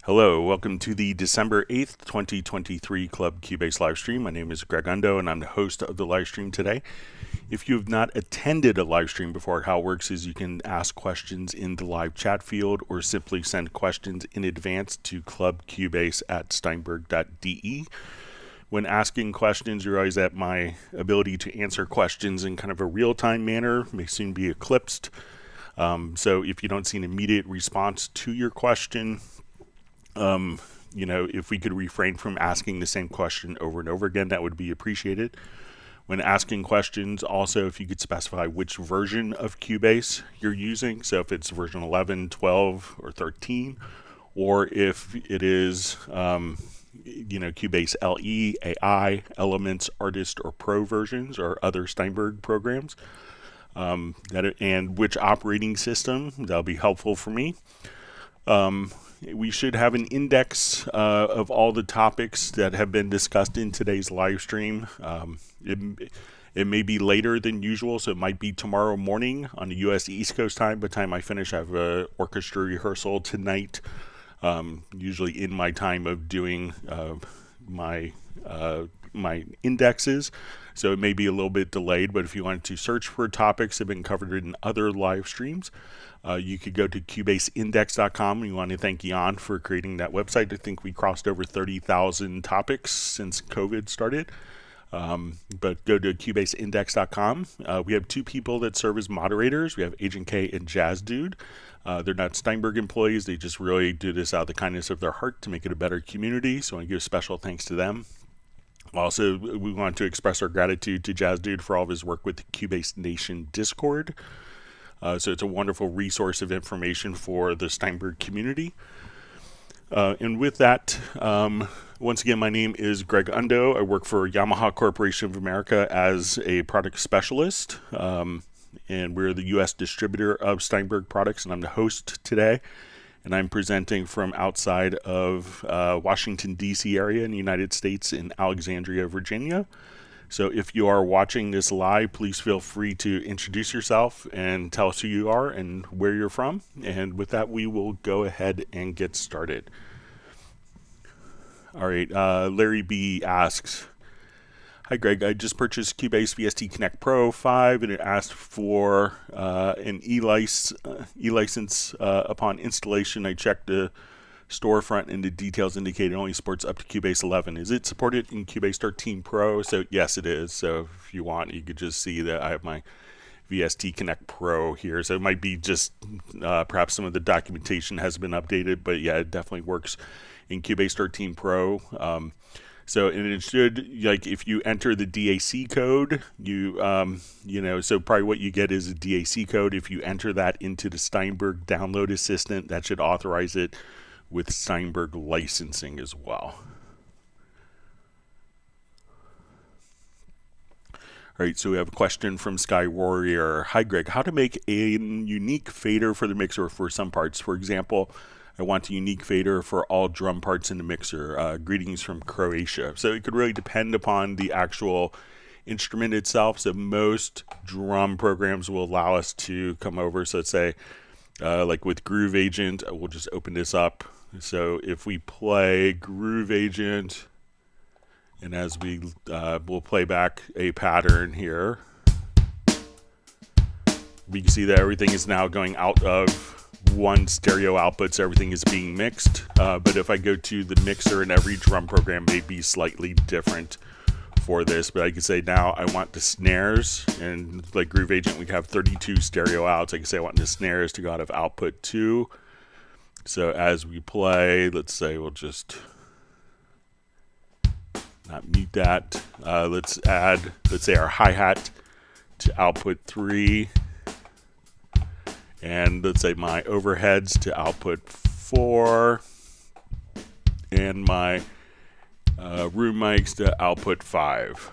Hello, welcome to the December 8th, 2023 Club Cubase livestream. My name is Greg Undo and I'm the host of the livestream today. If you have not attended a livestream before, how it works is you can ask questions in the live chat field or simply send questions in advance to clubcubase@steinberg.de. When asking questions, you realize that my ability to answer questions in kind of a real-time manner may soon be eclipsed. So if you don't see an immediate response to your question, if we could refrain from asking the same question over and over again, that would be appreciated. When asking questions, also, if you could specify which version of Cubase you're using, so if it's version 11, 12, or 13, or if it is, Cubase LE, AI, Elements, Artist, or Pro versions, or other Steinberg programs, and which operating system, that'll be helpful for me. We should have an index of all the topics that have been discussed in today's live stream. It may be later than usual, so it might be tomorrow morning on the U.S. East Coast time. By the time I finish, I have an orchestra rehearsal tonight, usually in my time of doing my indexes. So it may be a little bit delayed, but if you wanted to search for topics that have been covered in other live streams, you could go to cubaseindex.com. We want to thank Jan for creating that website. I think we crossed over 30,000 topics since COVID started. But go to cubaseindex.com. We have two people that serve as moderators. We have Agent K and Jazz Dude. They're not Steinberg employees. They just really do this out of the kindness of their heart to make it a better community. So I want to give special thanks to them. Also, we want to express our gratitude to Jazz Dude for all of his work with the Cubase Nation Discord. So it's a wonderful resource of information for the Steinberg community. And with that, once again, my name is Greg Undo. I work for Yamaha Corporation of America as a product specialist. And we're the U.S. distributor of Steinberg products, and I'm the host today. And I'm presenting from outside of Washington, D.C. area in the United States in Alexandria, Virginia. So if you are watching this live, please feel free to introduce yourself and tell us who you are and where you're from. And with that, we will go ahead and get started. All right, Larry B. asks, "Hi Greg, I just purchased Cubase VST Connect Pro 5 and it asked for an e-license upon installation. I checked the storefront and the details indicate it only supports up to Cubase 11. Is it supported in Cubase 13 Pro?" So yes, it is. So if you want, you could just see that I have my VST Connect Pro here. So it might be just perhaps some of the documentation has been updated, but yeah, it definitely works in Cubase 13 Pro. So and it should, like, if you enter the DAC code, so probably what you get is a DAC code. If you enter that into the Steinberg download assistant, that should authorize it with Steinberg licensing as well. All right, so we have a question from Sky Warrior. "Hi Greg, how to make a unique fader for the mixer for some parts? For example, I want a unique fader for all drum parts in the mixer. Greetings from Croatia." So it could really depend upon the actual instrument itself. So most drum programs will allow us to come over. So let's say, like with Groove Agent, we'll just open this up. So if we play Groove Agent, and as we'll play back a pattern here, we can see that everything is now going out of one stereo output, so everything is being mixed. But if I go to the mixer, and every drum program may be slightly different for this, but I can say now I want the snares, and like Groove Agent, we have 32 stereo outs. I can say I want the snares to go out of output 2. So as we play, let's say we'll just not mute that. Let's say our hi-hat to output 3. And let's say my overheads to output 4. And my room mics to output 5.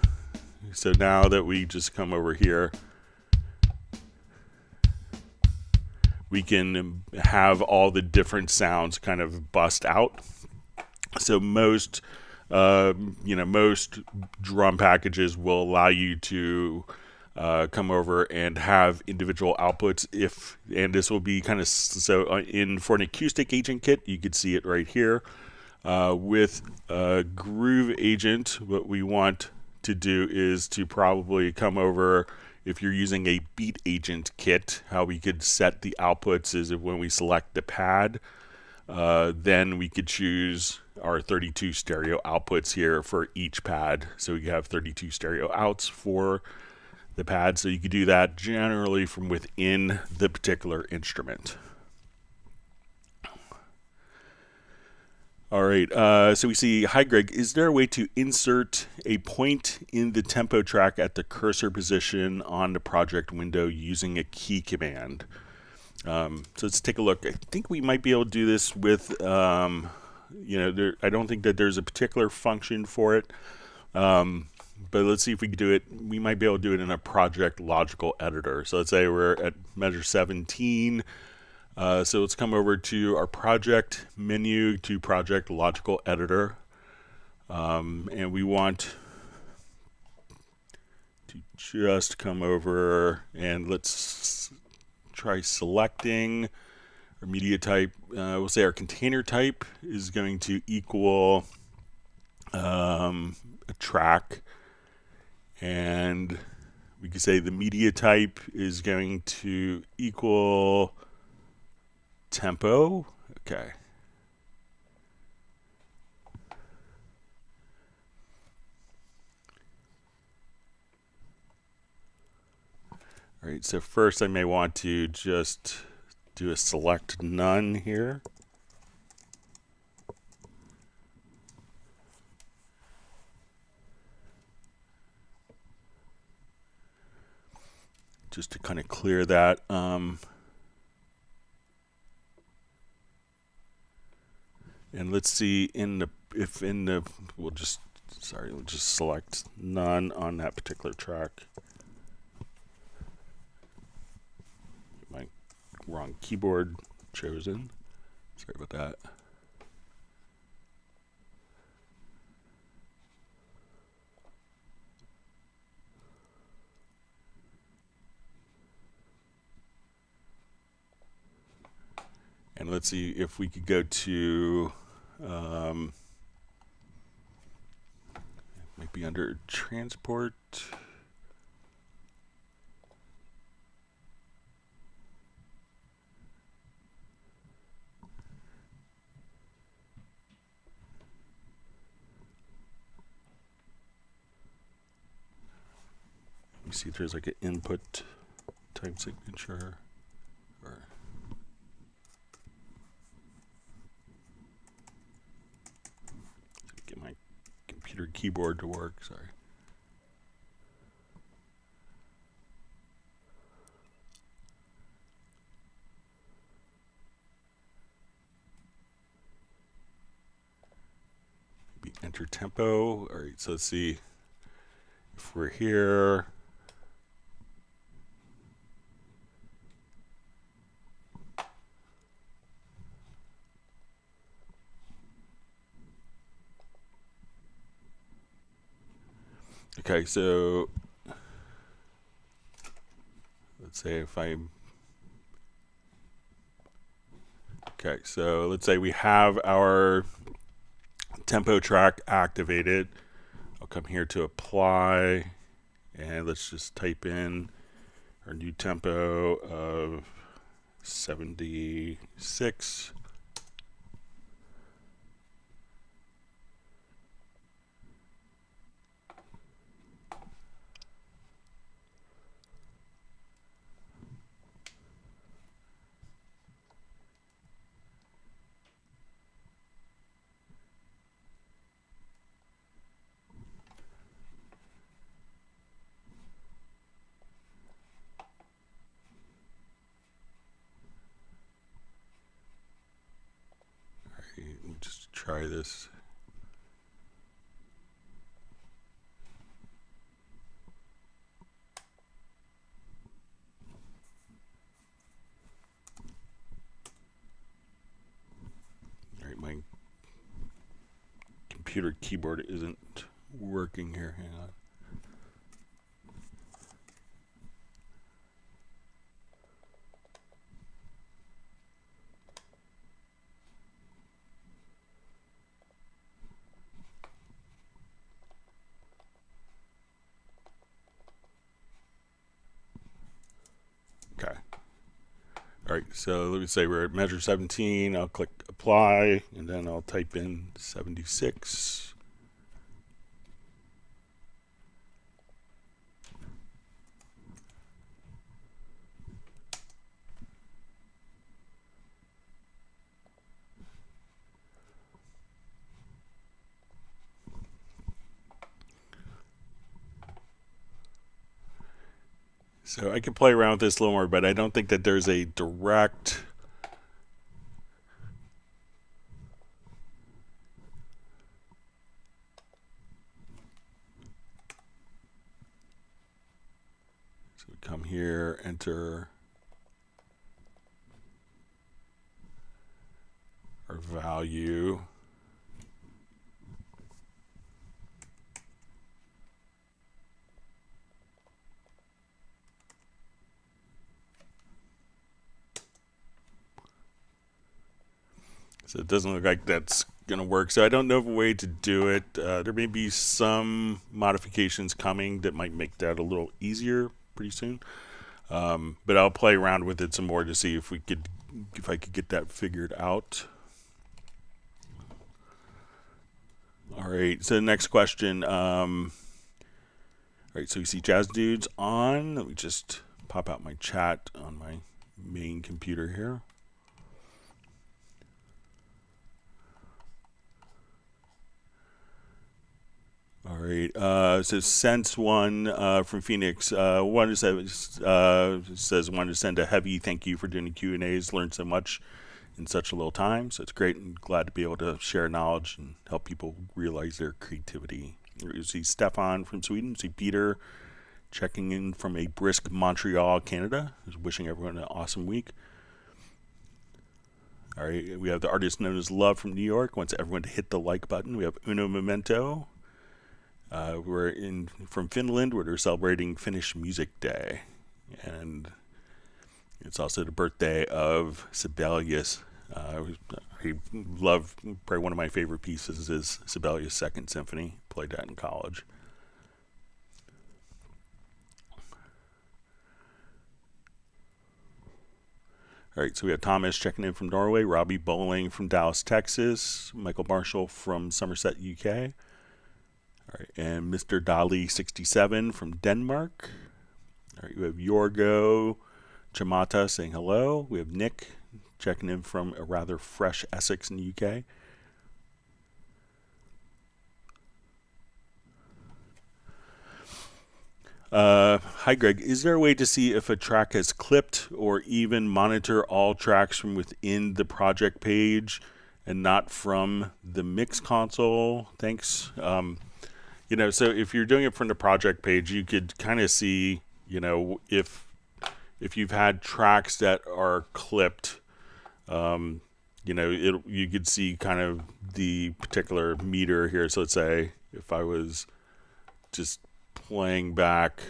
So now that we just come over here, we can have all the different sounds kind of bust out. So most drum packages will allow you to come over and have individual outputs. And this will be kind of for an acoustic agent kit, you could see it right here. With a groove agent, what we want to do is to probably come over, if you're using a beat agent kit, how we could set the outputs is when we select the pad, then we could choose our 32 stereo outputs here for each pad. So we have 32 stereo outs for the pad. So you could do that generally from within the particular instrument. All right, so we see, hi Greg, is there a way to insert a point in the tempo track at the cursor position on the project window using a key command? So let's take a look. I think we might be able to do this with, I don't think that there's a particular function for it, but let's see if we can do it. We might be able to do it in a project logical editor. So let's say we're at measure 17. So let's come over to our project menu, to project logical editor, and we want to just come over and let's try selecting our media type. We'll say our container type is going to equal a track, and we can say the media type is going to equal tempo. Okay. All right, so first I may want to just do a select none here. Just to kind of clear that. And let's see we'll just select none on that particular track. My wrong keyboard chosen. Sorry about that. And let's see if we could go to, might be under transport. Let me see if there's like an input type signature. Or get my computer keyboard to work, sorry. Maybe enter tempo. All right, so let's see if we're here. Okay, so let's say so let's say we have our tempo track activated. I'll come here to apply, and let's just type in our new tempo of 76. Let me just try this. All right, my computer keyboard isn't working here. Hang on. All right, so let me say we're at measure 17. I'll click apply, and then I'll type in 76. So I can play around with this a little more, but I don't think that there's a direct so we come here, enter our value. So it doesn't look like that's going to work. So I don't know of a way to do it. There may be some modifications coming that might make that a little easier pretty soon. But I'll play around with it some more to see if I could get that figured out. All right. So the next question. All right. So we see Jazz Dudes on. Let me just pop out my chat on my main computer here. All right, so Sense One from Phoenix wanted to says wanted to send a heavy thank you for doing the Q&As. Learned so much in such a little time, so it's great and glad to be able to share knowledge and help people realize their creativity. You see Stefan from Sweden. You see Peter checking in from a brisk Montreal, Canada. Just wishing everyone an awesome week. All right, we have the artist known as Love from New York. Wants everyone to hit the like button. We have Uno Memento. We're from Finland, where they're celebrating Finnish Music Day, and it's also the birthday of Sibelius. I love, probably one of my favorite pieces is Sibelius' Second Symphony. Played that in college. All right, so we have Thomas checking in from Norway, Robbie Bowling from Dallas, Texas, Michael Marshall from Somerset, UK. All right, and Mr. Dali 67 from Denmark. All right, we have Yorgo Chamata saying hello. We have Nick checking in from a rather fresh Essex in the UK. Hi, Greg. Is there a way to see if a track has clipped or even monitor all tracks from within the project page and not from the mix console? Thanks. You know, so if you're doing it from the project page, you could kind of see, you know, if you've had tracks that are clipped, you know, you could see kind of the particular meter here. So let's say if I was just playing back,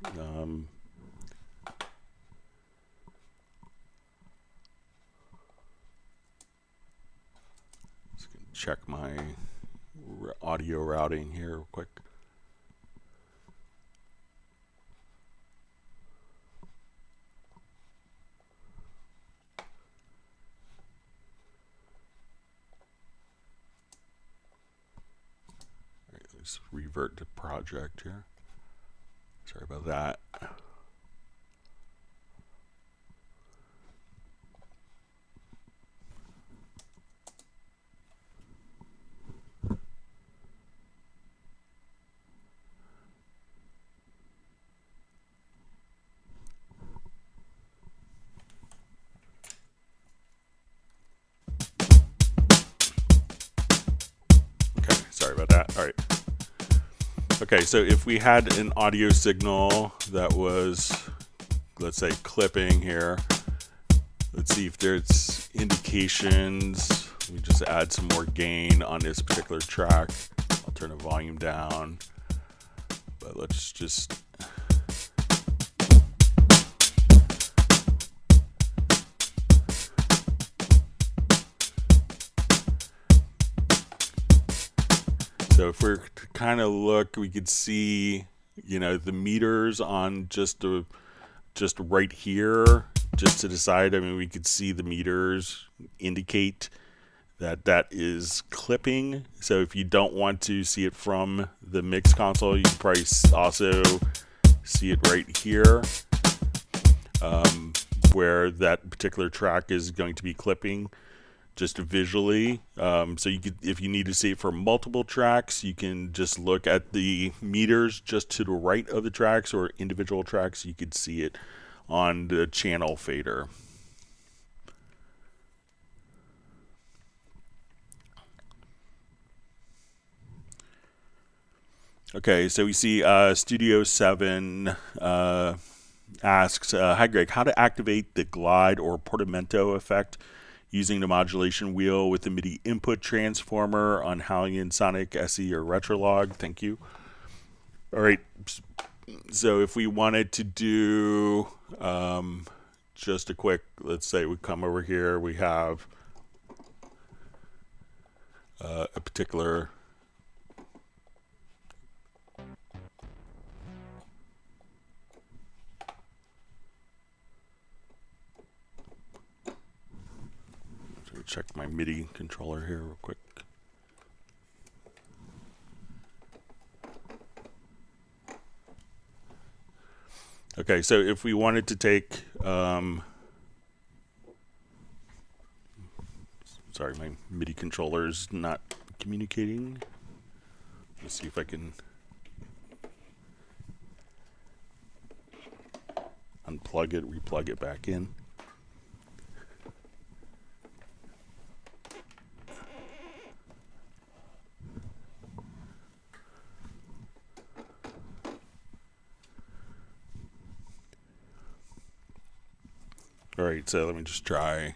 just gonna check my audio routing here real quick. All right, let's revert to project here. Sorry about that. Sorry about that. All right. Okay, so if we had an audio signal that was, let's say, clipping here, let's see if there's indications. Let me just add some more gain on this particular track. I'll turn the volume down, but let's just... So if we're to kind of look, we could see, you know, the meters on just right here just to the side. I mean, we could see the meters indicate that that is clipping. So if you don't want to see it from the mix console, you can probably also see it right here, where that particular track is going to be clipping, just visually. So you could, if you need to see it for multiple tracks, you can just look at the meters just to the right of the tracks, or individual tracks, you could see it on the channel fader. Okay, so we see Studio 7 asks, hi Greg, how to activate the glide or portamento effect using the modulation wheel with the MIDI input transformer on HALion, Sonic, SE, or Retrolog? Thank you. All right, so if we wanted to do just a quick, let's say we come over here, we have a particular check my MIDI controller here real quick. Okay, so if we wanted to take, sorry, my MIDI controller is not communicating. Let's see if I can unplug it, replug it back in. All right, so let me just try.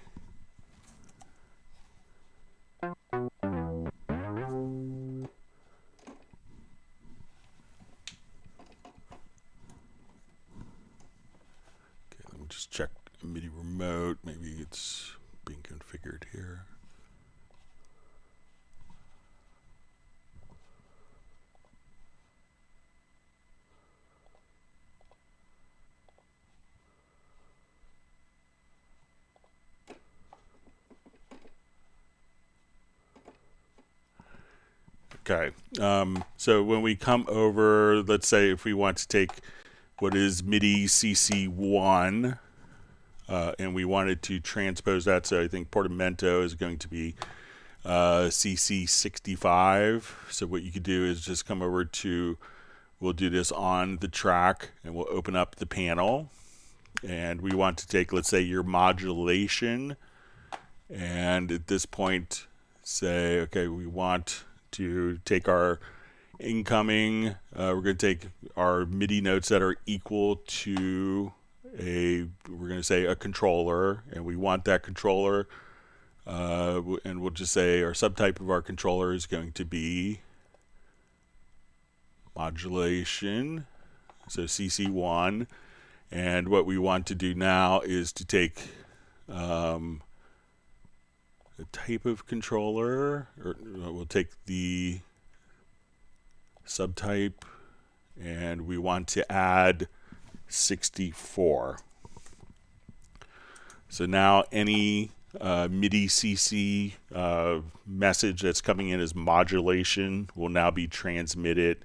Okay, let me just check MIDI remote. Maybe it's being configured here. Okay, so when we come over, let's say if we want to take what is MIDI CC1 and we wanted to transpose that, so I think portamento is going to be CC65. So what you could do is just come over to, we'll do this on the track and we'll open up the panel, and we want to take, let's say, your modulation, and at this point say, okay, we want to take our incoming, we're going to take our MIDI notes that are equal to we're going to say a controller, and we want that controller, and we'll just say our subtype of our controller is going to be modulation, so CC1, and what we want to do now is to take the type of controller, or we'll take the subtype, and we want to add 64. So now any MIDI CC message that's coming in as modulation will now be transmitted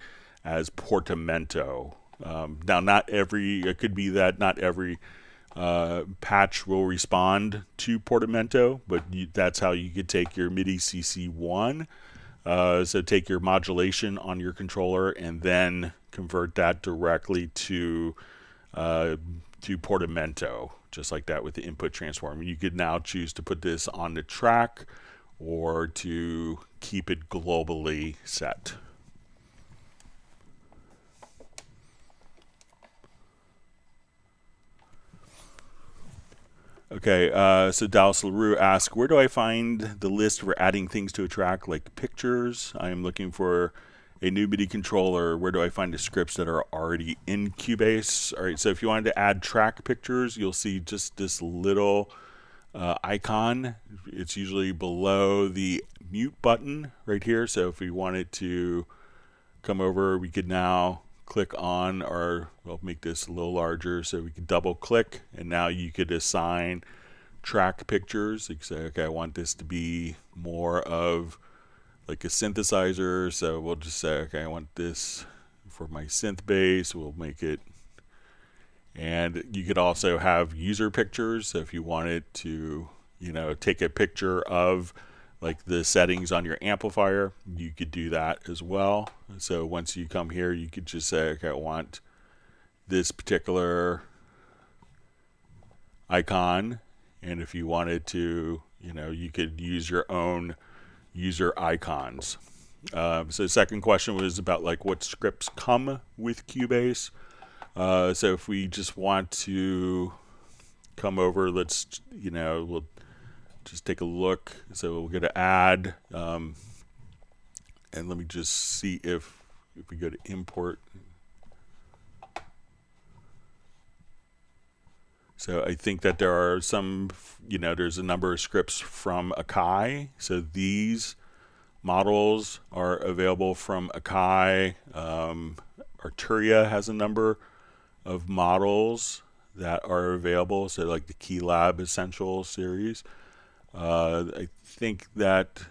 as portamento. Now, not every, it could be that not every patch will respond to portamento, but that's how you could take your MIDI CC1. So take your modulation on your controller and then convert that directly to portamento, just like that with the input transform. You could now choose to put this on the track or to keep it globally set. Okay, so Dallas LaRue asks, where do I find the list for adding things to a track like pictures? I am looking for a new MIDI controller. Where do I find the scripts that are already in Cubase? All right, so if you wanted to add track pictures, you'll see just this little icon. It's usually below the mute button right here. So if we wanted to come over, we could now click on our, we'll make this a little larger so we can double click, and now you could assign track pictures. You can say, okay, I want this to be more of like a synthesizer, so we'll just say, okay, I want this for my synth bass. We'll make it, and you could also have user pictures. So if you wanted to, you know, take a picture of like the settings on your amplifier, you could do that as well. So once you come here, you could just say, okay, I want this particular icon, and if you wanted to, you know, you could use your own user icons. So the second question was about like what scripts come with Cubase. So if we just want to come over, let's, you know, we'll just take a look. So we're going to add, and let me just see if we go to import. So I think that there are some, you know, there's a number of scripts from Akai. So these models are available from Akai. Arturia has a number of models that are available. So like the Keylab Essential series. I think that,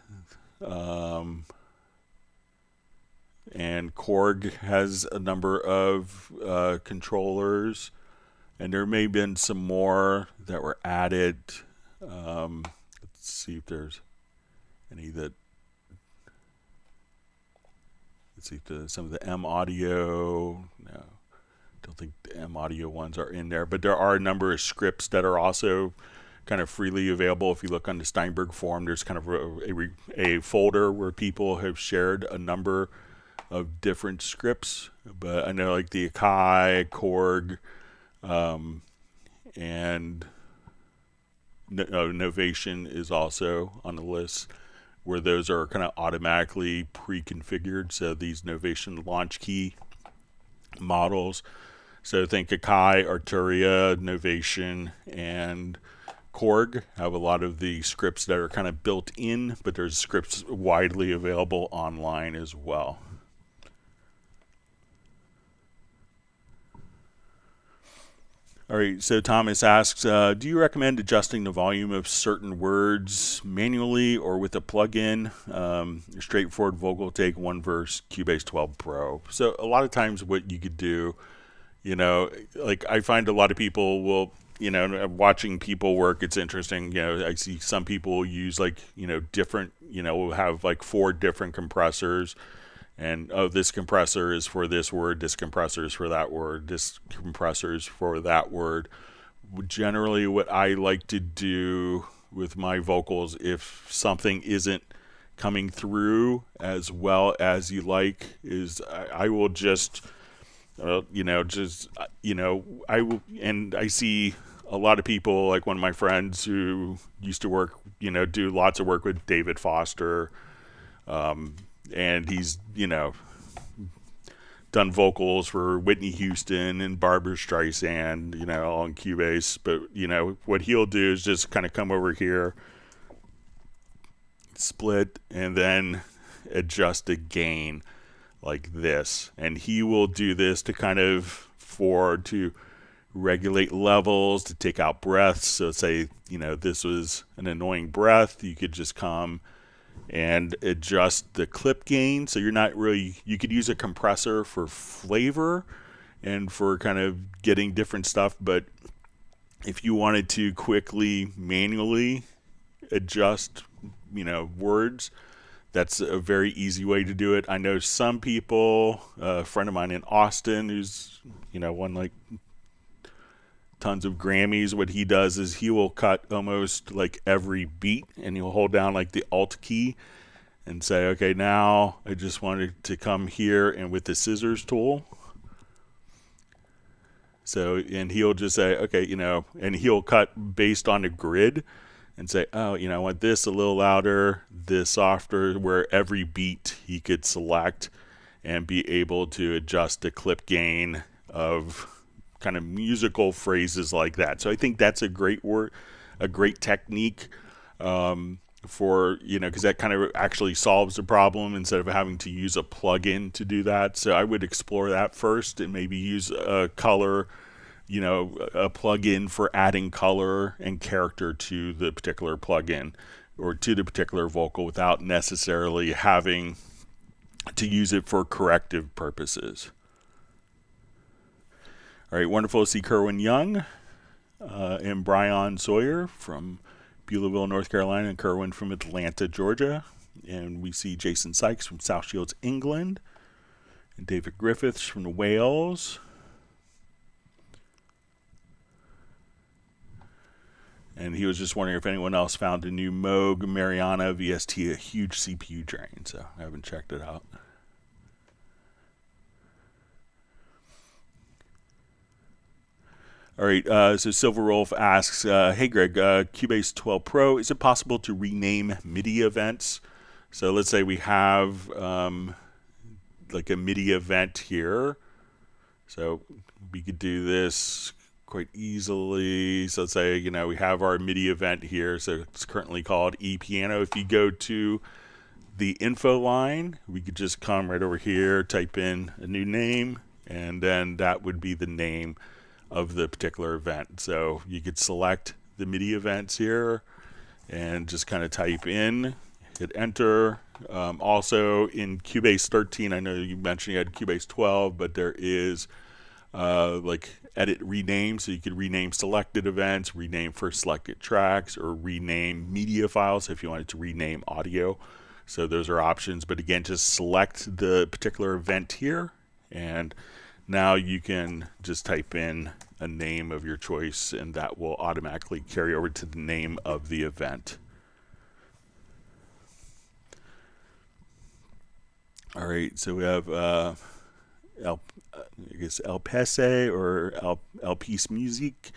and Korg has a number of controllers. And there may have been some more that were added. Let's see if there's any that. Let's see if some of the M Audio. No, don't think the M Audio ones are in there. But there are a number of scripts that are also kind of freely available. If you look on the Steinberg forum, there's kind of a folder where people have shared a number of different scripts. But I know like the Akai, Korg, and Novation is also on the list, where those are kind of automatically pre-configured. So these Novation launch key models. So think Akai, Arturia, Novation, and Korg have a lot of the scripts that are kind of built in, but there's scripts widely available online as well. All right, so Thomas asks, do you recommend adjusting the volume of certain words manually or with a plugin? Straightforward vocal take, one verse, Cubase 12 Pro. So a lot of times what you could do, you know, like I find a lot of people will, you know, watching people work, it's interesting. You know, I see some people use like, you know, different, you know, will have like 4 different compressors. And oh, this compressor is for this word, this compressor is for that word, this compressor is for that word. Generally, what I like to do with my vocals, if something isn't coming through as well as you like, is I will just, you know, I will, and I see a lot of people, like one of my friends who used to work, you know, do lots of work with David Foster, and he's, you know, done vocals for Whitney Houston and Barbra Streisand, you know, on Cubase. But, you know, what he'll do is just kind of come over here, split, and then adjust the gain like this. And he will do this to kind of to regulate levels, to take out breaths. So say, you know, this was an annoying breath, you could just come and adjust the clip gain. So you're not really, you could use a compressor for flavor and for kind of getting different stuff, but if you wanted to quickly manually adjust, you know, words, that's a very easy way to do it. I know some people, a friend of mine in Austin who's, you know, won like tons of Grammys, what he does is he will cut almost like every beat, and he'll hold down like the Alt key and say, okay, now I just wanted to come here, and with the scissors tool. So, and he'll just say, okay, you know, and he'll cut based on a grid and say, oh, you know, I want this a little louder, this softer, where every beat he could select and be able to adjust the clip gain of kind of musical phrases like that. So I think that's a great technique for, because that kind of actually solves the problem instead of having to use a plugin to do that. So I would explore that first and maybe use a color, a plugin for adding color and character to the particular plugin or to the particular vocal without necessarily having to use it for corrective purposes. All right, wonderful to see Kerwin Young and Brian Sawyer from Beulahville, North Carolina, and Kerwin from Atlanta, Georgia. And we see Jason Sykes from South Shields, England, and David Griffiths from Wales. And he was just wondering if anyone else found a new Moog Mariana VST, a huge CPU drain. So I haven't checked it out. All right, so Silver Wolf asks, hey Greg, Cubase 12 Pro, is it possible to rename MIDI events? So let's say we have like a MIDI event here. So we could do this quite easily. So let's say, we have our MIDI event here. So it's currently called ePiano. If you go to the info line, we could just come right over here, type in a new name, and then that would be the name of the particular event. So you could select the MIDI events here and just kind of type in, hit enter. Also in Cubase 13, I know you mentioned you had Cubase 12, but there is like edit rename, so you could rename selected events, rename first selected tracks, or rename media files if you wanted to rename audio. So those are options, but again, just select the particular event here, and now you can just type in a name of your choice, and that will automatically carry over to the name of the event. All right, so we have El Pese or El Peace Music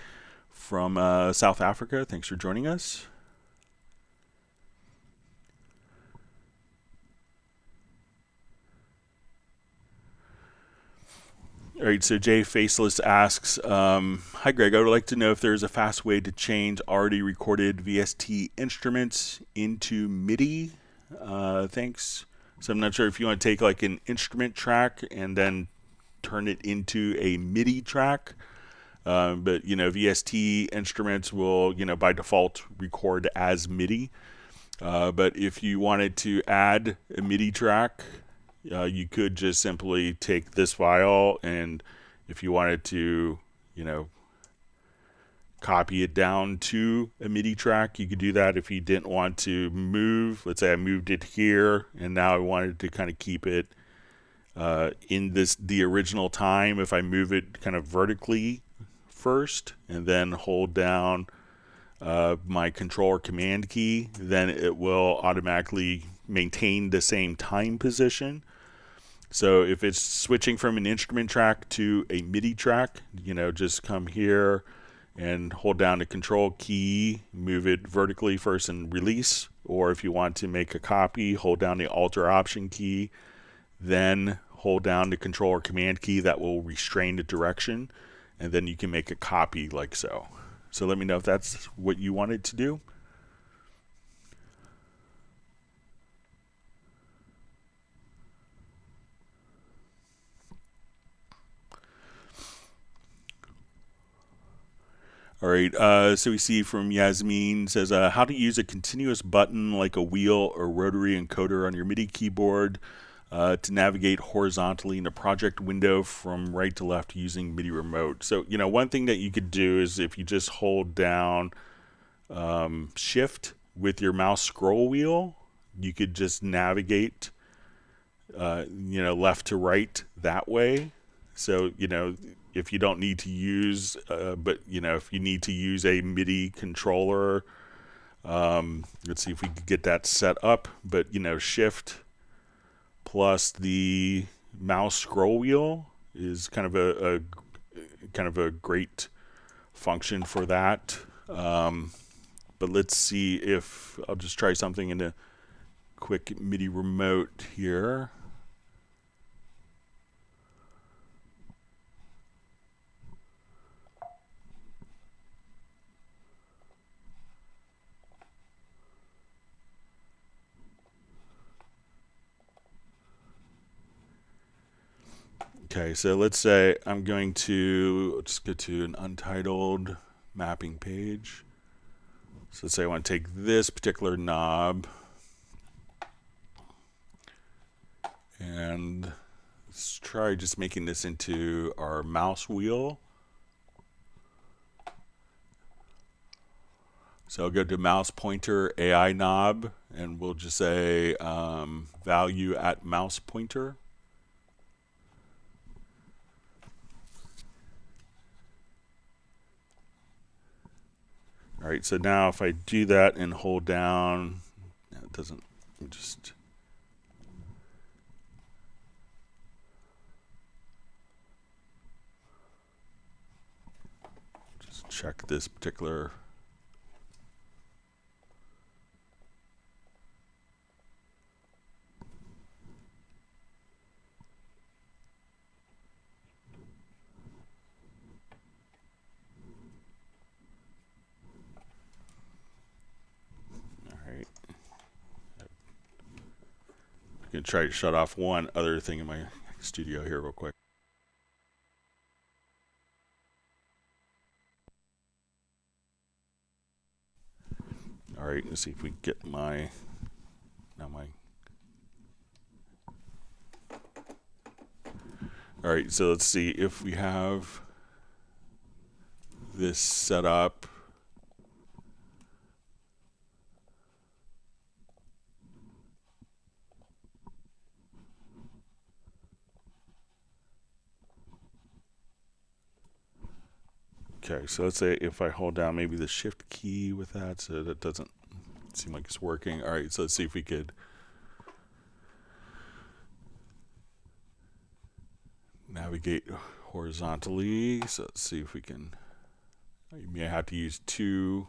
from South Africa. Thanks for joining us. All right, so Jay Faceless asks, hi Greg, I would like to know if there's a fast way to change already recorded VST instruments into MIDI. Thanks. So I'm not sure if you want to take like an instrument track and then turn it into a MIDI track. But, VST instruments will, by default record as MIDI. But if you wanted to add a MIDI track, you could just simply take this file, and if you wanted to, copy it down to a MIDI track, you could do that. If you didn't want to move, let's say I moved it here, and now I wanted to kind of keep it in the original time. If I move it kind of vertically first, and then hold down my control or command key, then it will automatically maintain the same time position. So if it's switching from an instrument track to a MIDI track, just come here and hold down the control key, move it vertically first and release. Or if you want to make a copy, hold down the Alt or Option key, then hold down the control or command key. That will restrain the direction, and then you can make a copy like so. So let me know if that's what you wanted to do. All right, so we see from Yasmin says, how to use a continuous button like a wheel or rotary encoder on your MIDI keyboard to navigate horizontally in the project window from right to left using MIDI remote. So, one thing that you could do is if you just hold down Shift with your mouse scroll wheel, you could just navigate, left to right that way. So, if you don't need to use, but if you need to use a MIDI controller, let's see if we can get that set up. But Shift plus the mouse scroll wheel is kind of a great function for that. But let's see if I'll just try something in a quick MIDI remote here. Okay, so let's say I'm going to just go to an untitled mapping page. So let's say I want to take this particular knob and let's try just making this into our mouse wheel. So I'll go to mouse pointer AI knob and we'll just say value at mouse pointer. All right, so now if I do that and hold down, it doesn't, just check this particular. I'm going to try to shut off one other thing in my studio here real quick. All right, let's see if we get my, all right, so let's see if we have this set up. Okay, so let's say if I hold down maybe the shift key with that, so that doesn't seem like it's working. All right, so let's see if we could navigate horizontally. So let's see if we can, you may have to use two.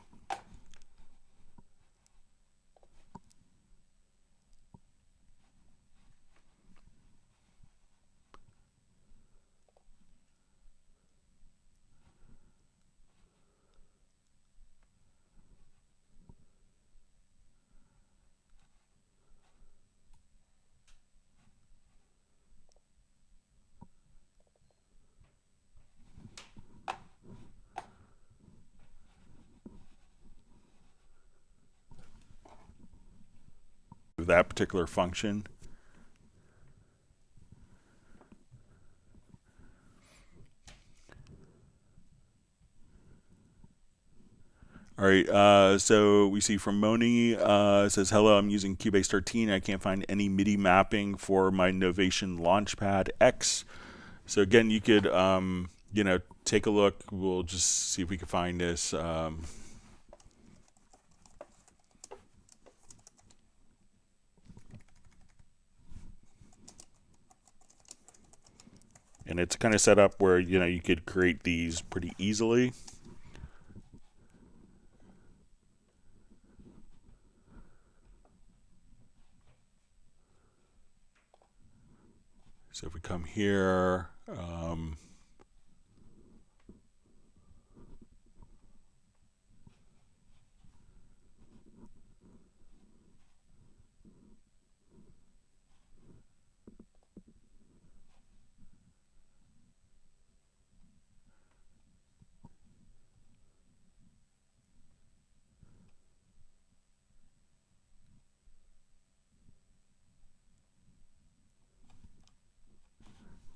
That particular function. All right, so we see from Moni, says, hello, I'm using Cubase 13. I can't find any MIDI mapping for my Novation Launchpad X. So again, you could, you know, take a look. We'll just see if we can find this. And it's kind of set up where, you know, you could create these pretty easily. So if we come here,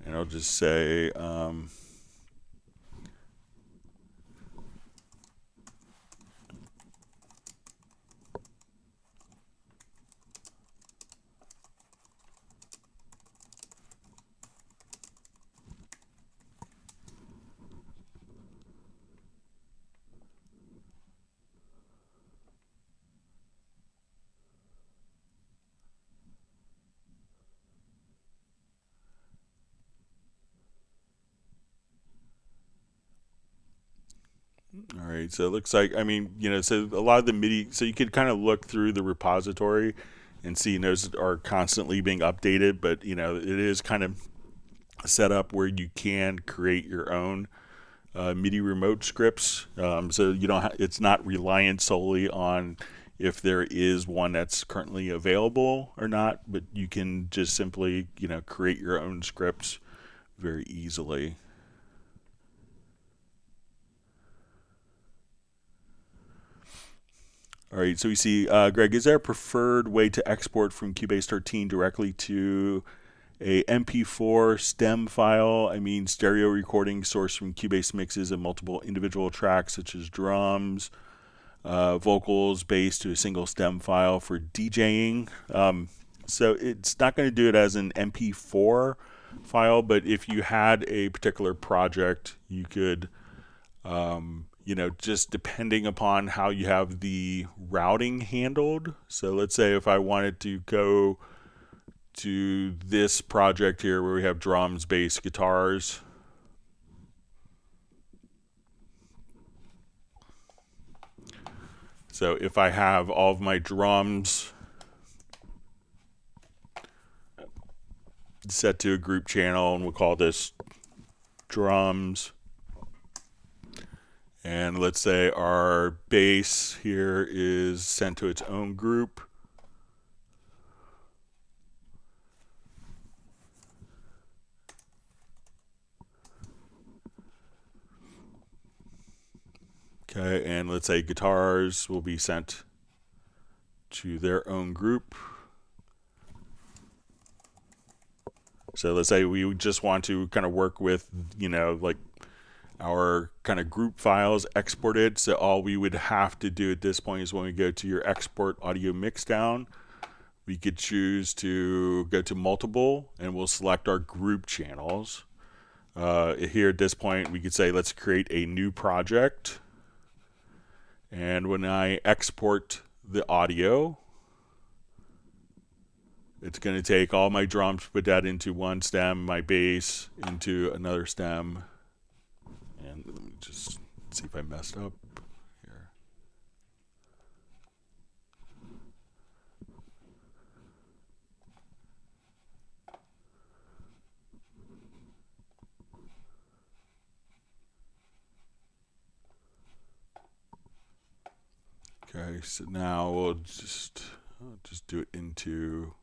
and I'll just say, all right, so it looks like, I mean, you know, so a lot of the MIDI, so you could kind of look through the repository and see those are constantly being updated, but, you know, it is kind of set up where you can create your own MIDI remote scripts. So you don't it's not reliant solely on if there is one that's currently available or not, but you can just simply, you know, create your own scripts very easily. All right, so we see, Greg, is there a preferred way to export from Cubase 13 directly to a MP4 stem file? I mean, stereo recording sourced from Cubase mixes of multiple individual tracks, such as drums, vocals, bass, to a single stem file for DJing. So it's not going to do it as an MP4 file, but if you had a particular project, you could, just depending upon how you have the routing handled. So let's say if I wanted to go to this project here where we have drums, bass, guitars. So if I have all of my drums set to a group channel, and we'll call this drums. And let's say our bass here is sent to its own group. Okay, and let's say guitars will be sent to their own group. So let's say we just want to kind of work with, like our kind of group files exported. So all we would have to do at this point is when we go to your export audio mixdown, we could choose to go to multiple, and we'll select our group channels. Here at this point, we could say, let's create a new project. And when I export the audio, it's going to take all my drums, put that into one stem, my bass into another stem. And let me just see if I messed up here. Okay, so now we'll just do it into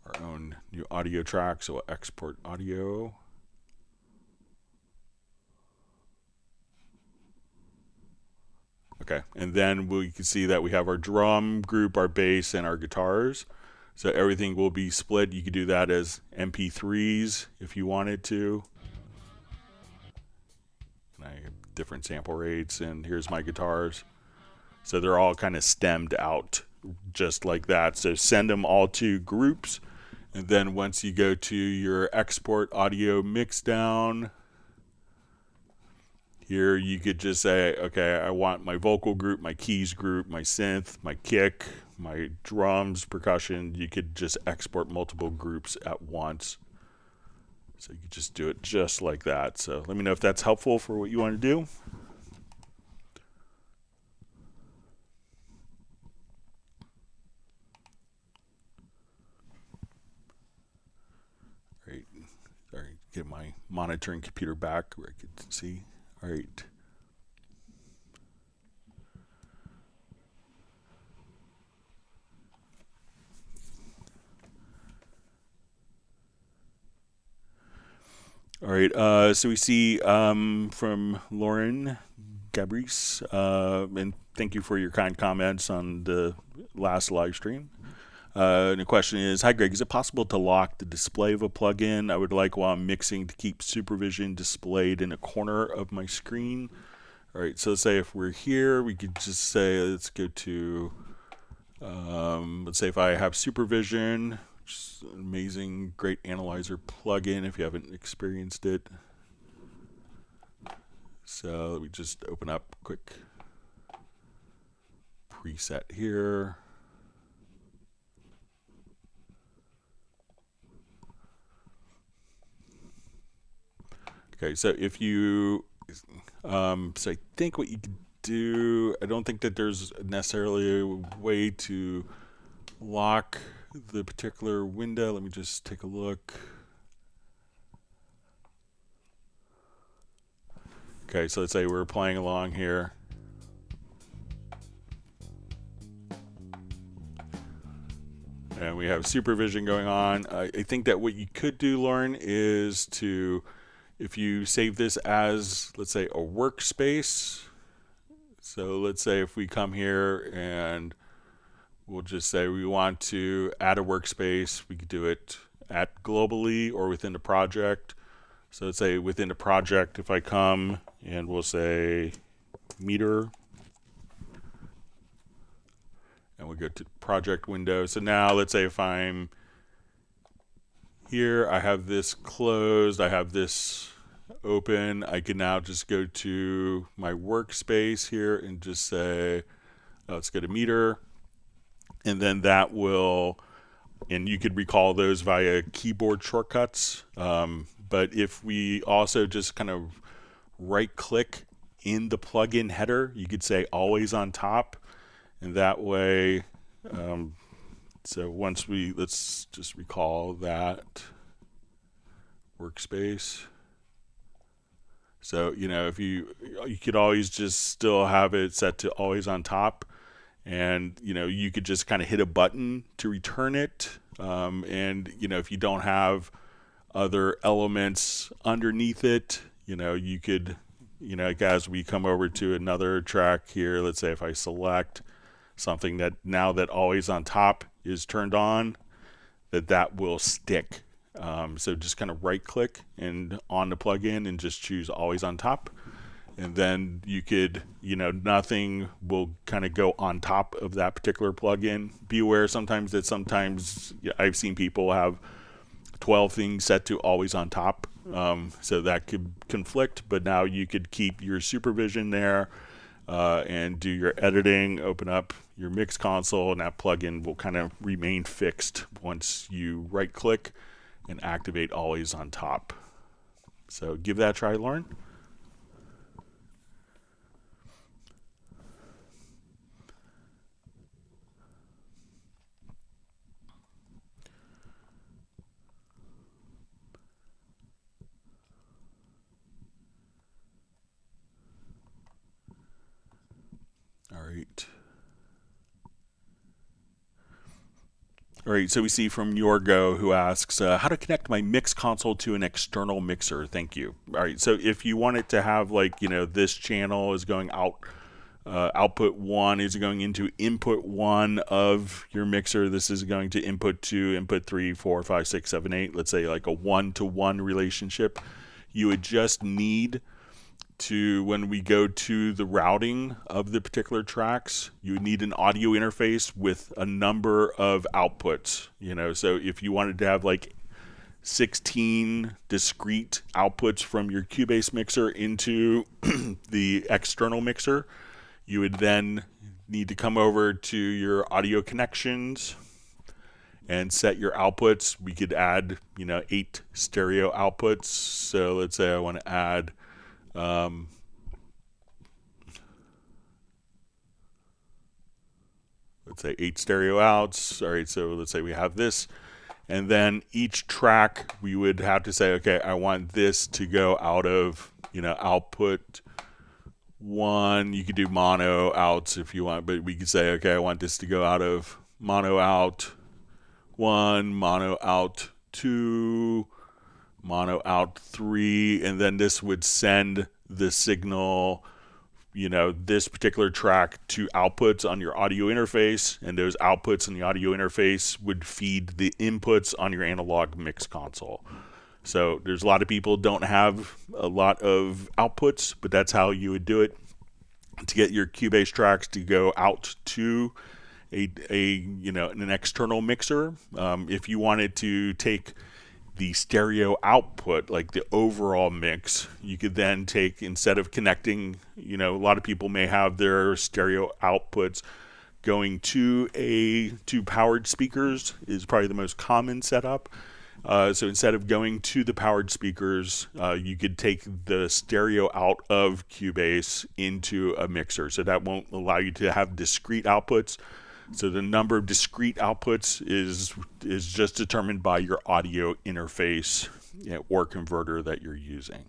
our own new audio track. So we'll export audio. Okay, and then we can see that we have our drum group, our bass, and our guitars. So everything will be split. You could do that as MP3s if you wanted to. And I have different sample rates, and here's my guitars. So they're all kind of stemmed out just like that. So send them all to groups. And then once you go to your export audio mixdown, here you could just say, okay, I want my vocal group, my keys group, my synth, my kick, my drums, percussion. You could just export multiple groups at once. So you could just do it just like that. So let me know if that's helpful for what you want to do. Great. Sorry, get my monitoring computer back where I could see. All right. All right. So we see from Lauren Gabrice, and thank you for your kind comments on the last live stream. And the question is, hi Greg, is it possible to lock the display of a plugin I would like while I'm mixing to keep supervision displayed in a corner of my screen? All right, so let's say if we're here, we could just say, let's go to, let's say if I have supervision, which is an amazing, great analyzer plugin if you haven't experienced it. So let me just open up quick preset here. Okay, so if you, so I think what you could do, I don't think that there's necessarily a way to lock the particular window. Let me just take a look. Okay, so let's say we're playing along here. and we have supervision going on. I think that what you could do, Lauren, is to, if you save this as, let's say, a workspace. So let's say if we come here and we'll just say we want to add a workspace, we could do it at globally or within the project. So let's say within the project, if I come and we'll say meter, and we go to project window. So now let's say if I'm here, I have this closed, I have this open, I can now just go to my workspace here and just say, let's go to meter, and then that will, and you could recall those via keyboard shortcuts. But if we also just kind of right click in the plugin header, you could say always on top, and that way, so once we, let's just recall that workspace. So, you know, if you could always just still have it set to always on top, and, you know, you could just kind of hit a button to return it. And, you know, if you don't have other elements underneath it, you know, you could, you know, as we come over to another track here, let's say if I select something that now that always on top is turned on, that will stick. So just kind of right click and on the plugin and just choose always on top. And then you could, you know, nothing will kind of go on top of that particular plugin. Be aware sometimes I've seen people have 12 things set to always on top. So that could conflict, but now you could keep your supervision there and do your editing, open up your mix console, and that plugin will kind of remain fixed once you right click and activate always on top. So give that a try, Lauren. All right. All right, so we see from Yorgo who asks, how to connect my mix console to an external mixer. Thank you. All right, so if you want it to have, like, you know, this channel is going out, output 1 is going into input 1 of your mixer. This is going to input 2, input 3, 4, 5, 6, 7, 8. Let's say like a 1-to-1 relationship. You would just need to, when we go to the routing of the particular tracks, you would need an audio interface with a number of outputs. You know, so if you wanted to have like 16 discrete outputs from your Cubase mixer into the external mixer, you would then need to come over to your audio connections and set your outputs. We could add, you know, 8 stereo outputs. So let's say I want to add let's say 8 stereo outs. All right, so let's say we have this, and then each track we would have to say, okay, I want this to go out of, you know, output 1. You could do mono outs if you want, but we could say, okay, I want this to go out of mono out 1, mono out 2, mono out 3, and then this would send the signal, you know, this particular track to outputs on your audio interface, and those outputs in the audio interface would feed the inputs on your analog mix console. So there's a lot of people don't have a lot of outputs, but that's how you would do it to get your Cubase tracks to go out to a you know, an external mixer. If you wanted to take the stereo output, like the overall mix, you could then take, instead of connecting, you know, a lot of people may have their stereo outputs going to powered speakers is probably the most common setup. So instead of going to the powered speakers, you could take the stereo out of Cubase into a mixer. So that won't allow you to have discrete outputs. So the number of discrete outputs is just determined by your audio interface, you know, or converter that you're using.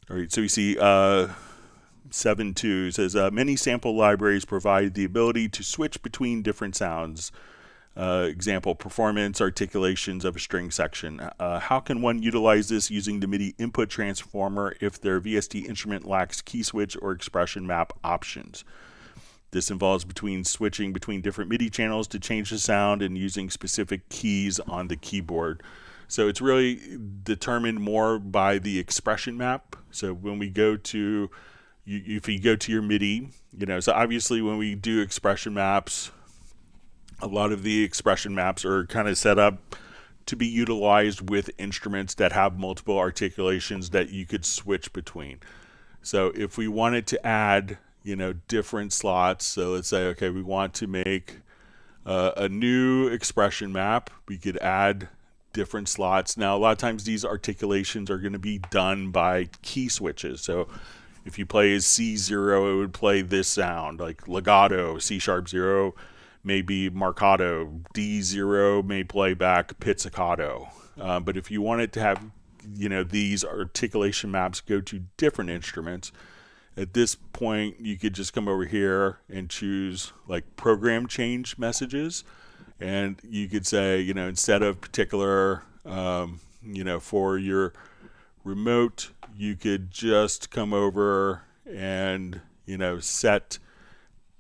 All right, so we see 7.2 says many sample libraries provide the ability to switch between different sounds. Example, performance, articulations of a string section. How can one utilize this using the MIDI input transformer if their VST instrument lacks key switch or expression map options? This involves switching between different MIDI channels to change the sound and using specific keys on the keyboard. So it's really determined more by the expression map. So when we go to, if you go to your MIDI, so obviously when we do expression maps, a lot of the expression maps are kind of set up to be utilized with instruments that have multiple articulations that you could switch between. So if we wanted to add, different slots, so let's say, okay, we want to make a new expression map, we could add different slots. Now, a lot of times these articulations are going to be done by key switches. So if you play as C0, it would play this sound, like legato, C#0 may be marcato, D0 may play back pizzicato. But if you wanted to have, these articulation maps go to different instruments, at this point you could just come over here and choose like program change messages. And you could say, instead of particular, for your remote, you could just come over and, set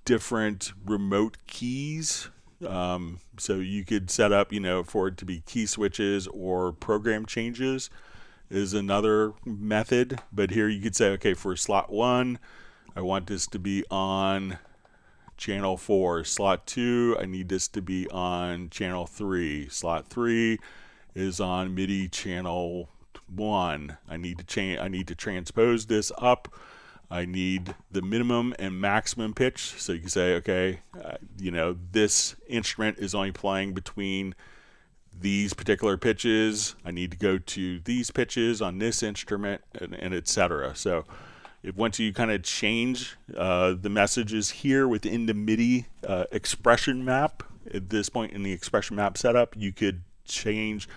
different remote keys. So you could set up, for it to be key switches or program changes is another method. But here you could say, okay, for slot 1, I want this to be on channel 4. Slot 2, I need this to be on channel 3. Slot 3 is on MIDI channel 1. I need to transpose this up. I need the minimum and maximum pitch. So you can say, okay, this instrument is only playing between these particular pitches. I need to go to these pitches on this instrument, and etc. So once you kind of change the messages here within the MIDI expression map, at this point in the expression map setup, you could change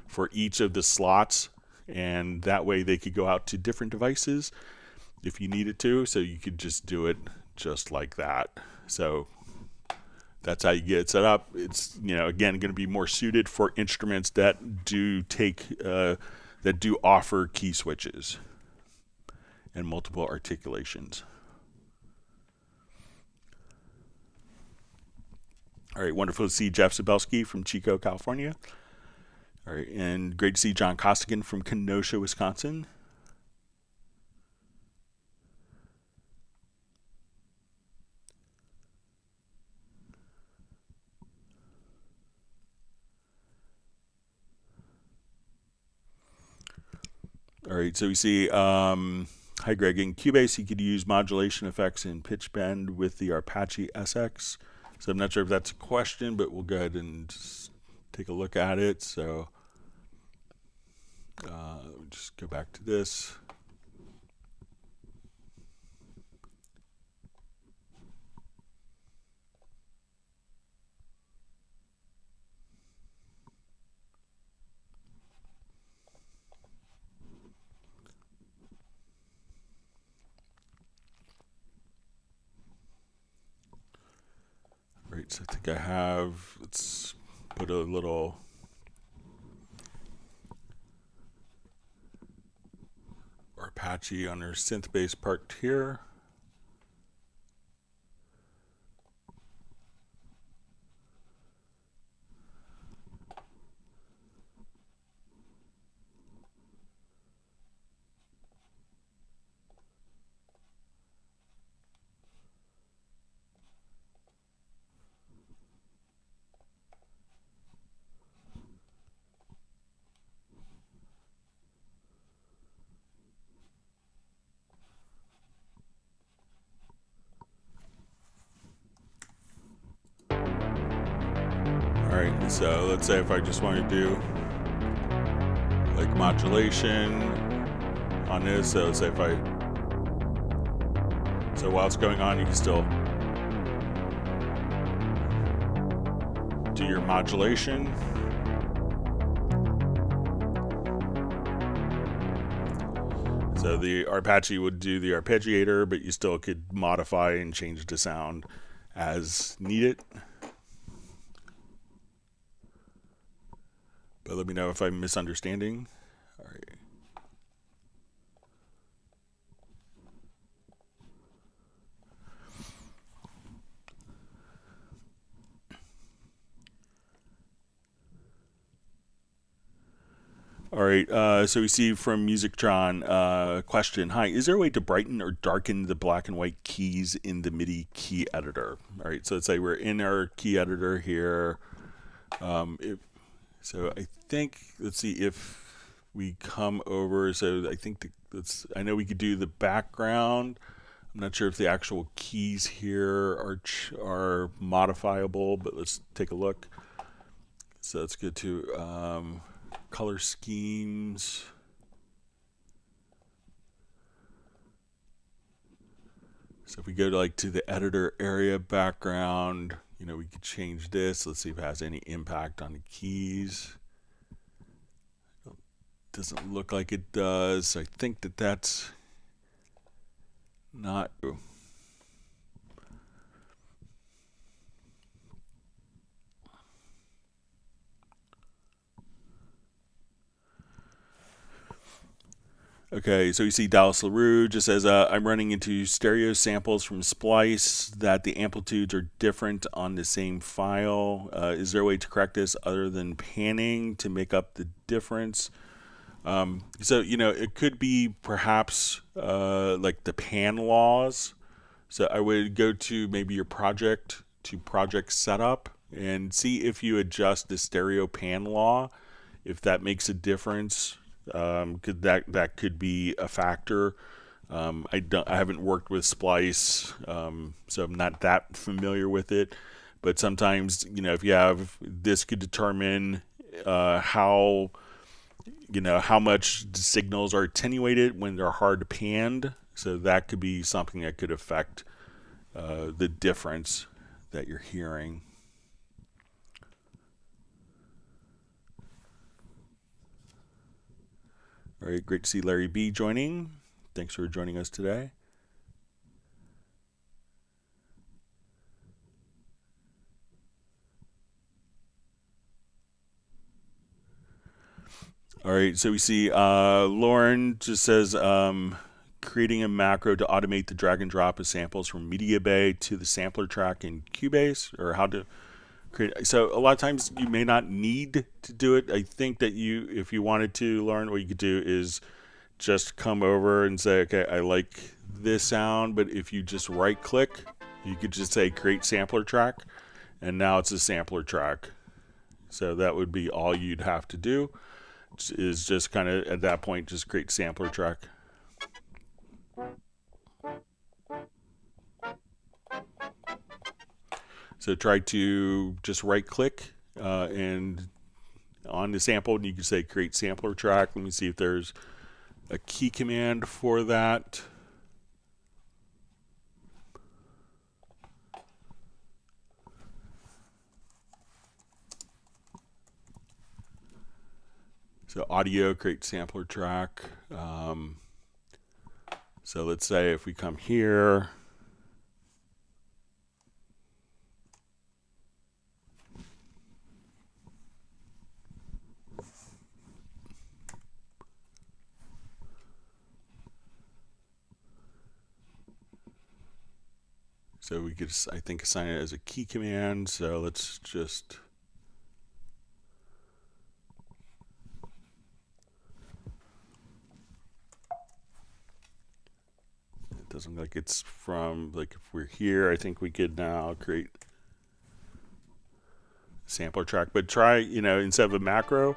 for each of the slots, and that way they could go out to different devices if you needed to. So you could just do it just like that. So that's how you get it set up. It's, again, going to be more suited for instruments that do offer key switches and multiple articulations. All right, wonderful to see Jeff Zabelski from Chico, California. All right, and great to see John Costigan from Kenosha, Wisconsin. All right, so we see, hi Greg, in Cubase you could use modulation effects and pitch bend with the Apache SX. So I'm not sure if that's a question, but we'll go ahead and just take a look at it. So just go back to this. Right, so I think I have, let's put a little Apache on our synth bass part here. Alright, so let's say if I just want to do like modulation on this, so let's say if so while it's going on, you can still do your modulation. So the Arpeggio would do the arpeggiator, but you still could modify and change the sound as needed. But let me know if I'm misunderstanding. All right. All right, so we see from Musictron question, hi, is there a way to brighten or darken the black and white keys in the MIDI Key Editor? All right, so let's say we're in our Key Editor here. So I think, let's see if we come over, so I think I know we could do the background. I'm not sure if the actual keys here are modifiable, but let's take a look. So let's go to color schemes. So if we go to the editor area background, we could change this. Let's see if it has any impact on the keys. Doesn't look like it does. I think that's not true. Okay, so you see Dallas LaRue just says, I'm running into stereo samples from Splice that the amplitudes are different on the same file. Is there a way to correct this other than panning to make up the difference? So, it could be perhaps like the pan laws. So I would go to maybe your project setup and see if you adjust the stereo pan law, if that makes a difference. That could be a factor. I haven't worked with Splice, so I'm not that familiar with it. But sometimes, if you have this, could determine how much the signals are attenuated when they're hard panned. So that could be something that could affect the difference that you're hearing. All right, great to see Larry B joining. Thanks for joining us today. All right, so we see Lauren just says creating a macro to automate the drag and drop of samples from Media Bay to the sampler track in Cubase, or how to create. So a lot of times you may not need to do it. I think that if you wanted to, Lauren, what you could do is just come over and say, okay, I like this sound, but if you just right click, you could just say create sampler track, and now it's a sampler track. So that would be all you'd have to do, is just kind of at that point just create sampler track. So try to just right click and on the sample, and you can say create sampler track. Let me see if there's a key command for that. So audio, create sampler track. So let's say if we come here, so we could, I think, assign it as a key command. So let's just doesn't look like it's from, like, if we're here, I think we could now create sampler track. But try, instead of a macro,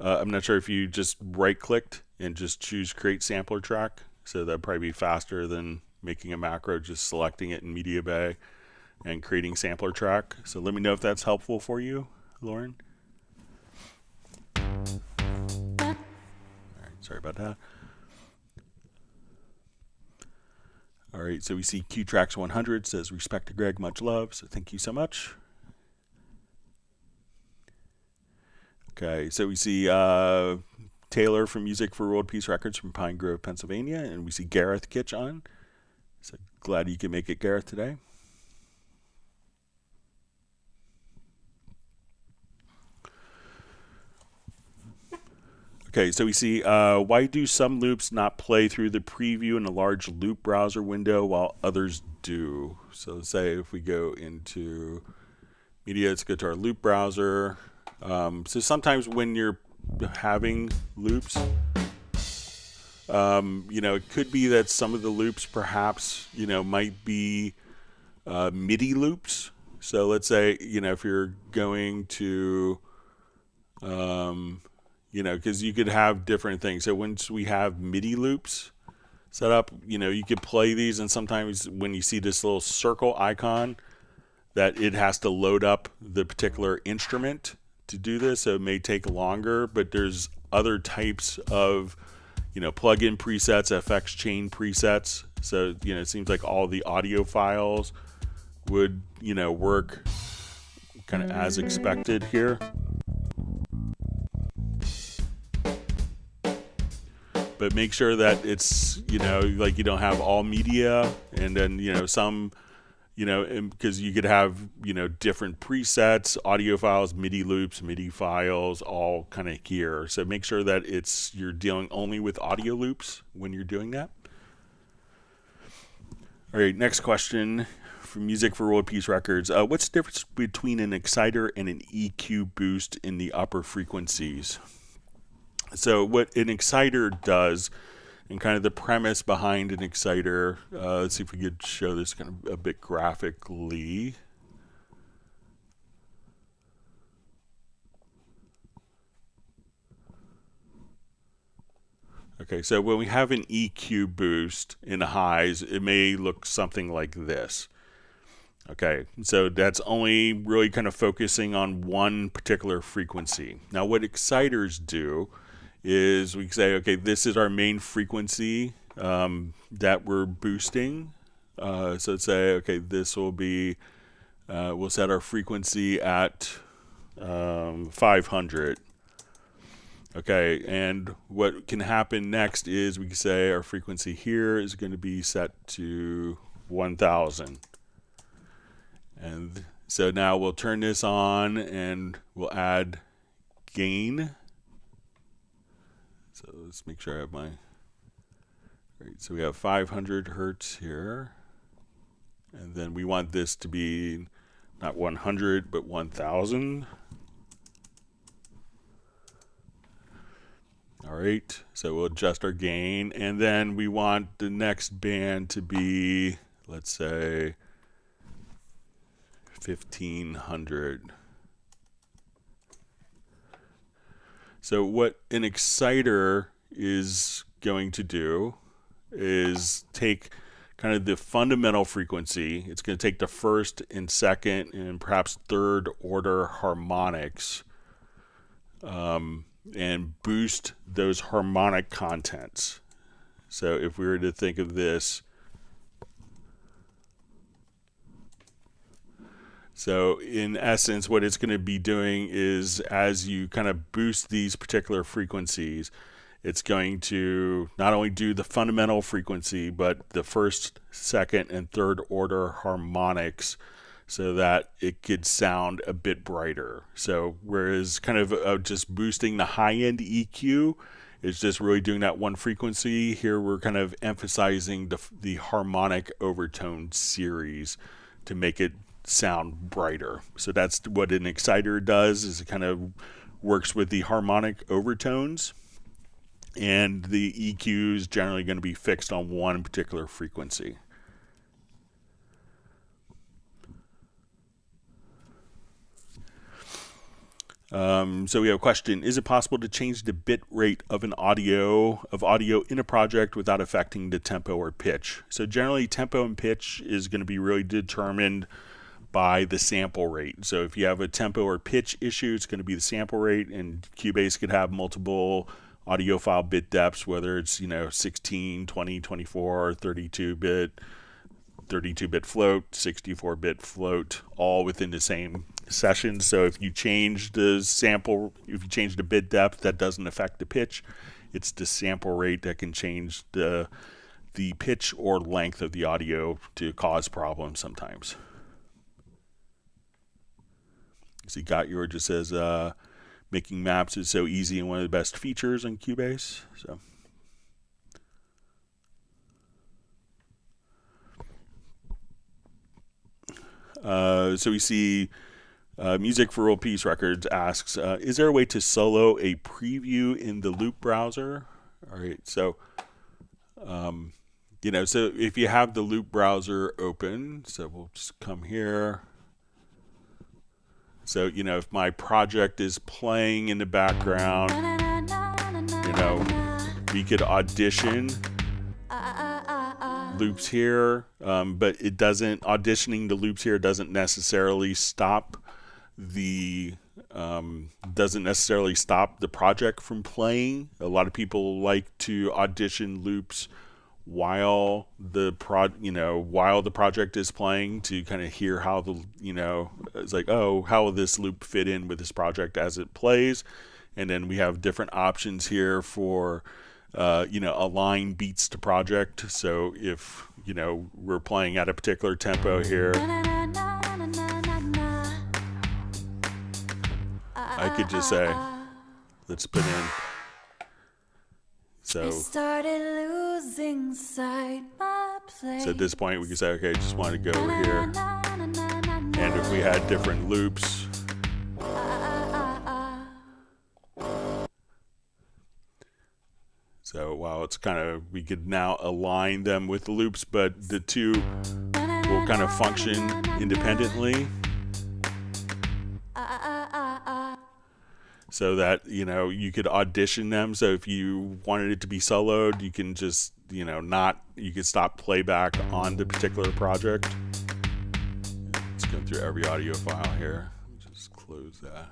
I'm not sure if you just right clicked and just choose create sampler track. So that'd probably be faster than making a macro, just selecting it in Media Bay and creating sampler track. So let me know if that's helpful for you, Lauren. All right, sorry about that. All right, so we see QTracks 100 says, respect to Greg, much love. So thank you so much. Okay, so we see Taylor from Music for World Peace Records from Pine Grove, Pennsylvania, and we see Gareth Kitch on. So glad you can make it, Gareth, today. Okay, so we see why do some loops not play through the preview in a large loop browser window while others do? So let's say if we go into media, let's go to our loop browser. So sometimes when you're having loops, it could be that some of the loops perhaps, might be MIDI loops. So let's say, if you're going to, because you could have different things. So once we have MIDI loops set up, you could play these, and sometimes when you see this little circle icon, that it has to load up the particular instrument to do this, so it may take longer, but there's other types of, plug-in presets, FX chain presets. So, it seems like all the audio files would, work kind of as expected here. But make sure that it's, like you don't have all media, and then, some, because you could have, different presets, audio files, MIDI loops, MIDI files, all kind of here. So make sure that you're dealing only with audio loops when you're doing that. All right, next question from Music for World Peace Records. What's the difference between an exciter and an EQ boost in the upper frequencies? So what an exciter does, and kind of the premise behind an exciter, let's see if we could show this kind of a bit graphically. Okay, so when we have an EQ boost in the highs, it may look something like this. Okay, so that's only really kind of focusing on one particular frequency. Now what exciters do is we say, okay, this is our main frequency that we're boosting. So let's say, okay, this will be, we'll set our frequency at 500. Okay, and what can happen next is we can say our frequency here is going to be set to 1000. And so now we'll turn this on and we'll add gain. So let's make sure I have my, right, so we have 500 hertz here, and then we want this to be not 100 but 1000. All right, so we'll adjust our gain, and then we want the next band to be, let's say, 1500. So what an exciter is going to do is take kind of the fundamental frequency. It's going to take the first and second and perhaps third order harmonics and boost those harmonic contents. So if we were to think of this, so in essence, what it's going to be doing is as you kind of boost these particular frequencies, it's going to not only do the fundamental frequency, but the first, second, and third order harmonics so that it could sound a bit brighter. So whereas kind of just boosting the high-end EQ is just really doing that one frequency, here we're kind of emphasizing the harmonic overtone series to make it sound brighter. So that's what an exciter does, is it kind of works with the harmonic overtones, and the EQ is generally going to be fixed on one particular frequency. So we have a question: is it possible to change the bit rate of audio in a project without affecting the tempo or pitch? So generally, tempo and pitch is going to be really determined by the sample rate. So if you have a tempo or pitch issue, it's going to be the sample rate, and Cubase could have multiple audio file bit depths, whether it's 16, 20, 24, 32 bit, 32-bit float, 64-bit float, all within the same session. So if you change the sample, if you change the bit depth, that doesn't affect the pitch. It's the sample rate that can change the pitch or length of the audio to cause problems sometimes. So you got yours, just says making maps is so easy and one of the best features in Cubase. So we see Music for World Peace Records asks, is there a way to solo a preview in the loop browser? All right, so you know, so if you have the loop browser open, so we'll just come here. So, you know, if my project is playing in the background, you know, we could audition loops here, but it doesn't, auditioning the loops here doesn't necessarily stop the project from playing. A lot of people like to audition loops while the project is playing to kind of hear how the, you know, it's like, oh, how will this loop fit in with this project as it plays? And then we have different options here for you know, align beats to project. So if, you know, we're playing at a particular tempo here, I could just say, let's put in. So, so at this point we can say, okay, just want to go over here. And if we had different loops, so while it's kind of, we could now align them with the loops, but the two will kind of function independently. So that, you know, you could audition them. So if you wanted it to be soloed, you can just, you know, you could stop playback on the particular project. Let's go through every audio file here. Just close that.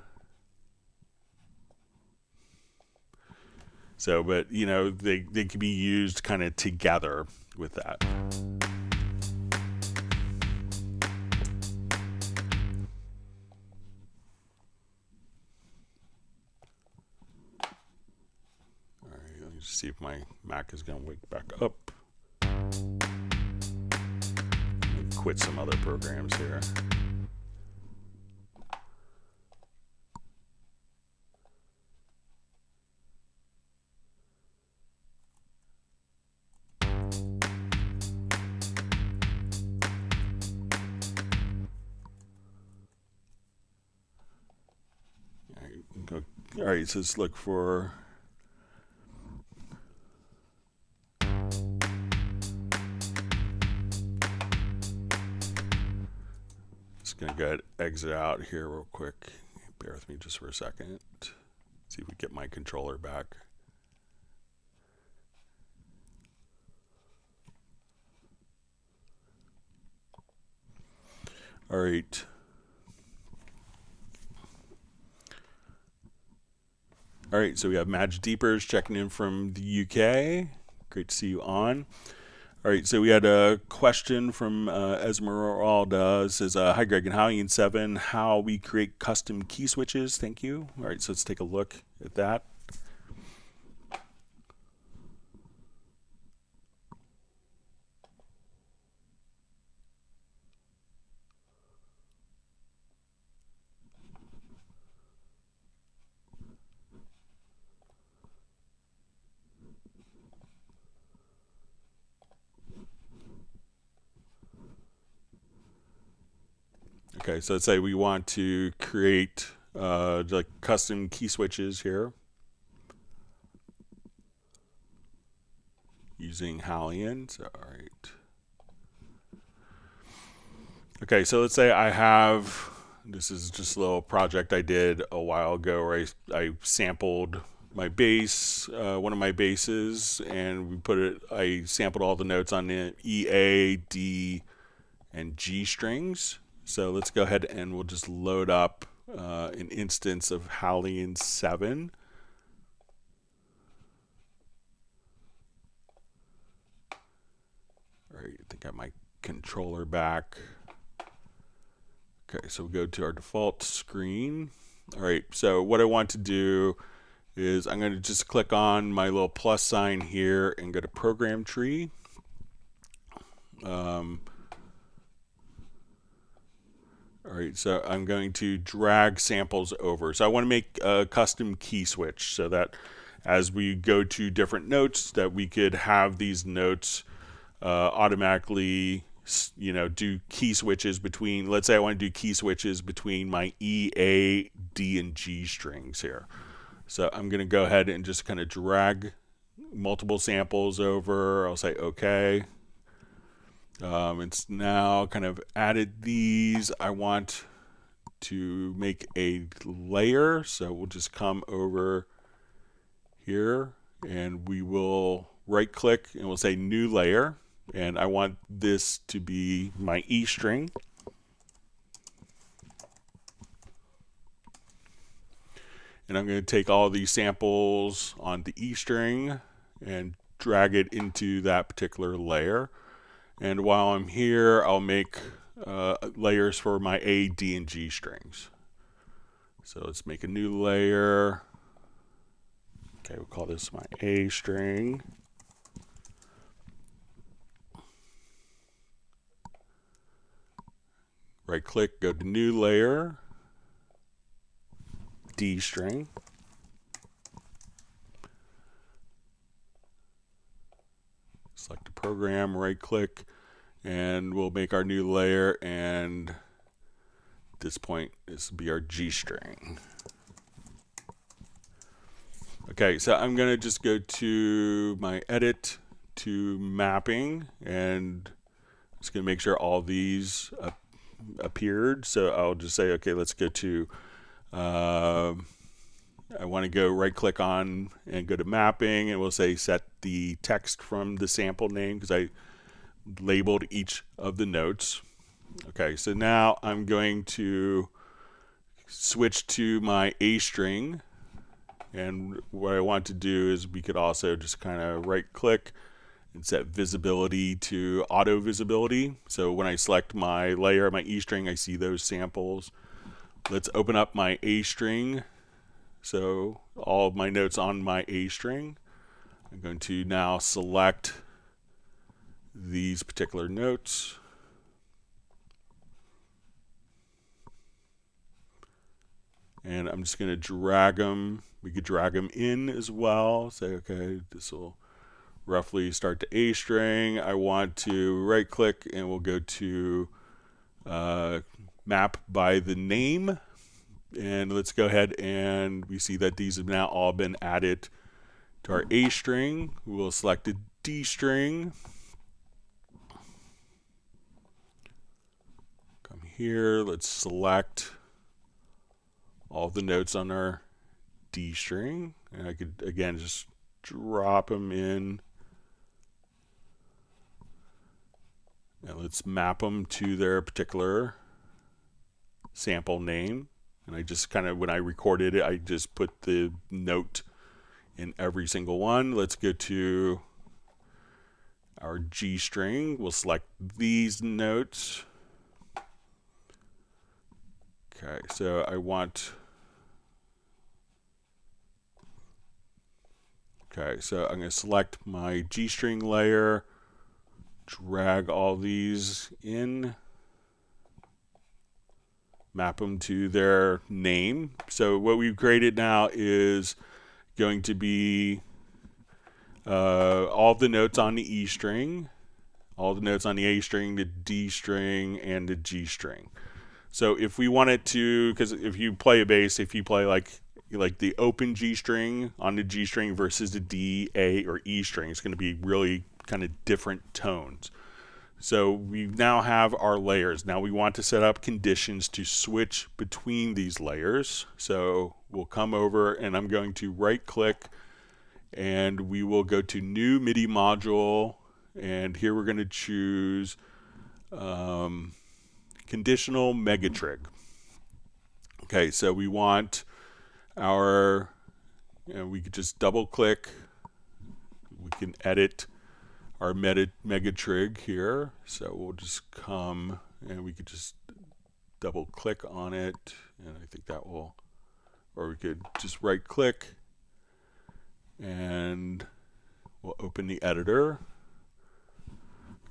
So, but, you know, they can be used kind of together with that. See if my Mac is going to wake back up. Quit some other programs here. All right, so let's look for. Gonna go ahead and exit out here real quick. Bear with me just for a second. See if we get my controller back. All right. All right, so we have Madge Deepers checking in from the UK. Great to see you on. All right, so we had a question from Esmeralda. It says, hi Greg, and HALion 7, how we create custom key switches. Thank you. All right, so let's take a look at that. Okay, so let's say we want to create like custom key switches here using HALion. So, all right. Okay, so let's say I have, this is just a little project I did a while ago where I sampled my bass, one of my basses, and we put it, I sampled all the notes on the E, A, D, and G strings. So let's go ahead and we'll just load up an instance of HALion 7. All right, I think I might controller back. Okay, so we go to our default screen. All right, so what I want to do is I'm going to just click on my little plus sign here and go to program tree. All right, so I'm going to drag samples over. So I want to make a custom key switch so that as we go to different notes that we could have these notes automatically, you know, do key switches between, let's say I want to do key switches between my E, A, D, and G strings here. So I'm going to go ahead and just kind of drag multiple samples over. I'll say okay. It's now kind of added these. I want to make a layer, so we'll just come over here and we will right click and we'll say new layer, and I want this to be my E string. And I'm going to take all these samples on the E string and drag it into that particular layer. And while I'm here, I'll make layers for my A, D, and G strings. So let's make a new layer. Okay, we'll call this my A string. Right click, go to new layer, D string. Select a program, right click, and we'll make our new layer, and at this point this will be our G string. Okay, so I'm going to just go to my edit to mapping, and just going to make sure all these appeared. So I'll just say, okay, let's go to, I want to go right click on and go to mapping, and we'll say set the text from the sample name because I labeled each of the notes. Okay, so now I'm going to switch to my A string. And what I want to do is we could also just kind of right click and set visibility to auto visibility. So when I select my layer, my E string, I see those samples. Let's open up my A string. So all of my notes on my A string. I'm going to now select these particular notes. And I'm just going to drag them. We could drag them in as well. Say, okay, this will roughly start to A string. I want to right click and we'll go to map by the name. And let's go ahead and we see that these have now all been added to our A string. We'll select a D string. Come here, let's select all the notes on our D string, and I could again just drop them in, and let's map them to their particular sample name. And I just kind of, when I recorded it, I just put the note in every single one. Let's go to our G string. We'll select these notes. Okay, so I want, okay, so I'm going to select my G string layer, drag all these in, map them to their name. So what we've created now is going to be all the notes on the E string, all the notes on the A string, the D string, and the G string. So if we wanted to, because if you play a bass, if you play like the open G string on the G string versus the D, A, or E string, it's going to be really kind of different tones. So we now have our layers. Now we want to set up conditions to switch between these layers. So we'll come over and I'm going to right click and we will go to new MIDI module, and here we're going to choose conditional megatrig. Okay, so we want our, we could just double click, we can edit our mega trig here. So we'll just come and we could just double click on it, and I think that will, or we could just right click and we'll open the editor.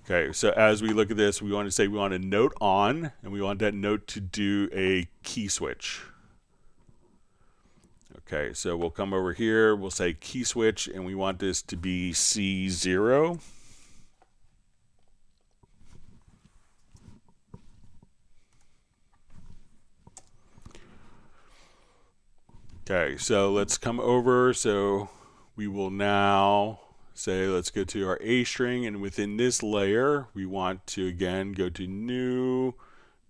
Okay, so as we look at this, we want to say we want a note on, and we want that note to do a key switch. Okay, so we'll come over here, we'll say key switch, and we want this to be C0. Okay, so let's come over. So we will now say, let's go to our A string, and within this layer, we want to again go to new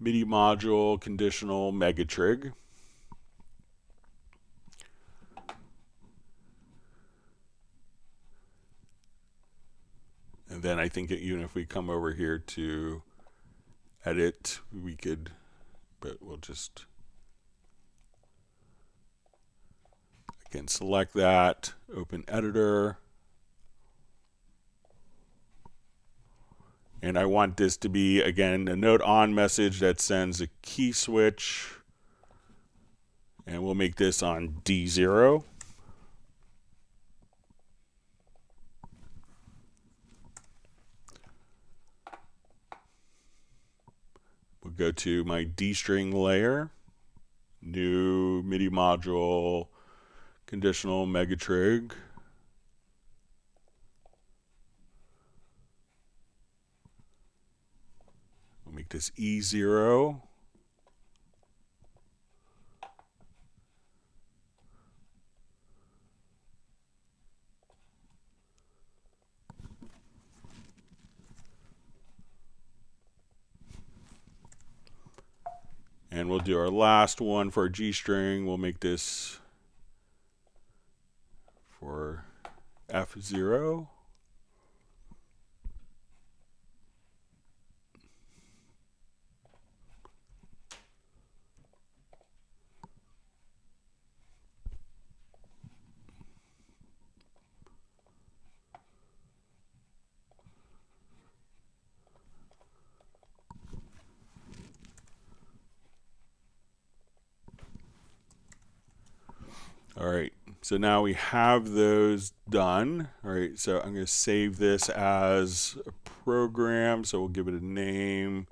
MIDI module conditional mega trig. And then I think even if we come over here to edit, we could, but we'll just, I can select that, open editor. And I want this to be, again, a note on message that sends a key switch. And we'll make this on D0. We'll go to my D string layer, new MIDI module, conditional mega trig. We'll make this E0. And we'll do our last one for our G string. We'll make this for F0. All right, so now we have those done. All right, so I'm going to save this as a program. So we'll give it a name.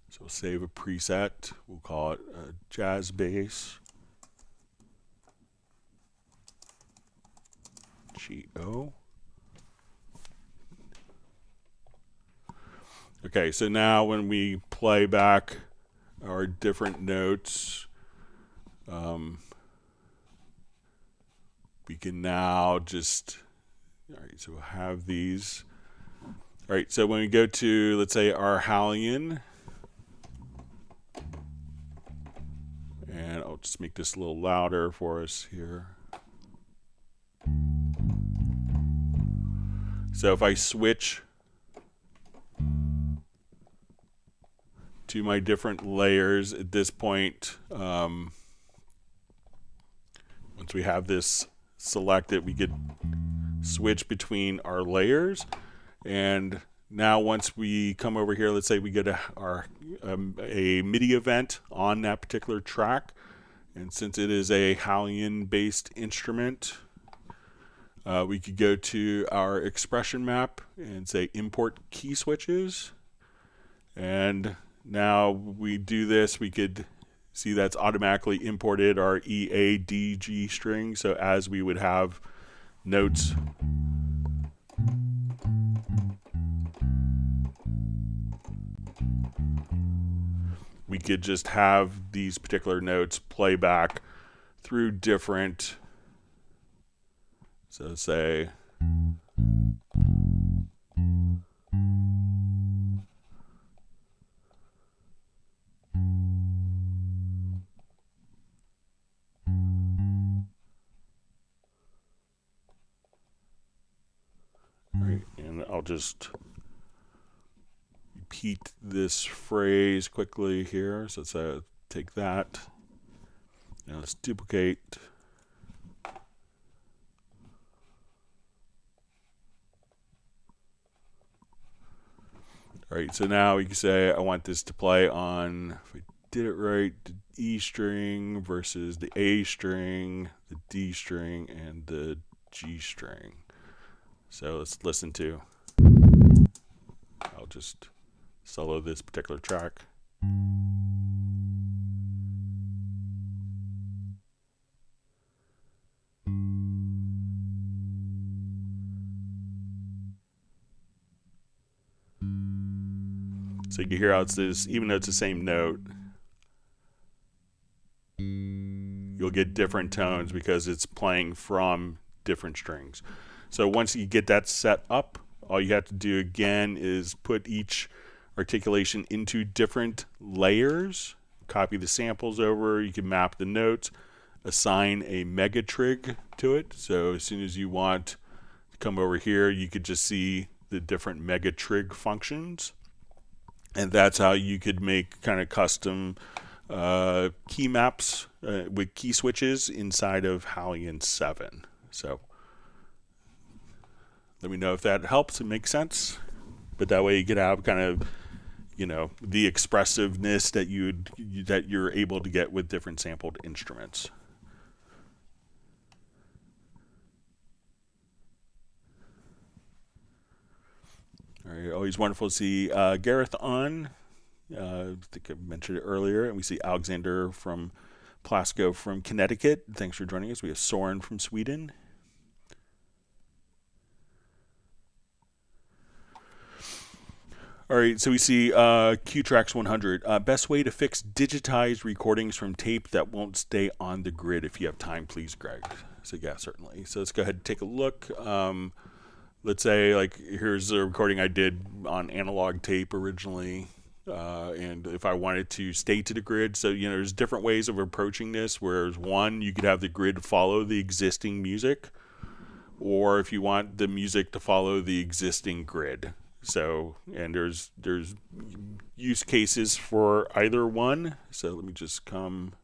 So we'll save a preset. We'll call it jazz bass. G-O. Okay, so now when we play back our different notes, we can now just, all right, so we'll have these. All right, so when we go to, let's say, our HALion, and I'll just make this a little louder for us here. So if I switch to my different layers at this point, once we have this selected, we could switch between our layers. And now once we come over here, let's say we get a MIDI event on that particular track, and since it is a HALion based instrument, we could go to our expression map and say import key switches. And now we do this, we could see that's automatically imported our E, A, D, G string. So as we would have notes, we could just have these particular notes play back through different, so say, right, and I'll just repeat this phrase quickly here. So let's take that. Now let's duplicate. All right, so now we can say I want this to play on, if we did it right, the E string versus the A string, the D string, and the G string. So let's listen to, I'll just solo this particular track. So you can hear how it's this, even though it's the same note, you'll get different tones because it's playing from different strings. So once you get that set up, all you have to do again is put each articulation into different layers, copy the samples over, you can map the notes, assign a mega trig to it. So as soon as you want to come over here, you could just see the different mega trig functions. And that's how you could make kind of custom key maps with key switches inside of HALion 7. So let me know if that helps and makes sense. But that way you could have kind of, you know, the expressiveness that you're able to get with different sampled instruments. All right, always wonderful to see Gareth on. I think I mentioned it earlier. And we see Alexander from Plasko from Connecticut. Thanks for joining us. We have Soren from Sweden. All right, so we see Qtrax 100. Best way to fix digitized recordings from tape that won't stay on the grid. If you have time, please, Greg. So yeah, certainly. So let's go ahead and take a look. Let's say, like, here's a recording I did on analog tape originally, and if I wanted to stay to the grid, so, you know, there's different ways of approaching this, whereas one, you could have the grid follow the existing music, or if you want the music to follow the existing grid. So, and there's use cases for either one. So let me just come,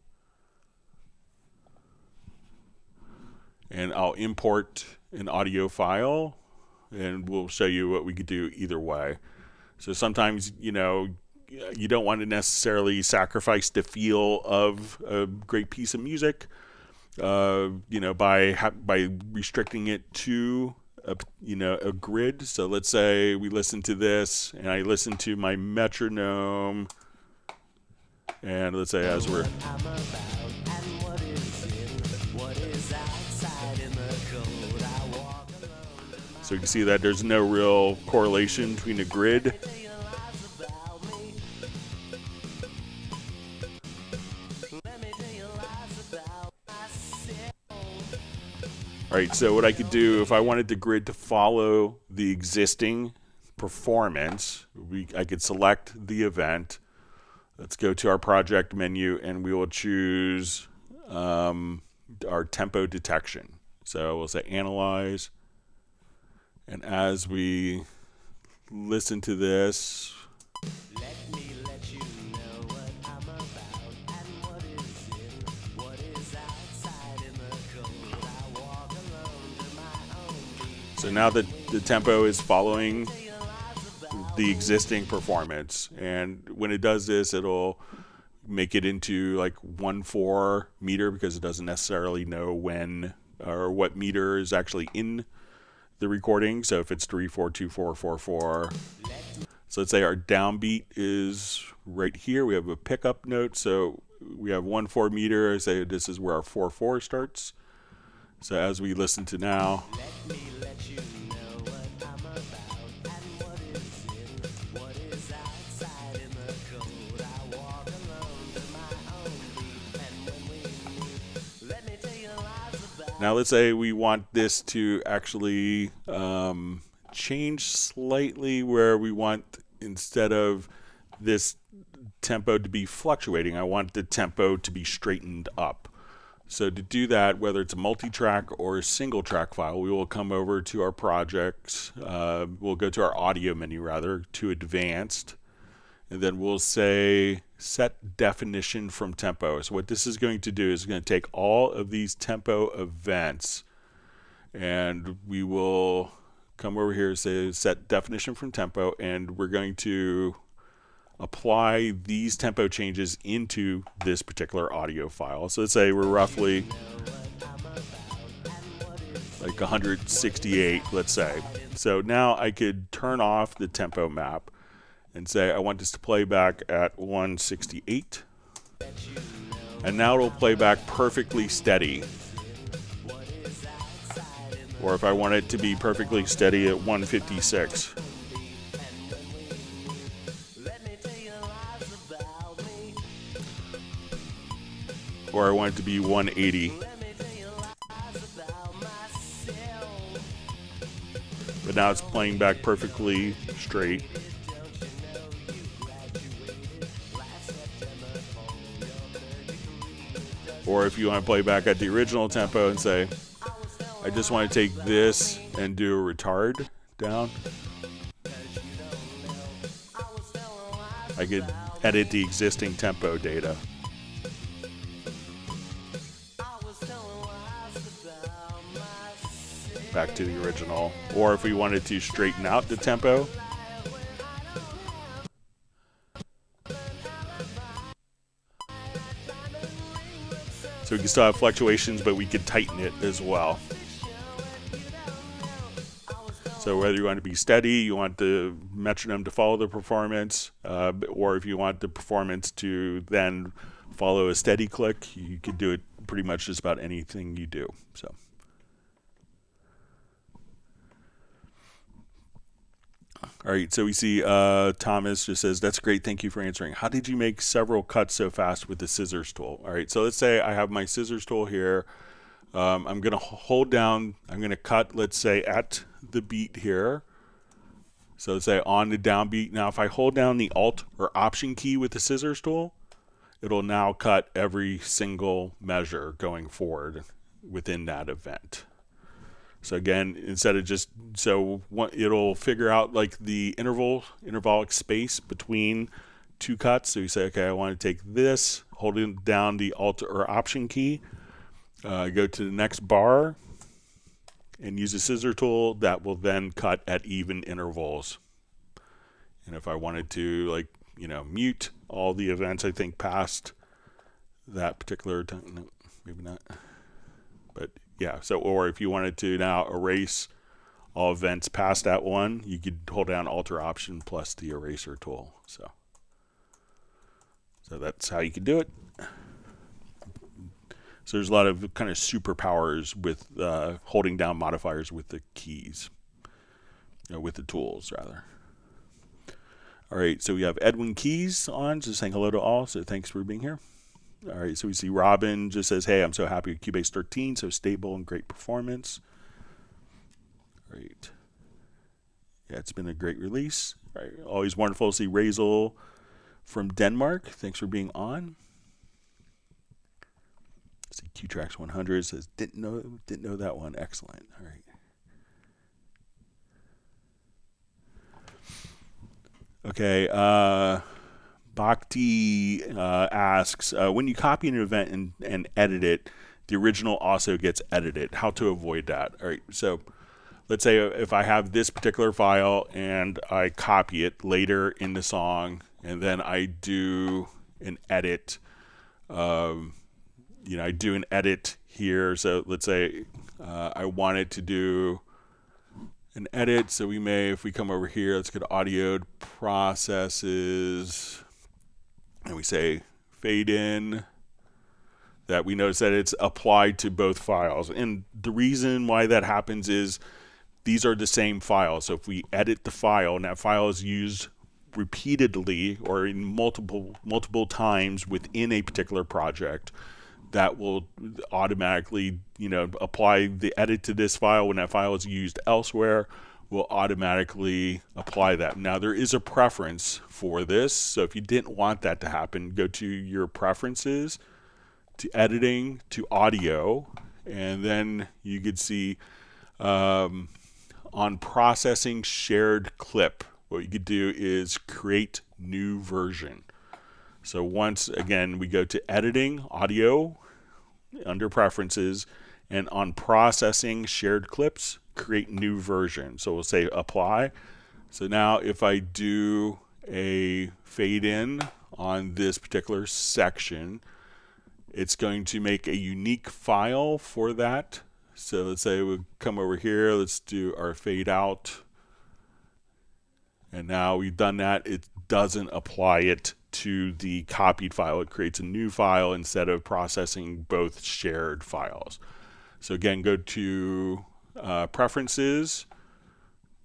and I'll import an audio file, and we'll show you what we could do either way. So sometimes, you know, you don't want to necessarily sacrifice the feel of a great piece of music, you know, by restricting it to a grid. So let's say we listen to this, and I listen to my metronome, and let's say as we're so you can see that there's no real correlation between the grid. All right, so what I could do if I wanted the grid to follow the existing performance, I could select the event. Let's go to our project menu, and we will choose our tempo detection. So we'll say analyze. And as we listen to this, so now that the tempo is following the existing performance, and when it does this, it'll make it into like 1/4 meter because it doesn't necessarily know when or what meter is actually in the recording. So if it's 3/4 2/4 4/4, so let's say our downbeat is right here. We have a pickup note, so we have 1/4 meter. I say this is where our 4/4 starts. So as we listen to now, now let's say we want this to actually change slightly, where we want, instead of this tempo to be fluctuating, I want the tempo to be straightened up. So to do that, whether it's a multi-track or a single track file, we will come over to our projects. We'll go to our audio menu, rather, to advanced. and then we'll say set definition from tempo. So what this is going to do is going to take all of these tempo events, and we will come over here and say set definition from tempo, and we're going to apply these tempo changes into this particular audio file. So let's say we're roughly like 168, let's say. So now I could turn off the tempo map and say I want this to play back at 168, and now it'll play back perfectly steady. Or if I want it to be perfectly steady at 156. Or I want it to be 180. But now it's playing back perfectly straight. Or if you want to play back at the original tempo and say, I just want to take this and do a retard down, I could edit the existing tempo data. Back to the original. Or if we wanted to straighten out the tempo, so we can still have fluctuations, but we could tighten it as well. So whether you want to be steady, you want the metronome to follow the performance, or if you want the performance to then follow a steady click, you could do it pretty much just about anything you do. So. All right, so we see Thomas just says, that's great, thank you for answering. How did you make several cuts so fast with the scissors tool? All right, so let's say I have my scissors tool here. I'm going to hold down, I'm going to cut, let's say, at the beat here. So let's say on the downbeat. Now if I hold down the Alt or Option key with the scissors tool, it'll now cut every single measure going forward within that event. So again, instead of just, it'll figure out like the intervalic space between two cuts. So you say, okay, I want to take this, holding down the Alt or Option key, go to the next bar, and use a scissor tool that will then cut at even intervals. And if I wanted to, like, mute all the events, I think past that particular time, no, maybe not, but yeah, so, or if you wanted to now erase all events past that one, you could hold down Alt or Option plus the eraser tool. So that's how you can do it. So there's a lot of kind of superpowers with holding down modifiers with the keys, with the tools rather. All right, so we have Edwin Keys on, just saying hello to all, so thanks for being here. All right, so we see Robin just says, hey, I'm so happy with Cubase 13, so stable and great performance. Great. Yeah, it's been a great release. All right, always wonderful to see Razel from Denmark. Thanks for being on. Let's see, QTracks 100 says, didn't know that one. Excellent. All right. Okay, Bhakti asks, when you copy an event and edit it, the original also gets edited. How to avoid that? All right, so let's say if I have this particular file and I copy it later in the song, and then I do an edit, I do an edit here. So let's say I wanted to do an edit. So we may, if we come over here, let's go to audio processes, and we say fade in, that we notice that it's applied to both files. And the reason why that happens is these are the same file. So if we edit the file and that file is used repeatedly or in multiple times within a particular project, that will automatically, apply the edit to this file. When that file is used elsewhere, will automatically apply that. Now there is a preference for this, so if you didn't want that to happen, go to your preferences, to editing, to audio, and then you could see on processing shared clip, what you could do is create new version. So once again, we go to editing, audio, under preferences, and on processing shared clips, create new version. So we'll say apply. So now if I do a fade in on this particular section, it's going to make a unique file for that. So let's say we come over here, let's do our fade out. And now we've done that, it doesn't apply it to the copied file. It creates a new file instead of processing both shared files. So again, go to preferences,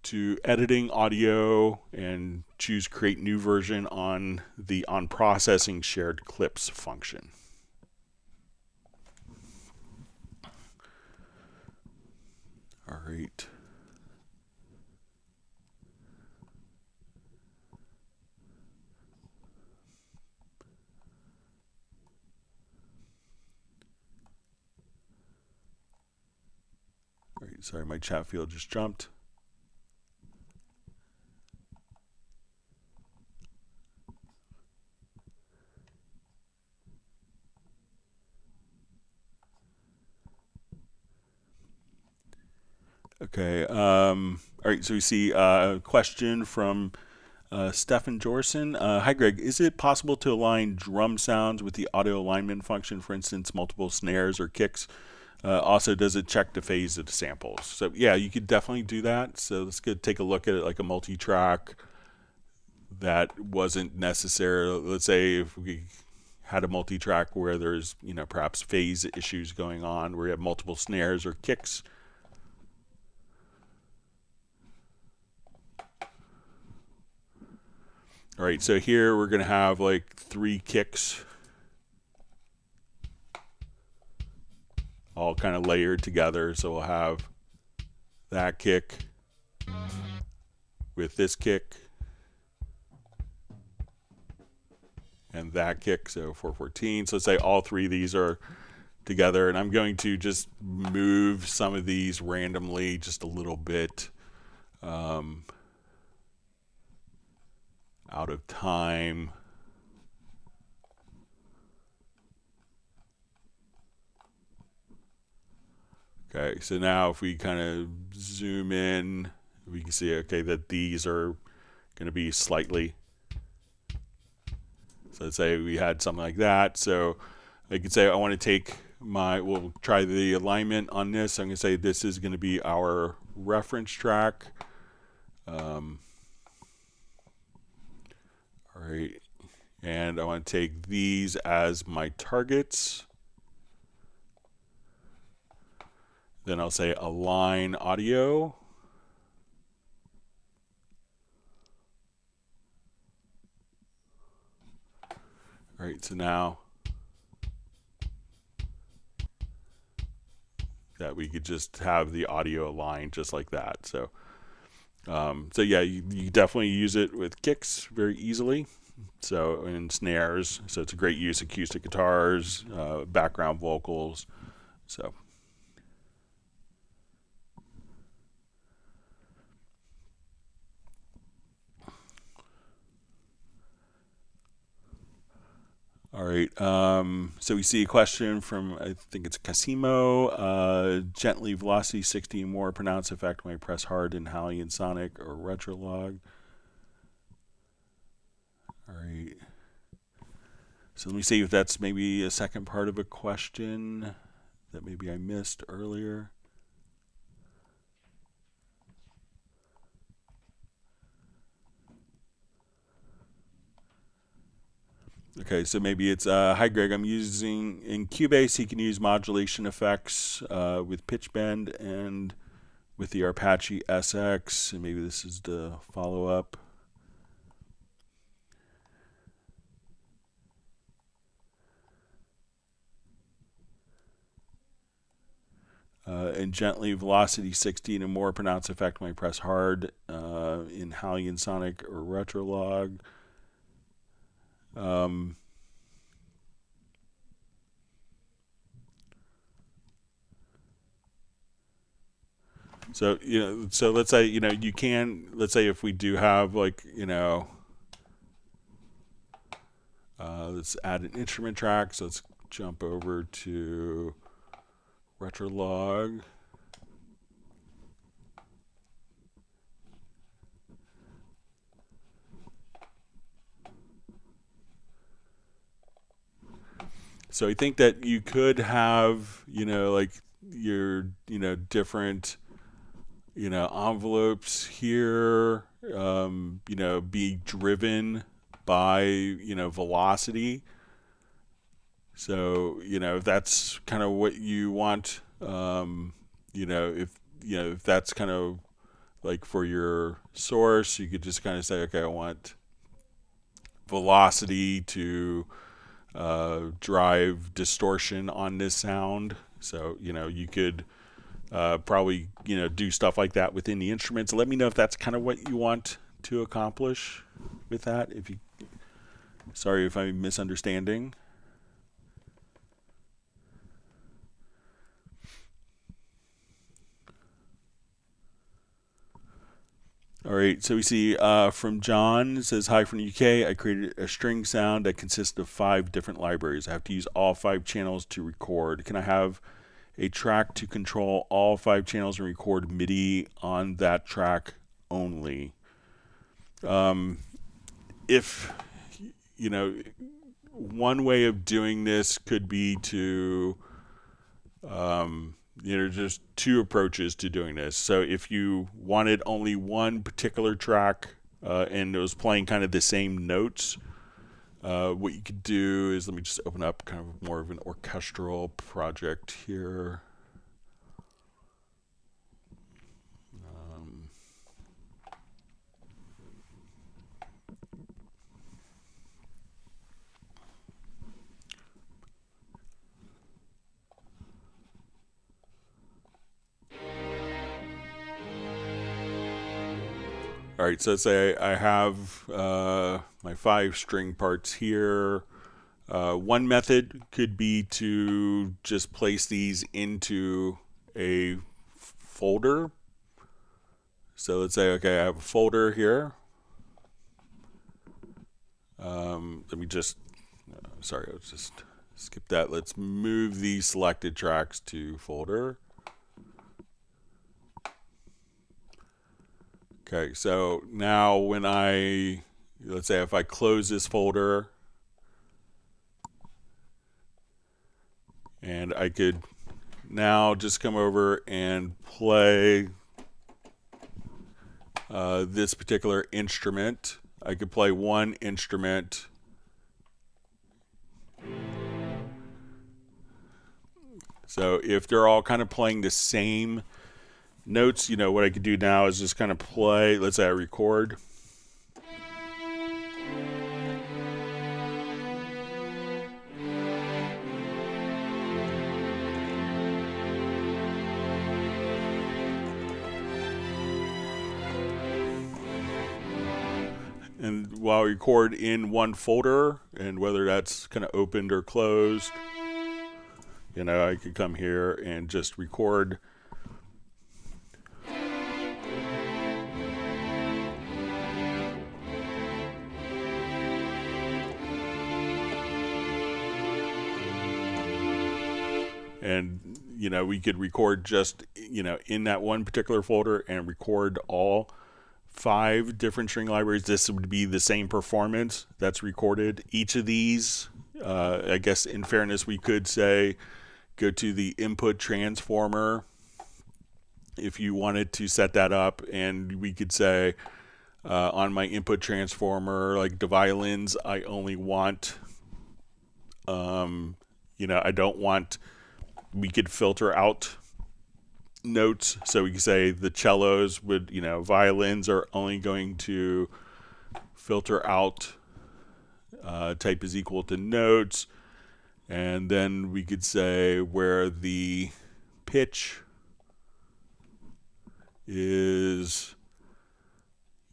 to editing audio, and choose create new version on the on processing shared clips function. All right. All right, sorry, my chat field just jumped. Okay. All right. So we see a question from Stefan Jorson. Hi, Greg. Is it possible to align drum sounds with the audio alignment function, for instance, multiple snares or kicks? Also, does it check the phase of the samples? So yeah, you could definitely do that. So let's go take a look at it like a multi-track that wasn't necessary. Let's say if we had a multi-track where there's, perhaps phase issues going on, where you have multiple snares or kicks. All right, so here we're going to have like 3 kicks all kind of layered together. So we'll have that kick with this kick and that kick, so 414. So let's say all 3 of these are together, and I'm going to just move some of these randomly just a little bit out of time. Okay, so now if we kind of zoom in, we can see, okay, that these are going to be slightly. So let's say we had something like that. So I could say I want to take we'll try the alignment on this. I'm going to say this is going to be our reference track. All right, and I want to take these as my targets. Then I'll say align audio. All right, so now that we could just have the audio aligned just like that. So yeah, you definitely use it with kicks very easily. So in snares, so it's a great use, acoustic guitars, background vocals. So. All right, so we see a question from, I think it's Casimo. Gently velocity 60 more pronounced effect when I press hard in HALion Sonic or Retrolog. All right. So let me see if that's maybe a second part of a question that maybe I missed earlier. Okay, so maybe it's, hi Greg, I'm using, in Cubase, you can use modulation effects with pitch bend and with the Apache SX, and maybe this is the follow-up. And gently velocity 60 and a more pronounced effect when I press hard in HALion Sonic or Retrolog. So, so let's say, you can, let's say if we do have like, Let's add an instrument track. So let's jump over to Retrolog. So I think that you could have, like your, different, envelopes here, be driven by, velocity. So, if that's kind of what you want, if that's kind of like for your source, you could just kind of say, okay, I want velocity to drive distortion on this sound. So, you could probably, do stuff like that within the instruments. Let me know if that's kind of what you want to accomplish with that. Sorry if I'm misunderstanding. All right, so we see from John, it says, hi from the UK. I created a string sound that consists of 5 different libraries. I have to use all 5 channels to record. Can I have a track to control all 5 channels and record MIDI on that track only? If, one way of doing this could be to just 2 approaches to doing this. So if you wanted only one particular track and it was playing kind of the same notes, what you could do is, let me just open up kind of more of an orchestral project here. All right, so let's say I have my 5 string parts here. One method could be to just place these into a folder. So let's say, okay, I have a folder here. Let me just, sorry, I'll just skip that. Let's move these selected tracks to folder. Okay, so now when let's say if I close this folder, and I could now just come over and play this particular instrument. I could play one instrument. So if they're all kind of playing the same notes, what I could do now is just kind of play, let's say I record. And while I record in one folder, and whether that's kind of opened or closed, I could come here and just record. And, we could record just, in that one particular folder and record all 5 different string libraries. This would be the same performance that's recorded. Each of these, I guess in fairness, we could say, go to the input transformer if you wanted to set that up. And we could say, on my input transformer, like the violins, I only want, I don't want, we could filter out notes. So we could say the cellos would, violins are only going to filter out type is equal to notes. And then we could say where the pitch is,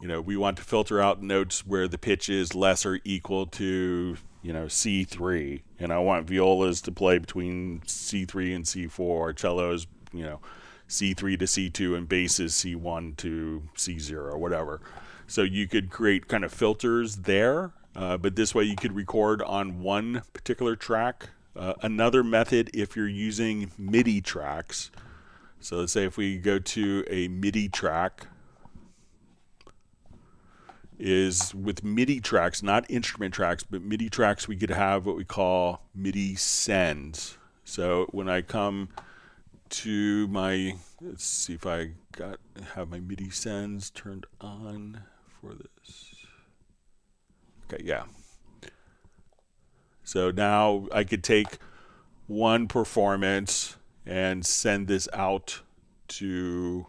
we want to filter out notes where the pitch is less or equal to, C3. And I want violas to play between C3 and C4, cellos, C3 to C2, and basses C1 to C0, whatever. So you could create kind of filters there. but this way you could record on one particular track. Another method, if you're using MIDI tracks, so let's say if we go to a MIDI track, is with MIDI tracks, not instrument tracks, but MIDI tracks, we could have what we call MIDI sends. So when I come to my, let's see if I have my MIDI sends turned on for this. Okay, yeah. So now I could take one performance and send this out to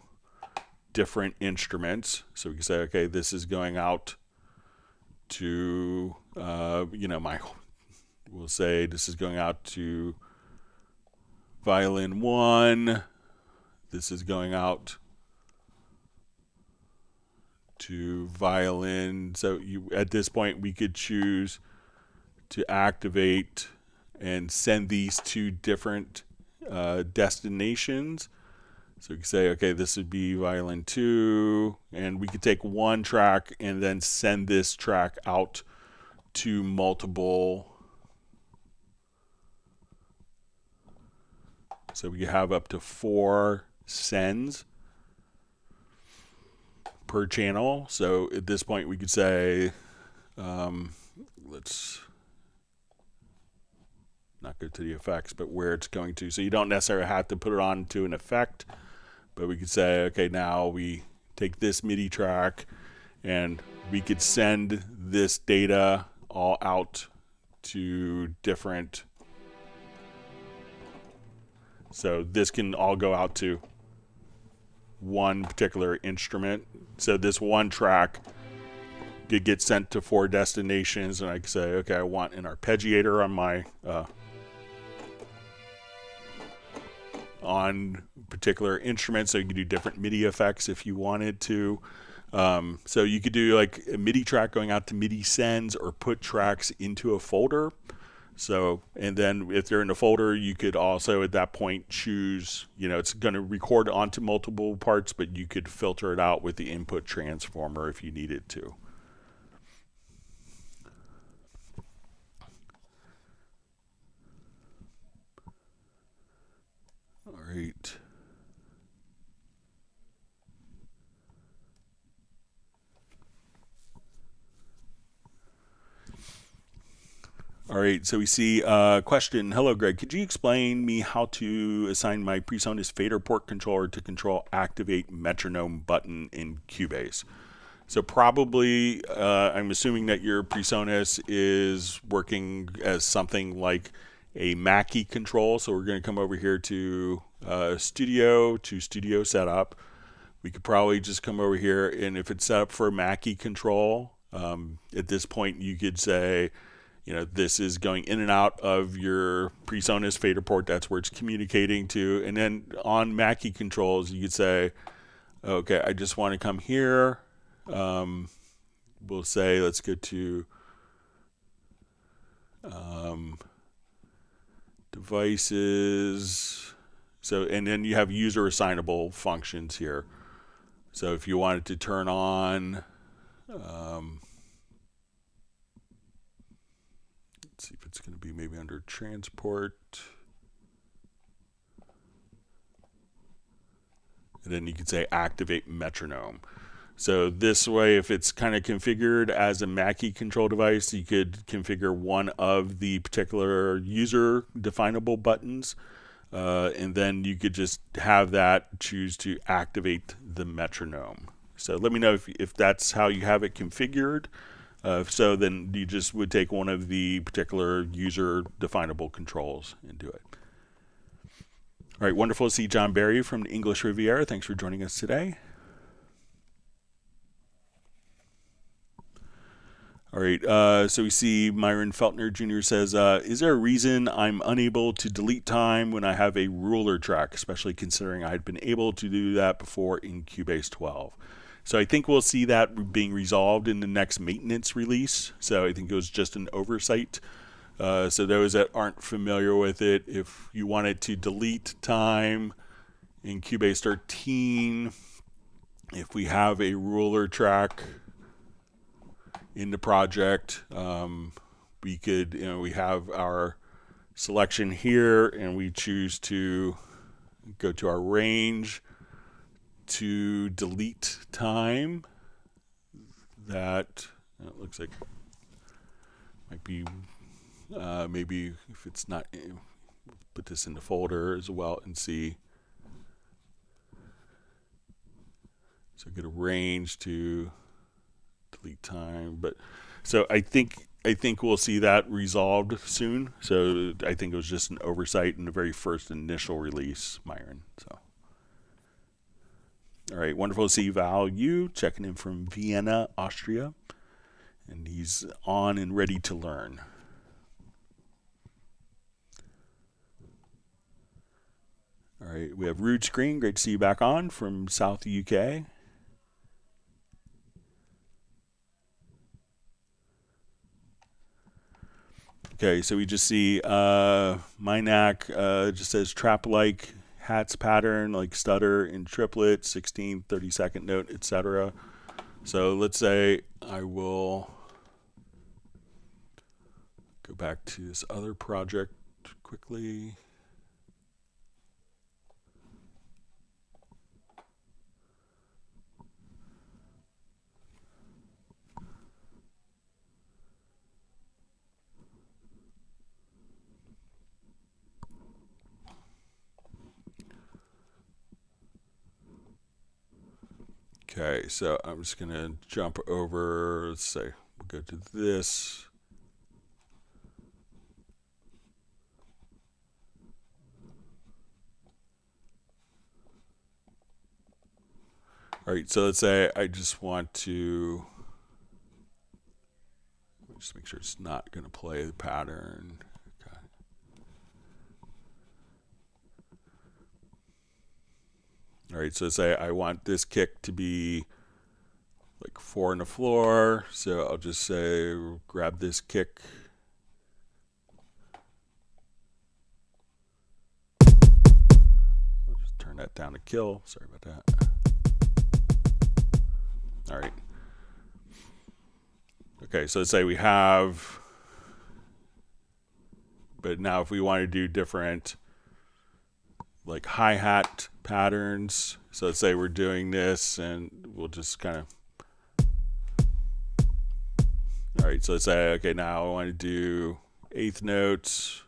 different instruments. So we can say, okay, this is going out to, we'll say this is going out to violin 1. This is going out to violin. So at this point, we could choose to activate and send these to different destinations. So we can say, okay, this would be violin 2, and we could take one track and then send this track out to multiple. So we have up to 4 sends per channel. So at this point, we could say, let's not go to the effects, but where it's going to. So you don't necessarily have to put it on to an effect. But we could say, okay, now we take this MIDI track and we could send this data all out to different. So this can all go out to one particular instrument. So this one track could get sent to 4 destinations, and I could say, okay, I want an arpeggiator on my on particular instruments, so you could do different MIDI effects if you wanted to. So you could do like a MIDI track going out to MIDI sends, or put tracks into a folder. So, and then if they're in a folder, you could also at that point choose, it's going to record onto multiple parts, but you could filter it out with the input transformer if you needed to. All right. All right, so we see a question. Hello, Greg. Could you explain me how to assign my PreSonus fader port controller to control activate metronome button in Cubase? So probably, I'm assuming that your PreSonus is working as something like a Mackie control. So we're going to come over here to Studio Setup. We could probably just come over here, and if it's set up for a Mackie control, at this point you could say, this is going in and out of your PreSonus fader port. That's where it's communicating to. And then on Mackie controls, you could say, okay, I just want to come here. We'll say, let's go to devices. So, and then you have user assignable functions here. So if you wanted to turn on, let's see if it's going to be maybe under transport. And then you can say activate metronome. So this way, if it's kind of configured as a Mackie control device, you could configure one of the particular user definable buttons. And then you could just have that choose to activate the metronome. So let me know if that's how you have it configured. So then you just would take one of the particular user definable controls and do it. All right, wonderful to see John Barry from the English Riviera. Thanks for joining us today. All right, so we see Myron Feltner Jr. says, is there a reason I'm unable to delete time when I have a ruler track, especially considering I had been able to do that before in Cubase 12? So I think we'll see that being resolved in the next maintenance release. So I think it was just an oversight. So those that aren't familiar with it, if you wanted to delete time in Cubase 13, if we have a ruler track, in the project. We could, we have our selection here, and we choose to go to our range to delete time. That it looks like might be maybe if it's not, put this in the folder as well and see. So get a range to delete time, but so I think we'll see that resolved soon. So I think it was just an oversight in the very first initial release, Myron. So, all right, wonderful to see Value checking in from Vienna, Austria, and he's on and ready to learn. All right, we have Rude Screen. Great to see you back on from South UK. Okay, so we just see Minac just says trap-like hats pattern, like stutter in triplet, 16, 30-second note, etc. So let's say I will go back to this other project quickly. Okay, so I'm just going to jump over, let's say, we'll go to this. All right, so let's say I just want to just make sure it's not going to play the pattern. Okay. All right, so say I want this kick to be like 4 on the floor, so I'll just say grab this kick. I'll just turn that down to kill. Sorry about that. All right. Okay, so let's say we have, but now if we want to do different like hi-hat patterns, so let's say we're doing this and we'll just kind of, all right, so let's say, okay, now I want to do 8th notes.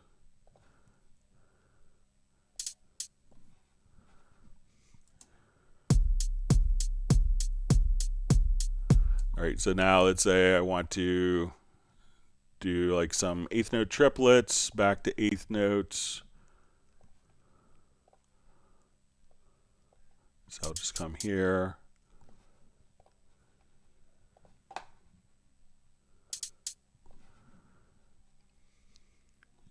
All right, so now let's say I want to do like some 8th note triplets, back to 8th notes. So I'll just come here.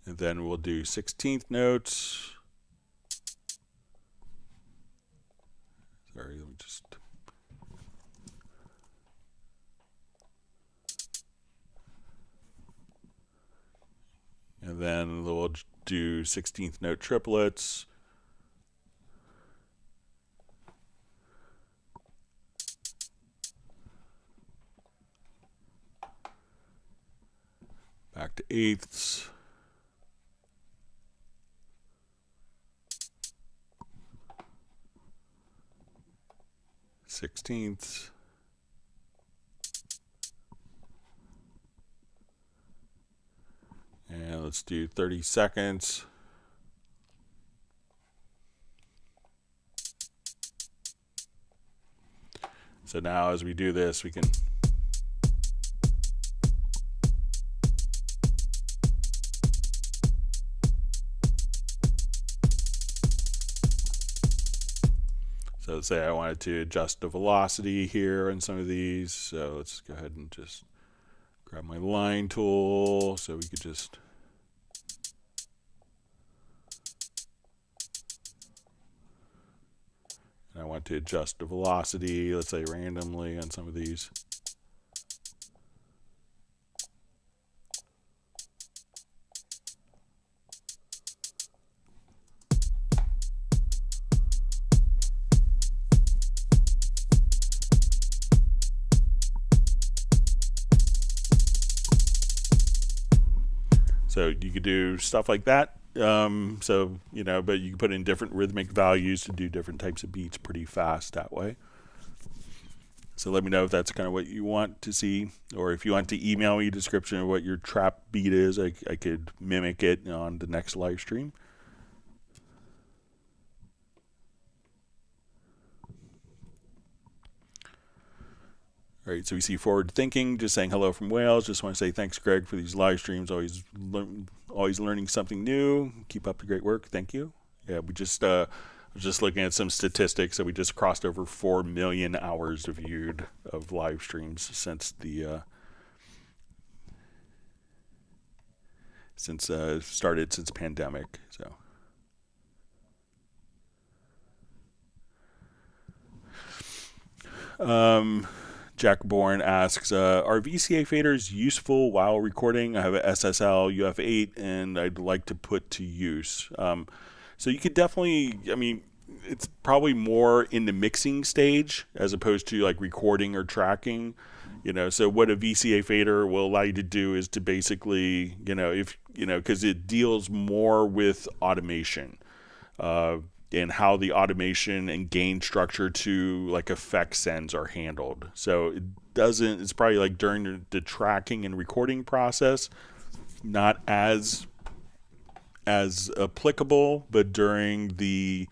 And then we'll do 16th notes. Sorry, let me just. And then we'll do 16th note triplets. Back to 8ths. Sixteenths. And let's do 30 seconds. So now as we do this, we can so let's say I wanted to adjust the velocity here in some of these. So let's go ahead and just grab my line tool so we could just and I want to adjust the velocity, let's say randomly on some of these. So you could do stuff like that. So, you know, but you can put in different rhythmic values to do different types of beats pretty fast that way. So let me know if that's kind of what you want to see, or if you want to email me a description of what your trap beat is, I could mimic it on the next live stream. All right, so we see Forward Thinking, just saying hello from Wales. Just want to say thanks, Greg, for these live streams. Always learning something new. Keep up the great work. Thank you. Yeah, we just was just looking at some statistics. So we just crossed over 4 million hours viewed of live streams since the started since pandemic. So. Jack Bourne asks, are VCA faders useful while recording? I have an SSL UF8 and I'd like to put to use. So you could definitely, I mean, it's probably more in the mixing stage as opposed to like recording or tracking. You know, so what a VCA fader will allow you to do is to basically, you know, if, you know, because it deals more with automation. And how the automation and gain structure to like effect sends are handled. So it doesn't, it's probably like during the tracking and recording process, not as applicable, but during the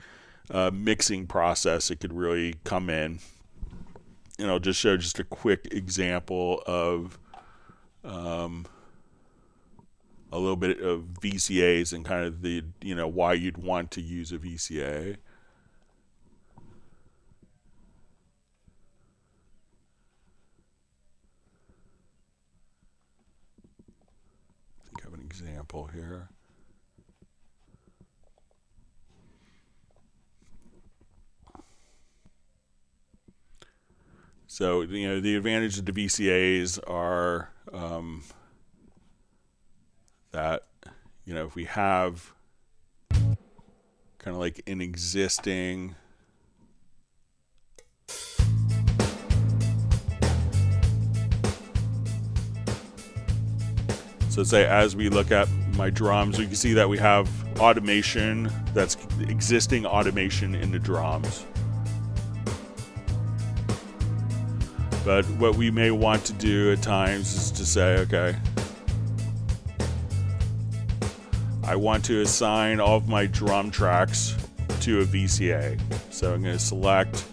mixing process, it could really come in. And I'll just show just a quick example of a little bit of VCAs and kind of the, you know, why you'd want to use a VCA. I think I have an example here. So, you know, the advantage of the VCAs are that, you know, if we have kind of like an existing so say as we look at my drums, we can see that we have automation, that's existing automation in the drums. But what we may want to do at times is to say, okay, I want to assign all of my drum tracks to a VCA. So I'm going to select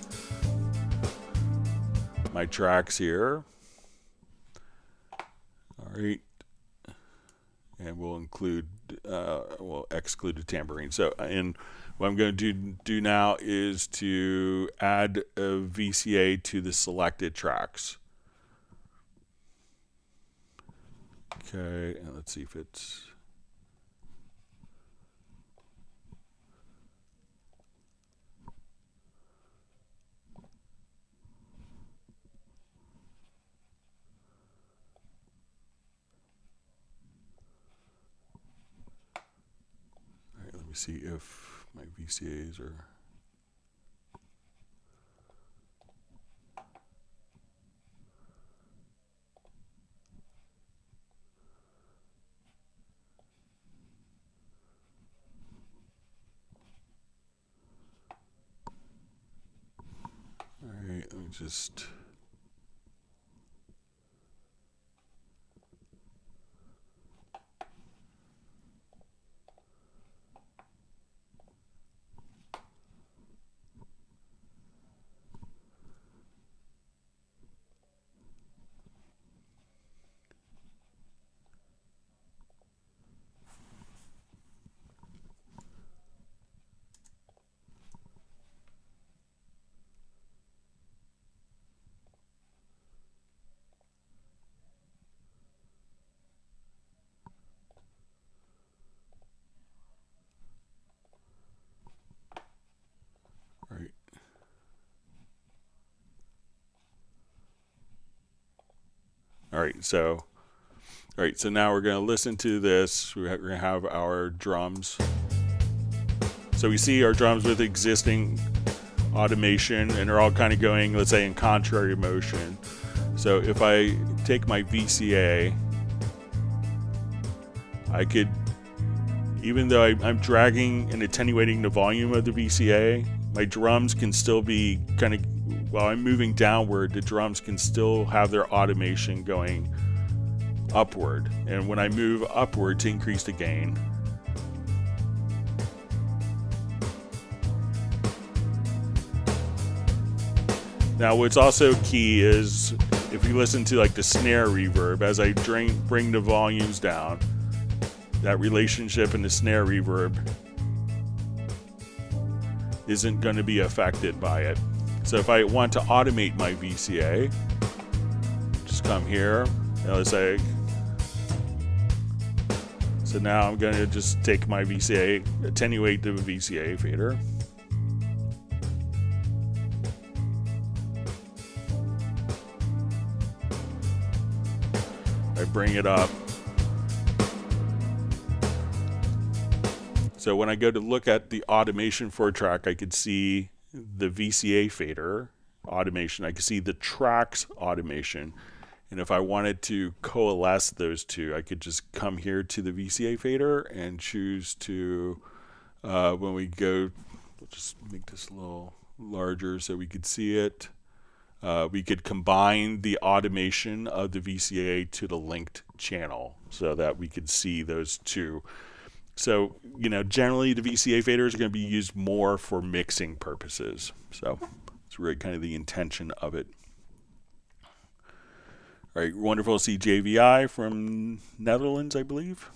my tracks here. All right. And we'll include, we'll exclude the tambourine. So, and what I'm going to do now is to add a VCA to the selected tracks. Okay, and let's see if it's... see if my VCAs are all right. Let me just all right, so now we're going to listen to this. We're going to have our drums. So we see our drums with existing automation, and they're all kind of going, let's say, in contrary motion. So if I take my VCA, I could, even though I'm dragging and attenuating the volume of the VCA, my drums can still be kind of, while I'm moving downward, the drums can still have their automation going upward. And when I move upward to increase the gain, now what's also key is if you listen to like the snare reverb, as I bring the volumes down, that relationship in the snare reverb isn't going to be affected by it. So if I want to automate my VCA, just come here. Now let's say, so now I'm going to just take my VCA, attenuate the VCA fader. I bring it up. So when I go to look at the automation for a track, I could see the VCA fader automation. I could see the tracks automation. And if I wanted to coalesce those two, I could just come here to the VCA fader and choose to, when we go, we'll just make this a little larger so we could see it. We could combine the automation of the VCA to the linked channel so that we could see those two. So, you know, generally the VCA fader is going to be used more for mixing purposes. So it's really kind of the intention of it. All right, wonderful to see JVI from Netherlands, I believe,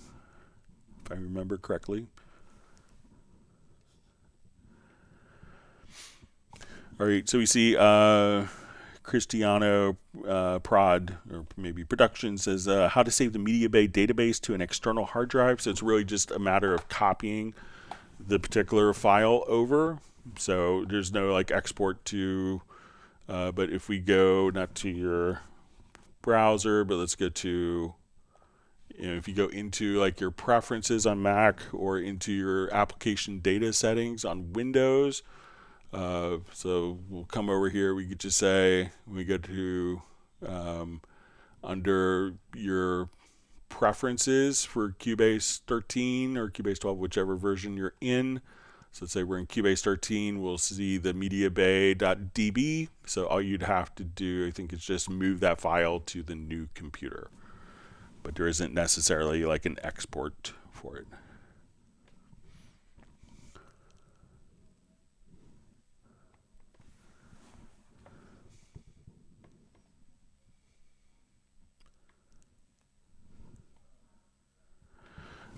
if I remember correctly. All right, so we see Cristiano Prod, or maybe Production, says how to save the Media Bay database to an external hard drive. So it's really just a matter of copying the particular file over. So there's no like export to, but if we go not to your browser, but let's go to, you know, if you go into like your preferences on Mac or into your application data settings on Windows. So we'll come over here. We could just say, we go to under your preferences for Cubase 13 or Cubase 12, whichever version you're in. So let's say we're in Cubase 13, we'll see the mediabay.db. So all you'd have to do, I think, is just move that file to the new computer. But there isn't necessarily like an export for it.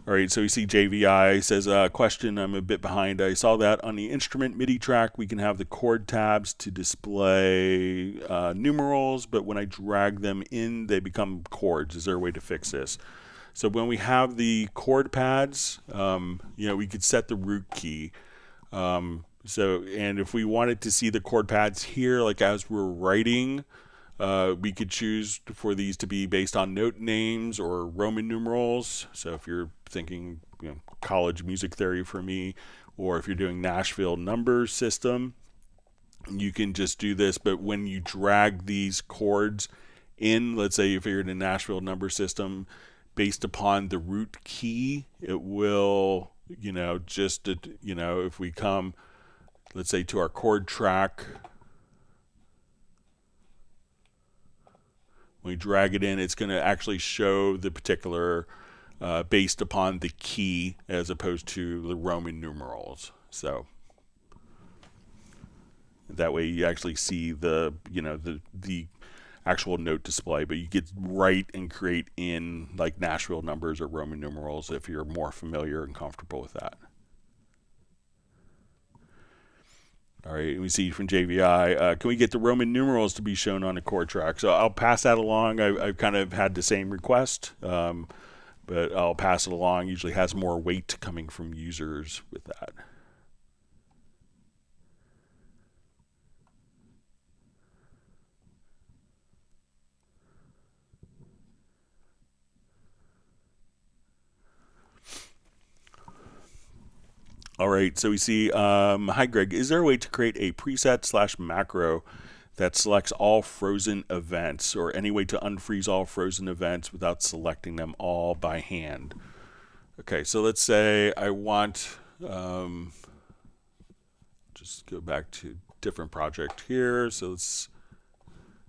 All right, so we see JVI says, question, I'm a bit behind. I saw that on the instrument MIDI track, we can have the chord tabs to display numerals, but when I drag them in, they become chords. Is there a way to fix this? So when we have the chord pads, you know, we could set the root key. And if we wanted to see the chord pads here, like as we're writing, we could choose for these to be based on note names or Roman numerals. So if you're thinking, you know, college music theory for me, or if you're doing Nashville number system, you can just do this. But when you drag these chords in, let's say if you're in a Nashville number system, based upon the root key, it will, you know, just, you know, if we come, let's say to our chord track, when we drag it in, it's going to actually show the particular based upon the key as opposed to the Roman numerals. So that way you actually see the, you know, the actual note display, but you could write and create in like Nashville numbers or Roman numerals if you're more familiar and comfortable with that. All right, we see from JVI, can we get the Roman numerals to be shown on the chord track? So I'll pass that along. I've kind of had the same request, but I'll pass it along. Usually has more weight coming from users with that. All right, so we see, hi Greg, is there a way to create a preset/macro that selects all frozen events, or any way to unfreeze all frozen events without selecting them all by hand? Okay, so let's say I want, just go back to different project here. So let's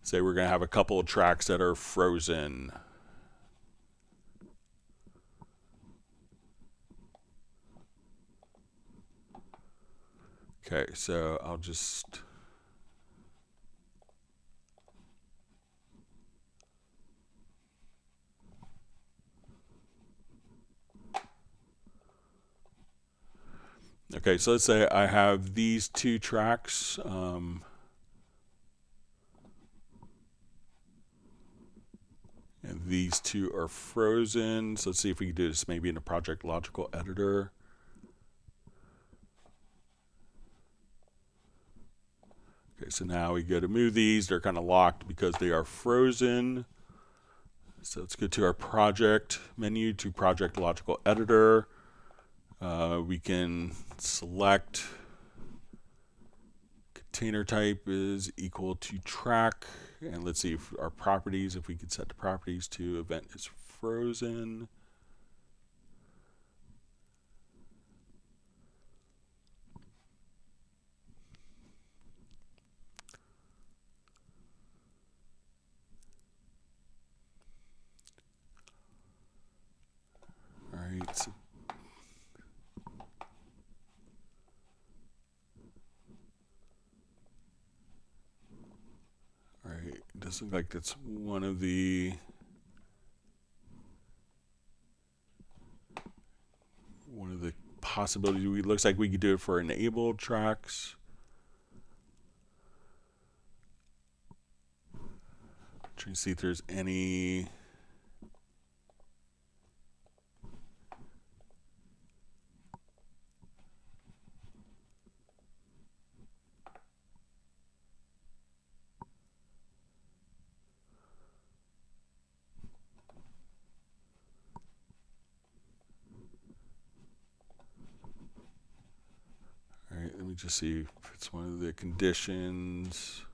say we're going to have a couple of tracks that are frozen. Okay, so I'll just okay, so let's say I have these two tracks. And these two are frozen. So let's see if we can do this maybe in a Project Logical Editor. Okay, so now we go to move these. They're kind of locked because they are frozen. So let's go to our project menu, to Project Logical Editor. We can select container type is equal to track. And let's see if our properties, if we could set the properties to event is frozen. All right. So it doesn't look like that's one of the possibilities. It looks like we could do it for enabled tracks. Trying to see if there's any. All right, let me just see if it's one of the conditions.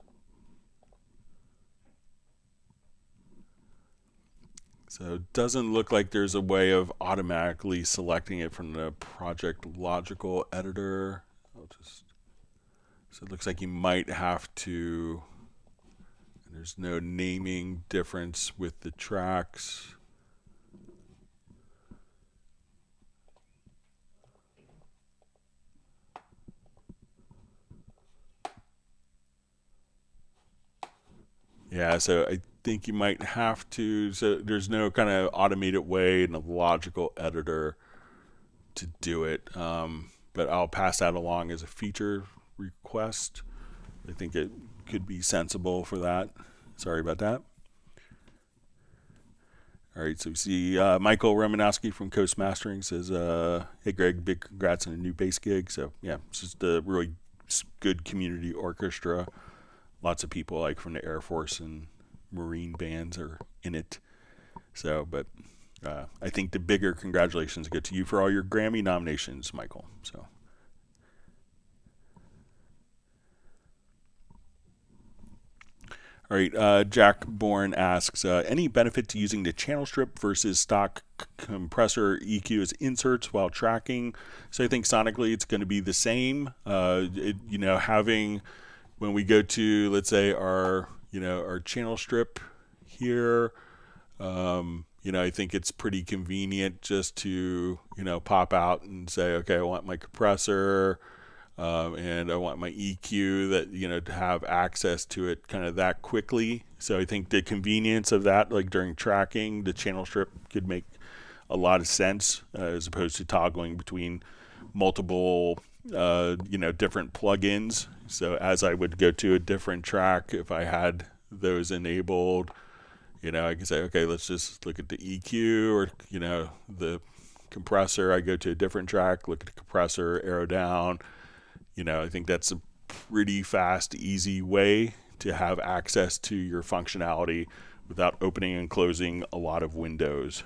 So it doesn't look like there's a way of automatically selecting it from the Project Logical Editor. So it looks like you might have to, there's no naming difference with the tracks. Yeah, so I think you might have to, so there's no kind of automated way in the logical editor to do it, but I'll pass that along as a feature request. I think it could be sensible for that. Sorry about that. All right, so we see Michael Romanowski from Coast Mastering says, hey Greg, big congrats on a new bass gig. So yeah, it's just a really good community orchestra. Lots of people like from the Air Force and Marine bands are in it. So, but I think the bigger congratulations go to you for all your Grammy nominations, Michael. So. All right, Jack Bourne asks, any benefit to using the channel strip versus stock compressor EQ as inserts while tracking? So I think sonically it's going to be the same. Having, when we go to, let's say, our channel strip here, I think it's pretty convenient just to, pop out and say, okay, I want my compressor, and I want my EQ that, to have access to it kind of that quickly. So I think the convenience of that, like during tracking, the channel strip could make a lot of sense as opposed to toggling between multiple, different plugins. So as I would go to a different track, if I had those enabled, I can say, okay, let's just look at the EQ or, the compressor. I go to a different track, look at the compressor, arrow down. I think that's a pretty fast, easy way to have access to your functionality without opening and closing a lot of windows.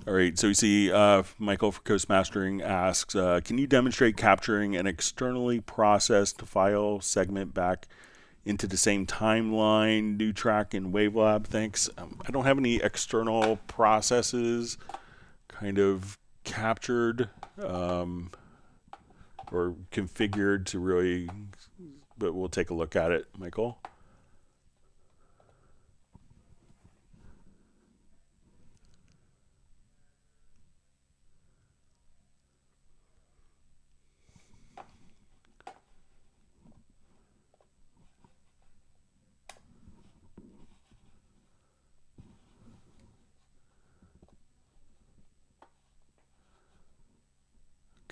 All right, so we see Michael for Coast Mastering asks, can you demonstrate capturing an externally processed file segment back into the same timeline, new track in Wavelab? Thanks. I don't have any external processes kind of captured or configured to really, but we'll take a look at it, Michael.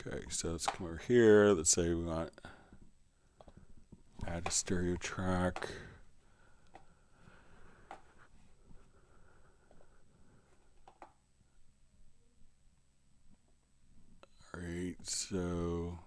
Okay, so let's come over here. Let's say we want add a stereo track. All right, so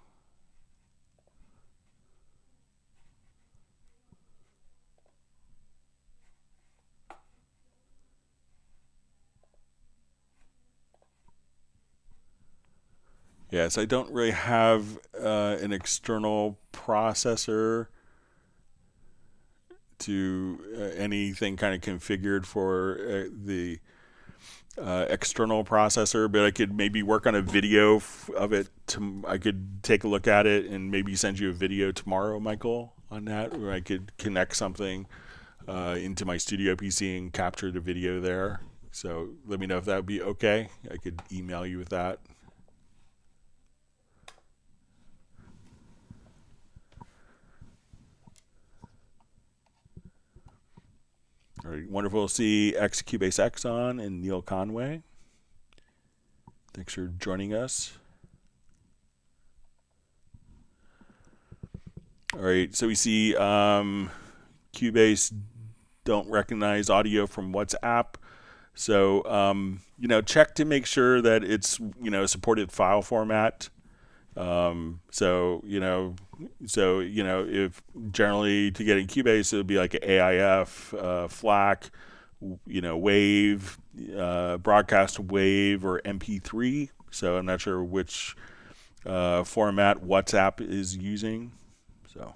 yes, I don't really have an external processor to anything kind of configured for the external processor, but I could maybe work on a video of it. I could take a look at it and maybe send you a video tomorrow, Michael, on that, or I could connect something into my studio PC and capture the video there. So let me know if that would be okay. I could email you with that. All right, wonderful to see Cubase X on and Neil Conway. Thanks for joining us. All right, so we see Cubase don't recognize audio from WhatsApp. So, check to make sure that it's, a supported file format. If generally to get in Cubase, it would be like an AIF, FLAC, WAVE, broadcast WAVE, or MP3. So I'm not sure which format WhatsApp is using. So.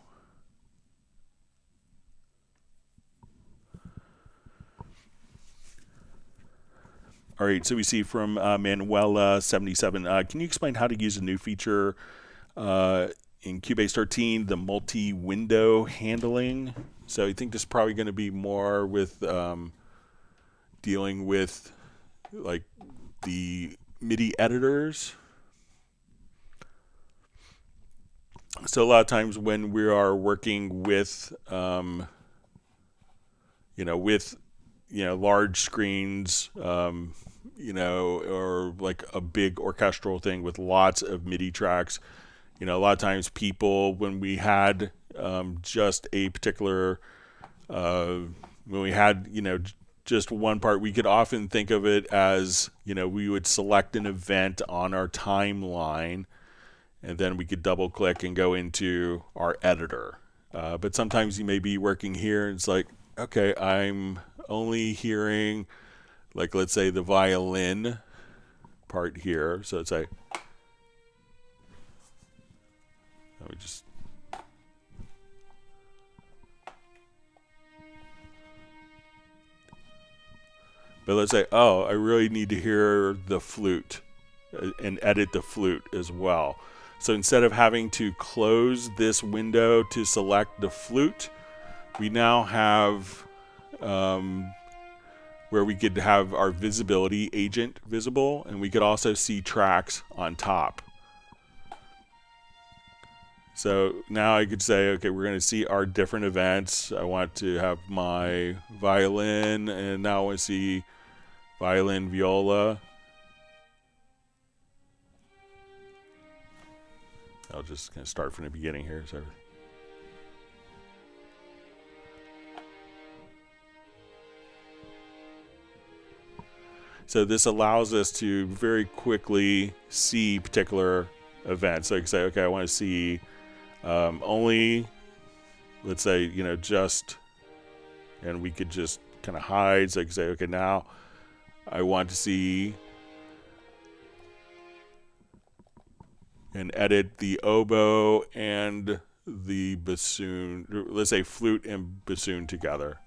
All right, so we see from Manuela77, can you explain how to use a new feature in Cubase 13, the multi-window handling? So I think this is probably going to be more with dealing with like the MIDI editors. So a lot of times when we are working with, large screens, or like a big orchestral thing with lots of MIDI tracks. A lot of times people, when we had just a particular, when we had, just one part, we could often think of it as, we would select an event on our timeline, and then we could double click and go into our editor. But sometimes you may be working here, and it's like, okay, I'm only hearing, like, let's say the violin part here. So it's like, let me just, but let's say, oh, I really need to hear the flute and edit the flute as well. So instead of having to close this window to select the flute, we now have where we could have our visibility agent visible, and we could also see tracks on top. So now I could say, okay, we're going to see our different events. I want to have my violin, and now I want to see violin, viola. I'll just kind of start from the beginning here. So this allows us to very quickly see particular events. So I can say, okay, I want to see only, let's say, just, and we could just kind of hide. So I can say, okay, now I want to see and edit the oboe and the bassoon, let's say flute and bassoon together.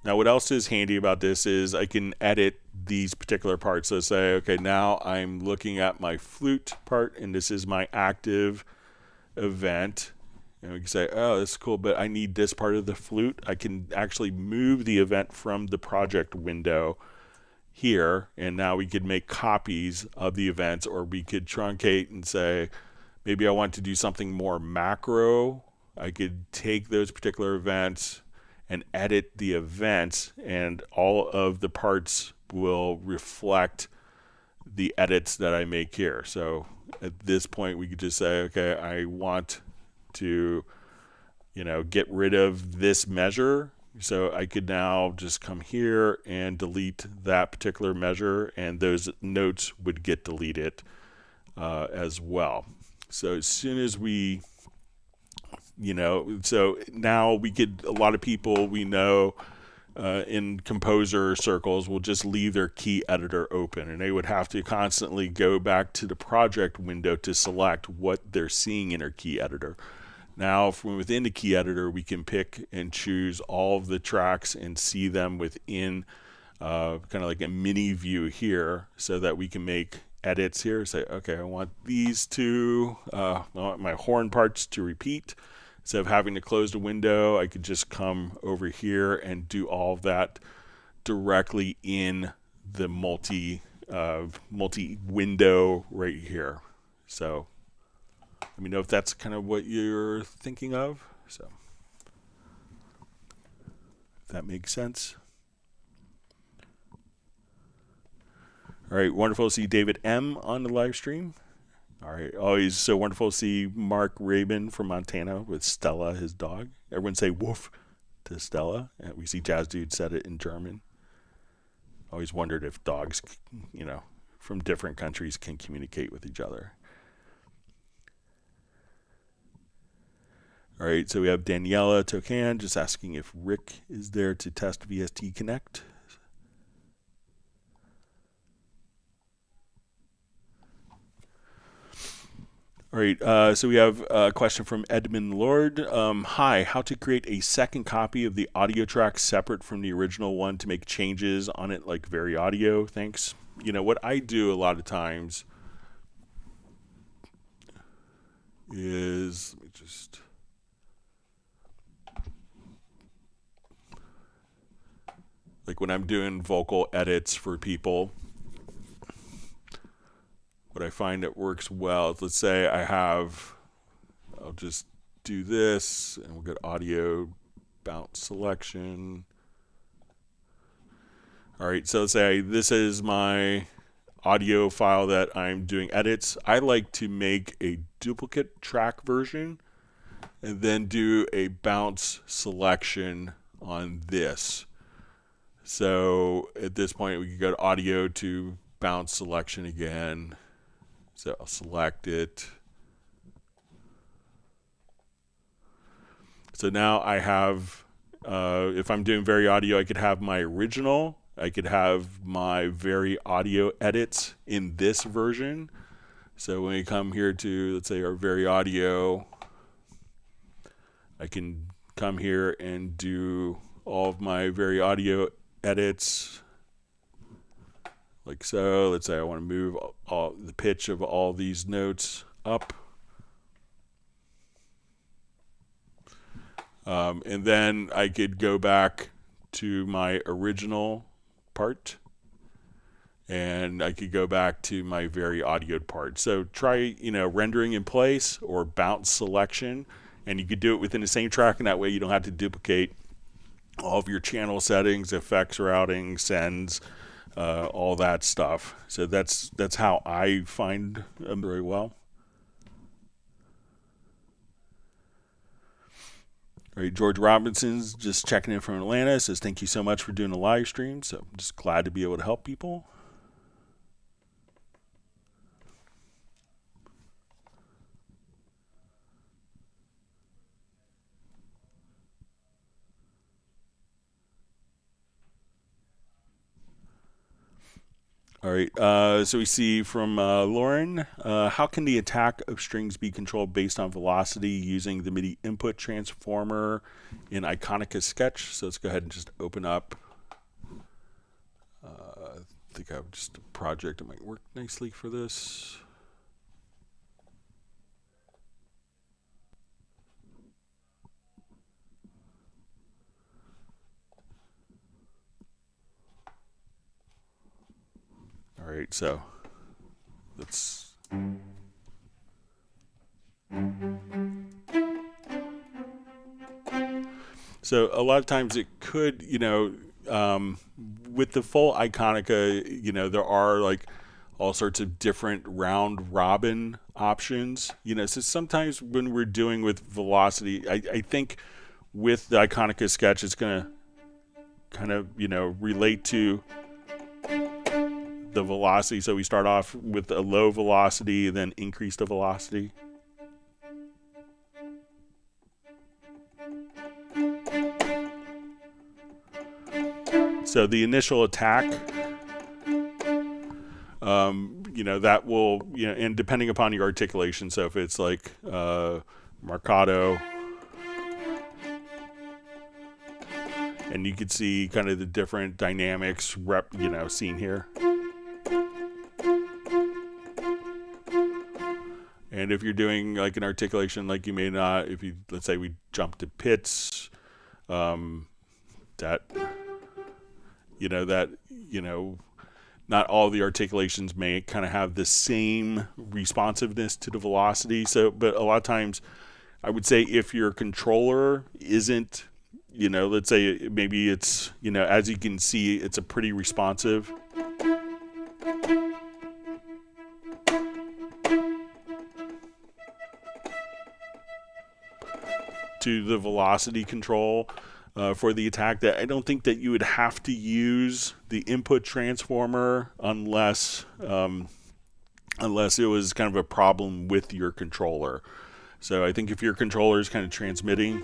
Now what else is handy about this is I can edit these particular parts. So say, okay, now I'm looking at my flute part and this is my active event. And we can say, oh, that's cool, but I need this part of the flute. I can actually move the event from the project window here, and now we could make copies of the events, or we could truncate and say, maybe I want to do something more macro. I could take those particular events and edit the events, and all of the parts will reflect the edits that I make here. So at this point, we could just say, okay, I want to, get rid of this measure. So I could now just come here and delete that particular measure, and those notes would get deleted as well. So as soon as we, so now we could, a lot of people we know in composer circles will just leave their key editor open, and they would have to constantly go back to the project window to select what they're seeing in their key editor. Now from within the key editor, we can pick and choose all of the tracks and see them within kind of like a mini view here, so that we can make edits here. Say, okay, I want these two, I want my horn parts to repeat. Instead of having to close the window, I could just come over here and do all of that directly in the multi window right here. So let me know if that's kind of what you're thinking of. So if that makes sense. All right, wonderful to see David M on the live stream. All right, always so wonderful to see Mark Rabin from Montana with Stella, his dog. Everyone say woof to Stella. And we see Jazz Dude said it in German. Always wondered if dogs, from different countries can communicate with each other. All right, so we have Daniela Tocan just asking if Rick is there to test VST Connect. All right, so we have a question from Edmund Lord. Hi, how to create a second copy of the audio track separate from the original one to make changes on it like Very Audio? Thanks. What I do a lot of times is, let me just... like when I'm doing vocal edits for people, what I find that works well is, let's say I'll just do this, and we'll get audio bounce selection. All right, so let's say this is my audio file that I'm doing edits. I like to make a duplicate track version and then do a bounce selection on this. So at this point, we can go to audio to bounce selection again. So I'll select it. So now I have, if I'm doing Very Audio, I could have my original. I could have my Very Audio edits in this version. So when we come here to, let's say, our Very Audio, I can come here and do all of my Very Audio edits like so. Let's say I want to move the pitch of all these notes up. And then I could go back to my original part, and I could go back to my Very Audio part. So try, rendering in place or bounce selection, and you could do it within the same track, and that way you don't have to duplicate all of your channel settings, effects routing, sends, all that stuff. So that's how I find them very well. All right, George Robinson's just checking in from Atlanta. Says thank you so much for doing the live stream. So I'm just glad to be able to help people. All right, so we see from Lauren, how can the attack of strings be controlled based on velocity using the MIDI input transformer in Iconica Sketch? So let's go ahead and just open up. I think I have just a project that might work nicely for this. All right, so let's. So a lot of times it could, with the full Iconica, there are like all sorts of different round robin options, so sometimes when we're doing with velocity, I think with the Iconica Sketch, it's going to kind of, relate to the velocity. So we start off with a low velocity, then increase the velocity. So the initial attack, that will, and depending upon your articulation, so if it's like marcato, and you could see kind of the different dynamics seen here. And if you're doing like an articulation, like you may not, if you, let's say we jump to pits, not all the articulations may kind of have the same responsiveness to the velocity. So, but a lot of times I would say if your controller isn't, let's say maybe it's, as you can see, it's a pretty responsive. To the velocity control for the attack, that I don't think that you would have to use the input transformer unless it was kind of a problem with your controller. So I think if your controller is kind of transmitting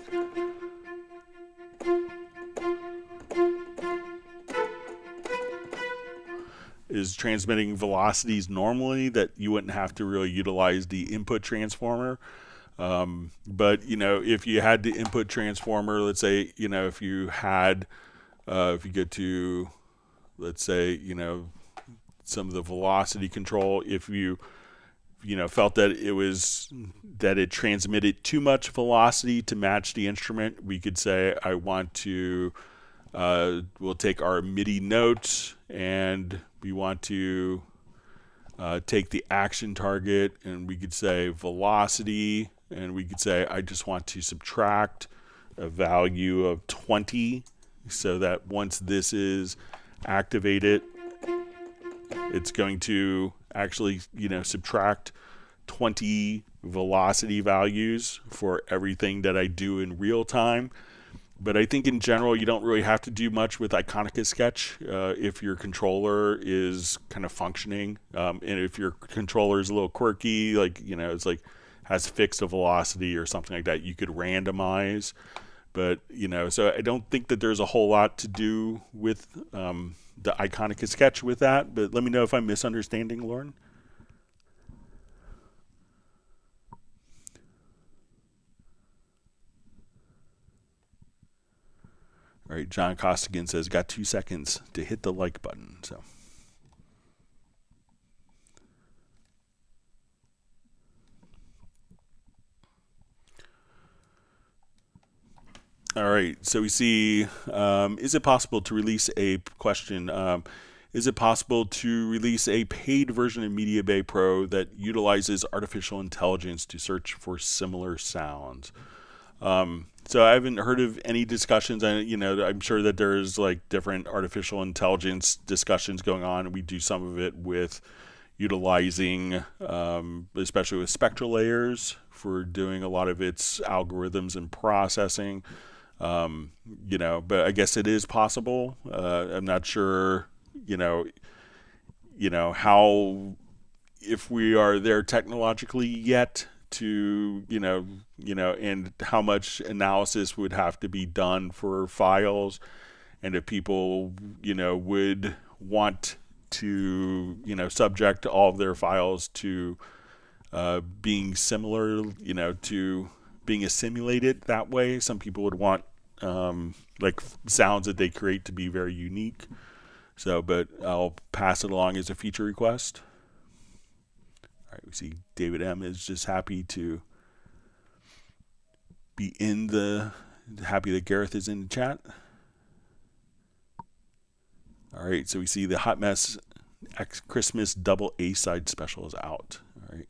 velocities normally, that you wouldn't have to really utilize the input transformer. But if you had the input transformer, let's say, if you had, if you go to, let's say, some of the velocity control, if you, felt that it transmitted too much velocity to match the instrument, we could say, I want to, we'll take our MIDI notes and we want to take the action target, and we could say velocity. And we could say, I just want to subtract a value of 20 so that once this is activated, it's going to actually, subtract 20 velocity values for everything that I do in real time. But I think in general, you don't really have to do much with Iconica Sketch if your controller is kind of functioning. And if your controller is a little quirky, like, it's like, has fixed a velocity or something like that, you could randomize. But, so I don't think that there's a whole lot to do with the Iconica Sketch with that. But let me know if I'm misunderstanding, Lauren. All right, John Costigan says, got 2 seconds to hit the like button. So. All right, so we see, is it possible to release a question? Is it possible to release a paid version of Media Bay Pro that utilizes artificial intelligence to search for similar sounds? So I haven't heard of any discussions. I'm sure that there's like different artificial intelligence discussions going on. We do some of it with utilizing, especially with spectral layers, for doing a lot of its algorithms and processing. But I guess it is possible. I'm not sure, how, if we are there technologically yet to, and how much analysis would have to be done for files, and if people, would want, to, subject all of their files to being similar, to being assimilated that way. Some people would want like sounds that they create to be very unique. So, but I'll pass it along as a feature request. All right, we see David M is just happy to be happy that Gareth is in the chat. All right, so we see the Hot Mess Christmas double A-side special is out. All right.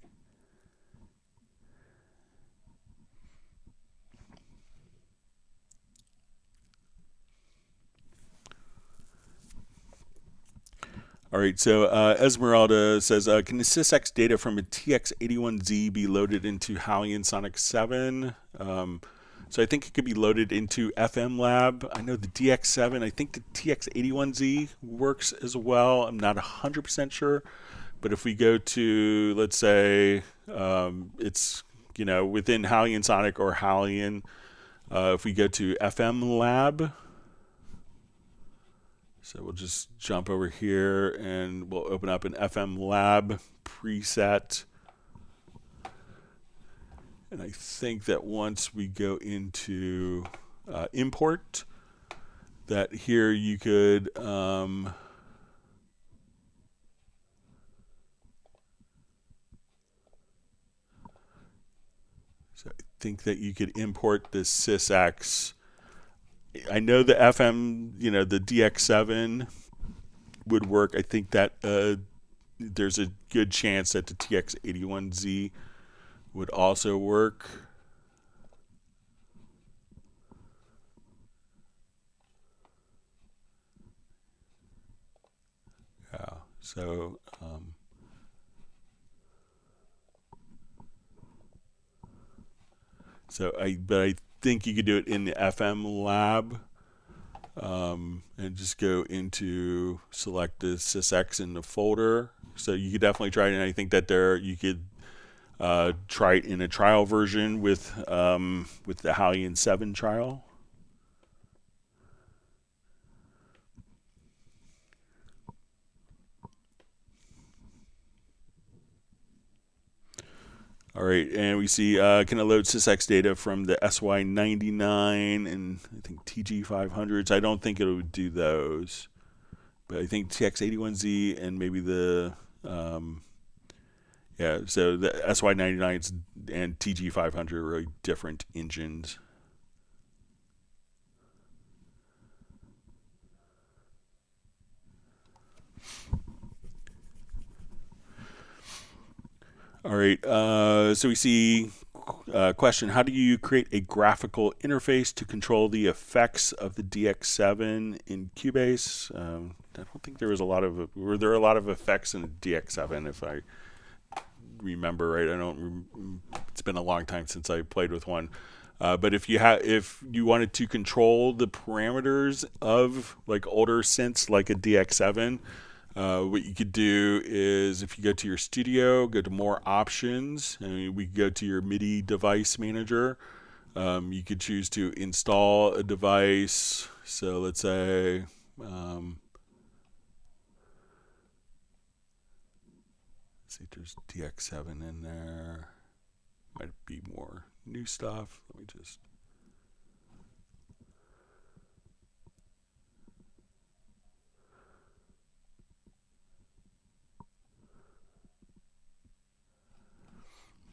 All right, so Esmeralda says, can the SysX data from a TX81Z be loaded into HALion Sonic 7? So I think it could be loaded into FM Lab. I know the DX7, I think the TX81Z works as well. I'm not 100% sure. But if we go to, let's say, it's, within HALion Sonic or HALion, if we go to FM Lab, so we'll just jump over here and we'll open up an FM Lab preset. And I think that once we go into import, that here you could so I think that you could import the SysX. I know the FM, the DX7 would work. I think that there's a good chance that the TX81Z would also work. Yeah, so but I think you could do it in the FM Lab, and just go into select the SysX in the folder. So you could definitely try it, and I think that you could try it in a trial version with the HALion 7 trial. All right, and we see can I load SysX data from the SY99 and I think TG500s. I don't think it would do those, but I think TX81Z and maybe the yeah. So the SY99s and TG500 are really different engines. All right, so we see question, how do you create a graphical interface to control the effects of the DX7 in Cubase? I don't think there was were there a lot of effects in the DX7 if I remember right? It's been a long time since I played with one. But if you wanted to control the parameters of like older synths like a DX7, what you could do is if you go to your studio, go to more options, and we go to your MIDI device manager. You could choose to install a device. So let's say let's see if there's DX7 in there. Might be more new stuff. Let me just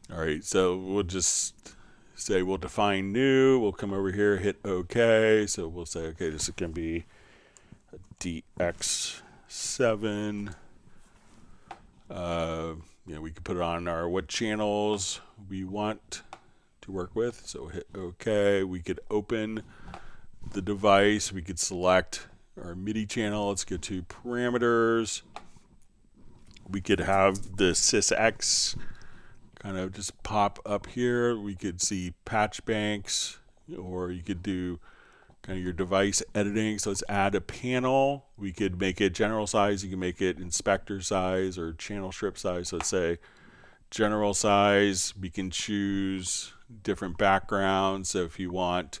all right, so we'll just say we'll define new. We'll come over here, hit OK. So we'll say, okay, this is going to be a DX7. We can put it on what channels we want to work with. So we'll hit OK. We could open the device. We could select our MIDI channel. Let's go to parameters. We could have the SysX kind of just pop up here. We could see patch banks, or you could do kind of your device editing. So let's add a panel. We could make it general size. You can make it inspector size or channel strip size. So let's say general size. We can choose different backgrounds. So if you want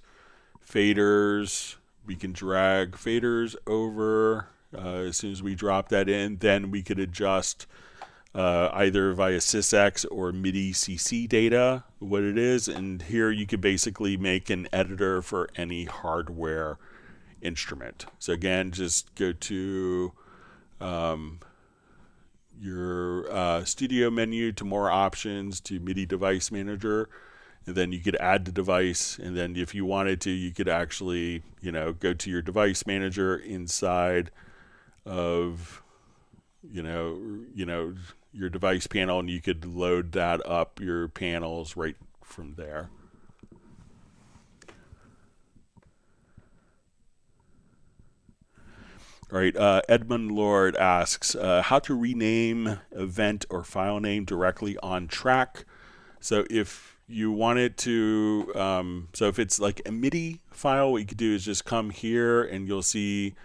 faders, we can drag faders over As soon as we drop that in, then we could adjust either via sysx or MIDI CC data, what it is. And here you could basically make an editor for any hardware instrument. So again, just go to your studio menu, to more options, to MIDI device manager, and then you could add the device. And then if you wanted to, you could actually, go to your device manager inside of, your device panel, and you could load that up, your panels, right from there. All right, Edmund Lord asks how to rename event or file name directly on track. So if you wanted to, so if it's like a MIDI file, what you could do is just come here and you'll see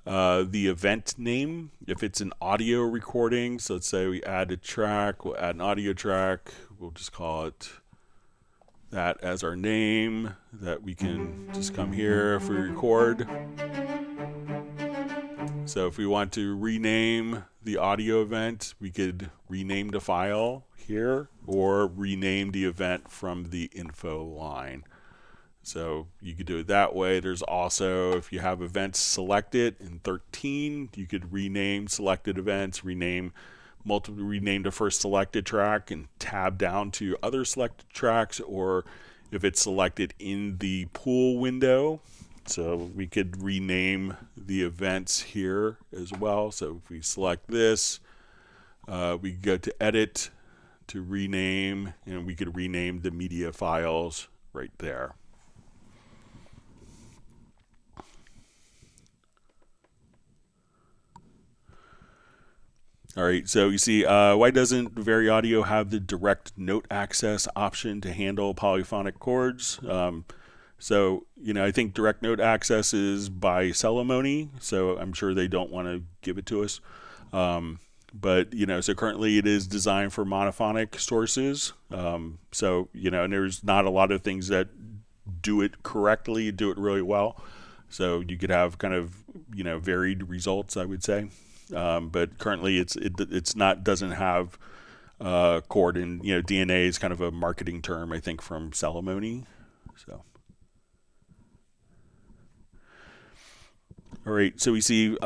the event name. If it's an audio recording, so let's say we add a track, we'll add an audio track, we'll just call it that as our name, that we can just come here if we record. So if we want to rename the audio event, we could rename the file here or rename the event from the info line. So you could do it that way. There's also, if you have events selected in 13, you could rename selected events, rename the first selected track and tab down to other selected tracks, or if it's selected in the pool window. So we could rename the events here as well. So if we select this, we go to edit to rename, and we could rename the media files right there. All right, so you see, why doesn't Very Audio have the direct note access option to handle polyphonic chords? So, I think direct note access is by Celemony, so I'm sure they don't want to give it to us. But, so currently it is designed for monophonic sources. So, and there's not a lot of things that do it correctly, do it really well. So you could have kind of, varied results, I would say. But currently doesn't have chord, and, DNA is kind of a marketing term, I think, from Celemony. So. All right, so we see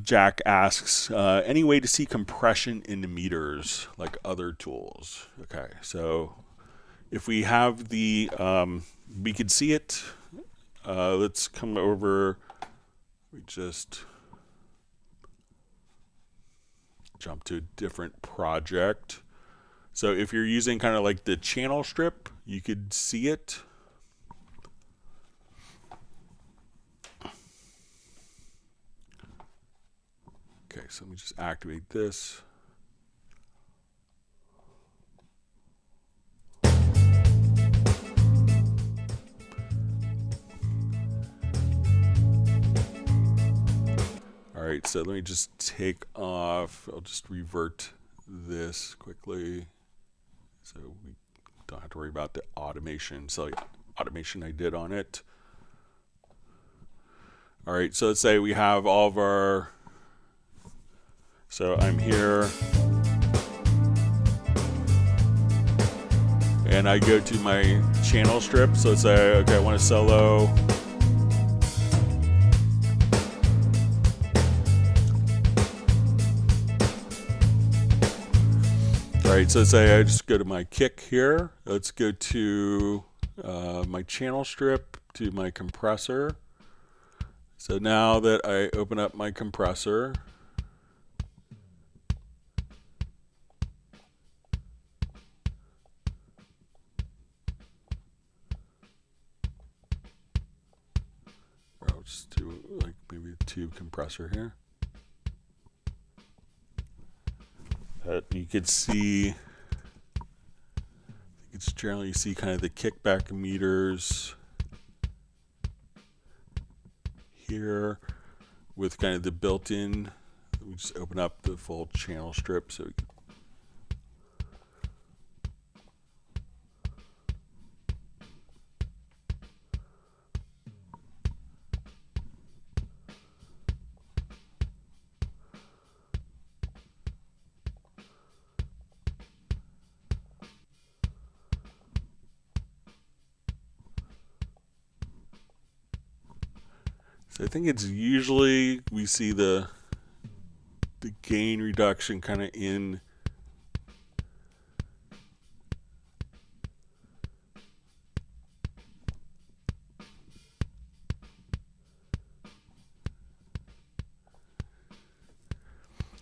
Jack asks, any way to see compression in the meters like other tools? Okay, so if we have we could see it. Let's come over. We just jump to a different project. So if you're using kind of like the channel strip, you could see it. Okay, so let me just activate this. All right, so let me just take off. I'll just revert this quickly so we don't have to worry about the automation. So automation I did on it. All right, so let's say we have all of our, so I'm here and I go to my channel strip. So let's say, okay, I want to solo. All right, so let's say I just go to my kick here. Let's go to my channel strip, to my compressor. So now that I open up my compressor, I'll just do like maybe a tube compressor here. You could see, it's generally you see kind of the kickback meters here with kind of the built-in. We just open up the full channel strip so we can. So I think it's usually we see the gain reduction kind of in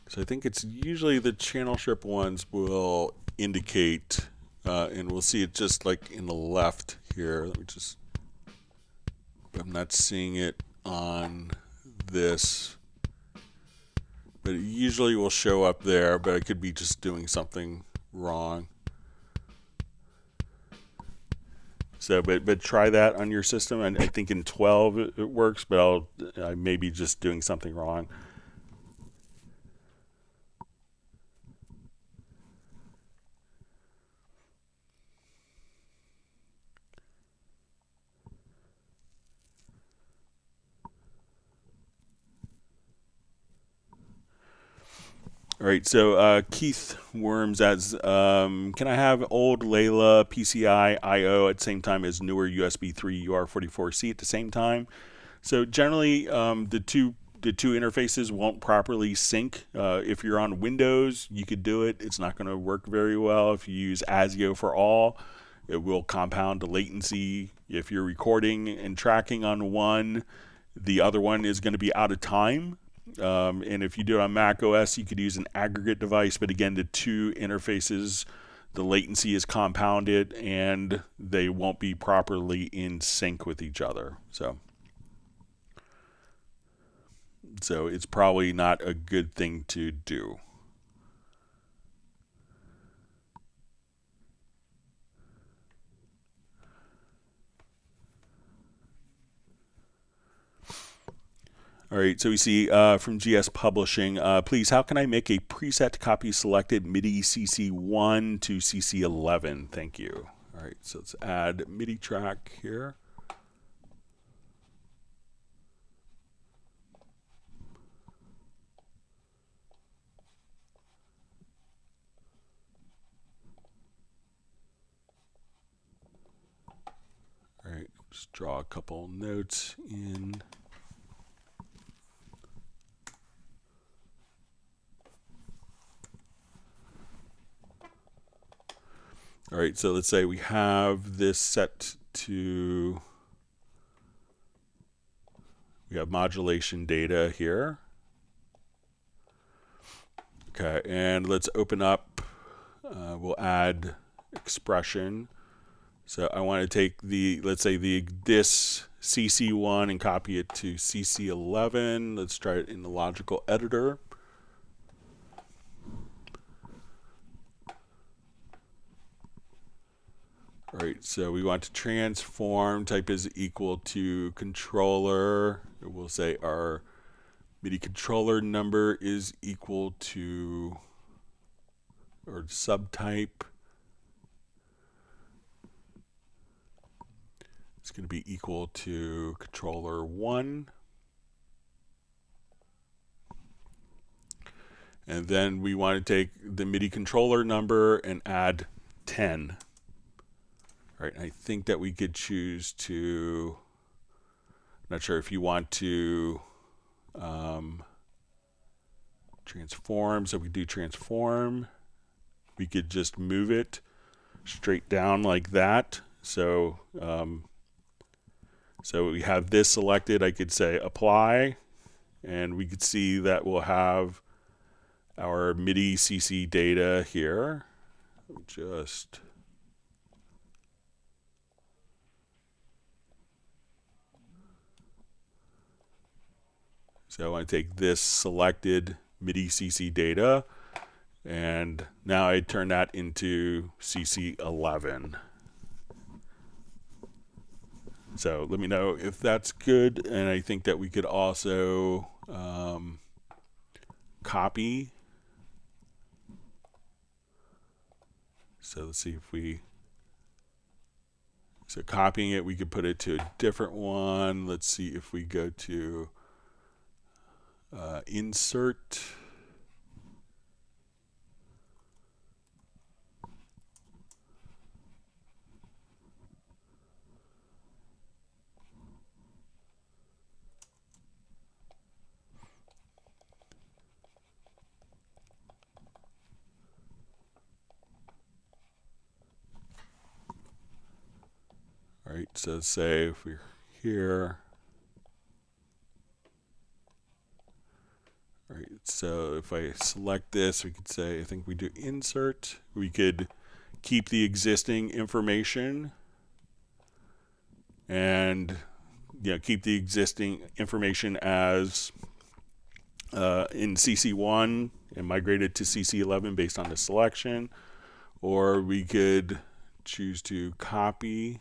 so I think it's usually the channel strip ones will indicate, and we'll see it just like in the left here. Let me just, I'm not seeing it on this, but it usually will show up there, but I could be just doing something wrong. So, but try that on your system, and I think in 12 it works, but I may be just doing something wrong. All right, so Keith Worms adds, can I have old Layla PCI I/O at the same time as newer USB 3 UR44C at the same time? So generally, the two interfaces won't properly sync. If you're on Windows, you could do it. It's not going to work very well. If you use ASIO for all, it will compound the latency. If you're recording and tracking on one, the other one is going to be out of time. And if you do it on Mac OS, you could use an aggregate device, but again, the two interfaces, the latency is compounded and they won't be properly in sync with each other. So it's probably not a good thing to do. All right, so we see from GS Publishing, please, how can I make a preset copy selected MIDI CC1 to CC11? Thank you. All right, so let's add MIDI track here. All right, just draw a couple notes in. All right, so let's say we have this set to, we have modulation data here. Okay, and let's open up, we'll add expression. So I want to take the, let's say this CC1 and copy it to CC11. Let's try it in the logical editor. All right, so we want to transform, type is equal to controller. We'll say our MIDI controller number is equal to, or subtype. It's going to be equal to controller 1. And then we want to take the MIDI controller number and add 10. All right, I think that we could choose to, I'm not sure if you want to transform. So if we do transform, we could just move it straight down like that. So so we have this selected. I could say apply, and we could see that we'll have our MIDI CC data here. Just so I want to take this selected MIDI CC data, and now I turn that into CC11. So let me know if that's good, and I think that we could also copy. So let's see if we, so copying it, we could put it to a different one. Let's see if we go to insert. All right, so say if we're here. All right, so if I select this, we could say, I think we do insert. We could keep the existing information and keep the existing information as in CC1 and migrate it to CC11 based on the selection. Or we could choose to copy.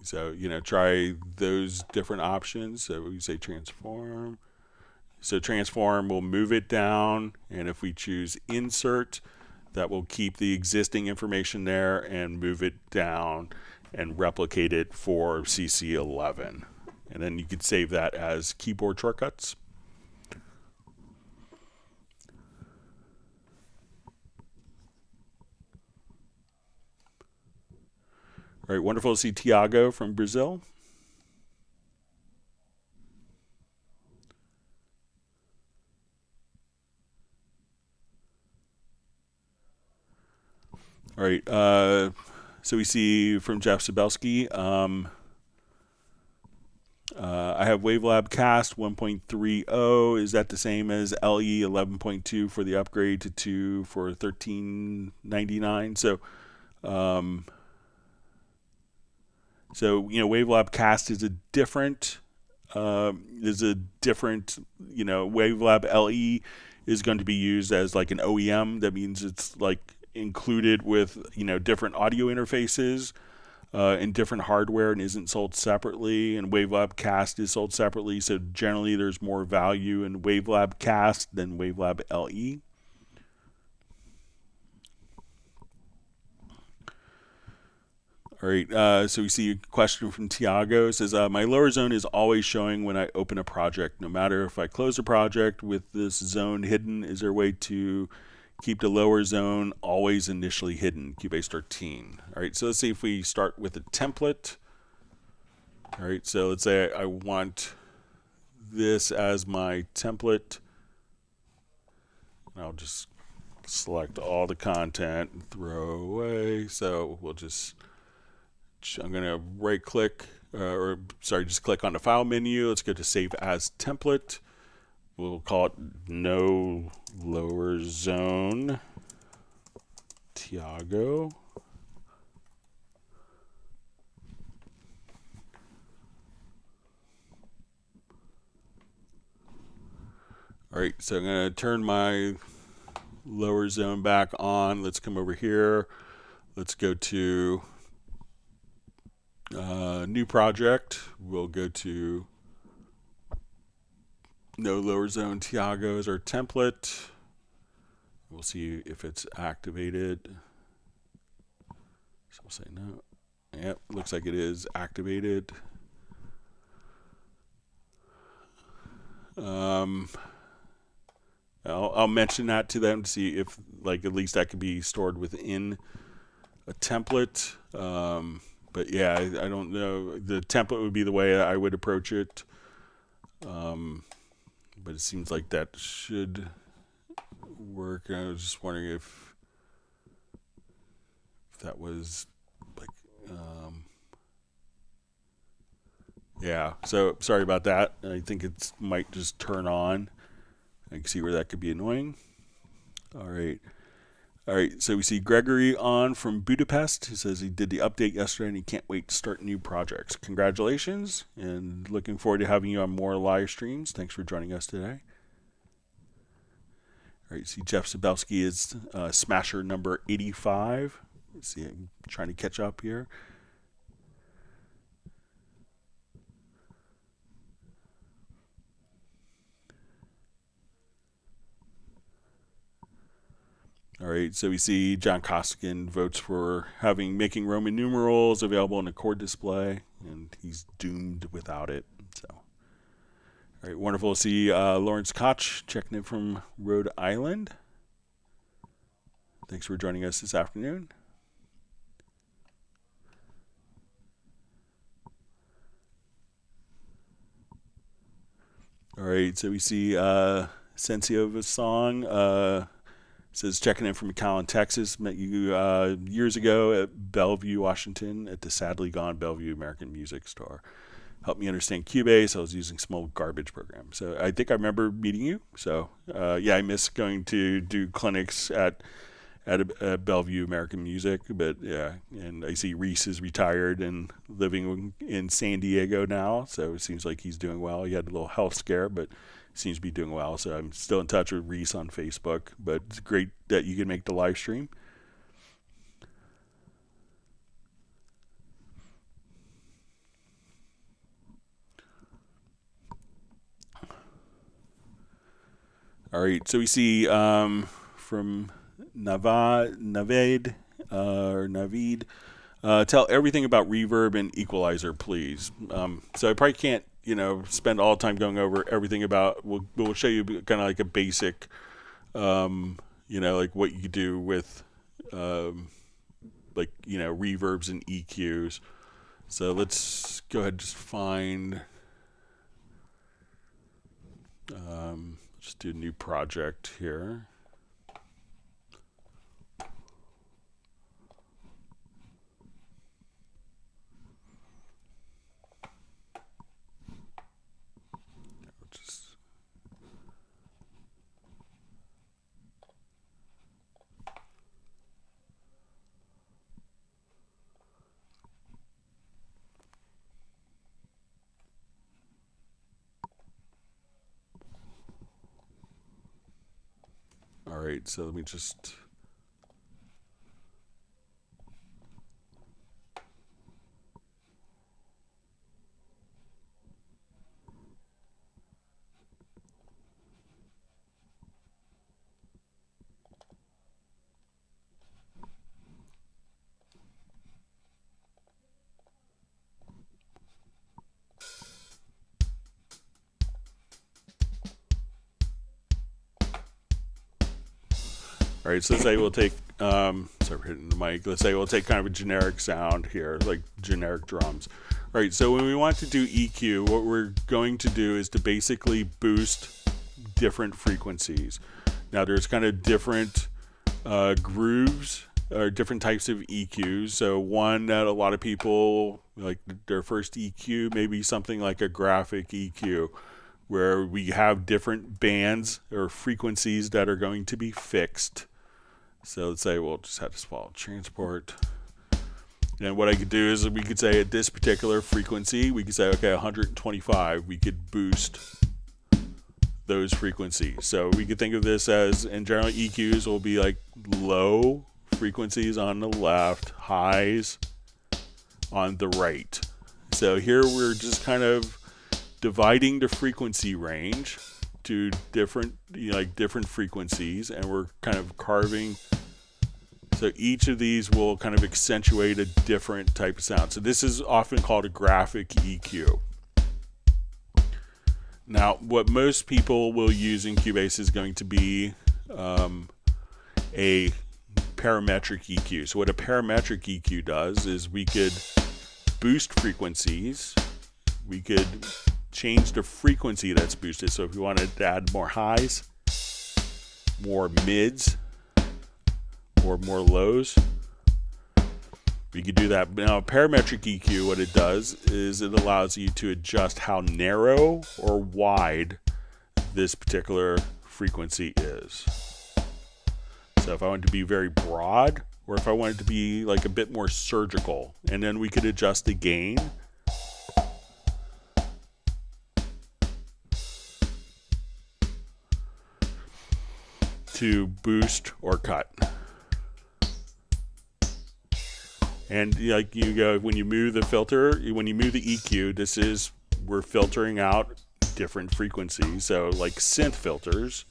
So, try those different options. So we say transform. So transform will move it down, and if we choose insert, that will keep the existing information there and move it down and replicate it for CC11. And then you could save that as keyboard shortcuts. All right, wonderful to see Tiago from Brazil. All right, so we see from Jeff Sabelski, I have Wavelab Cast 1.30. Is that the same as LE 11.2 for the upgrade to 2 for $13.99? So, Wavelab Cast is a different, Wavelab LE is going to be used as like an OEM. That means it's like included with, different audio interfaces and different hardware and isn't sold separately. And Wavelab Cast is sold separately. So generally there's more value in Wavelab Cast than Wavelab LE. All right, so we see a question from Tiago. It says, my lower zone is always showing when I open a project. No matter if I close a project with this zone hidden, is there a way to keep the lower zone always initially hidden? Cubase 13. All right, so let's see if we start with a template. All right, so let's say I want this as my template. I'll just select all the content and throw away. So we'll just... I'm going to right click, just click on the file menu. Let's go to save as template. We'll call it no lower zone Tiago. All right, so I'm going to turn my lower zone back on. Let's come over here. Let's go to new project. We'll go to no lower zone Tiago as our template. We'll see if it's activated. So we'll say no. Yep, looks like it is activated. I'll mention that to them to see if, at least that could be stored within a template. But yeah, I don't know. The template would be the way I would approach it. But it seems like that should work. I was just wondering if that was yeah. So sorry about that. I think it might just turn on. I can see where that could be annoying. All right. All right, so we see Gregory on from Budapest. He says he did the update yesterday and he can't wait to start new projects. Congratulations, and looking forward to having you on more live streams. Thanks for joining us today. All right, see Jeff Sabelski is Smasher number 85. Let's see, I'm trying to catch up here. All right, so we see John Koskian votes for making Roman numerals available in a chord display, and he's doomed without it. So, all right, wonderful to see Lawrence Koch checking in from Rhode Island. Thanks for joining us this afternoon. All right, so we see Sensio of a song. Says checking in from McAllen, Texas. Met you years ago at Bellevue, Washington, at the sadly gone Bellevue American Music Store. Helped me understand Cubase. I was using some old garbage program. So I think I remember meeting you. So yeah, I miss going to do clinics at Bellevue American Music. But yeah, and I see Reese is retired and living in San Diego now. So it seems like he's doing well. He had a little health scare, but seems to be doing well. So I'm still in touch with Reese on Facebook. But it's great that you can make the live stream. All right, so we see from Navid, tell everything about reverb and equalizer, please. So I probably can't, spend all the time going over everything about. We'll show you kind of like a basic, like what you do with, reverbs and EQs. So let's go ahead and just find. Just do a new project here. All right, so let me just. All right, so let's say we'll take, sorry for hitting the mic. Let's say we'll take kind of a generic sound here, like generic drums. All right, so when we want to do EQ, what we're going to do is to basically boost different frequencies. Now, there's kind of different grooves or different types of EQs. So one that a lot of people, like their first EQ, maybe something like a graphic EQ, where we have different bands or frequencies that are going to be fixed. So let's say we'll just have to follow transport. And what I could do is we could say at this particular frequency, we could say, okay, 125, we could boost those frequencies. So we could think of this as, in general, EQs will be like low frequencies on the left, highs on the right. So here we're just kind of dividing the frequency range to different frequencies, and we're kind of carving. So each of these will kind of accentuate a different type of sound. So this is often called a graphic EQ. Now, what most people will use in Cubase is going to be a parametric EQ. So what a parametric EQ does is we could boost frequencies. We could change the frequency that's boosted. So if we wanted to add more highs, more mids, or more lows, we could do that. Now, a parametric EQ, what it does is it allows you to adjust how narrow or wide this particular frequency is. So if I want it to be very broad, or if I want it to be like a bit more surgical, and then we could adjust the gain. To boost or cut. And like you go, when you move the filter, when you move the EQ, we're filtering out different frequencies. So like synth filters,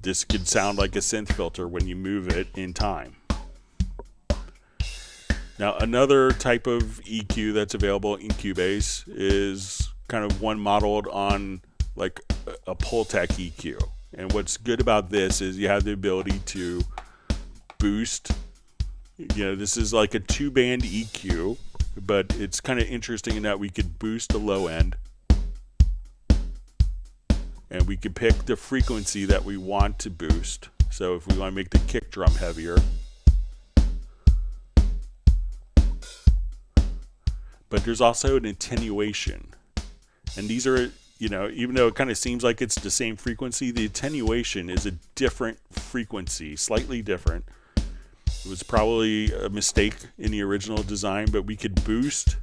this could sound like a synth filter when you move it in time. Now, another type of EQ that's available in Cubase is kind of one modeled on like a Pultec EQ. And what's good about this is you have the ability to boost. This is like a 2-band EQ, but it's kind of interesting in that we could boost the low end, and we could pick the frequency that we want to boost. So if we want to make the kick drum heavier. But there's also an attenuation. And these are, you know, even though it kind of seems like it's the same frequency, the attenuation is a different frequency, slightly different. It was probably a mistake in the original design, but we could boost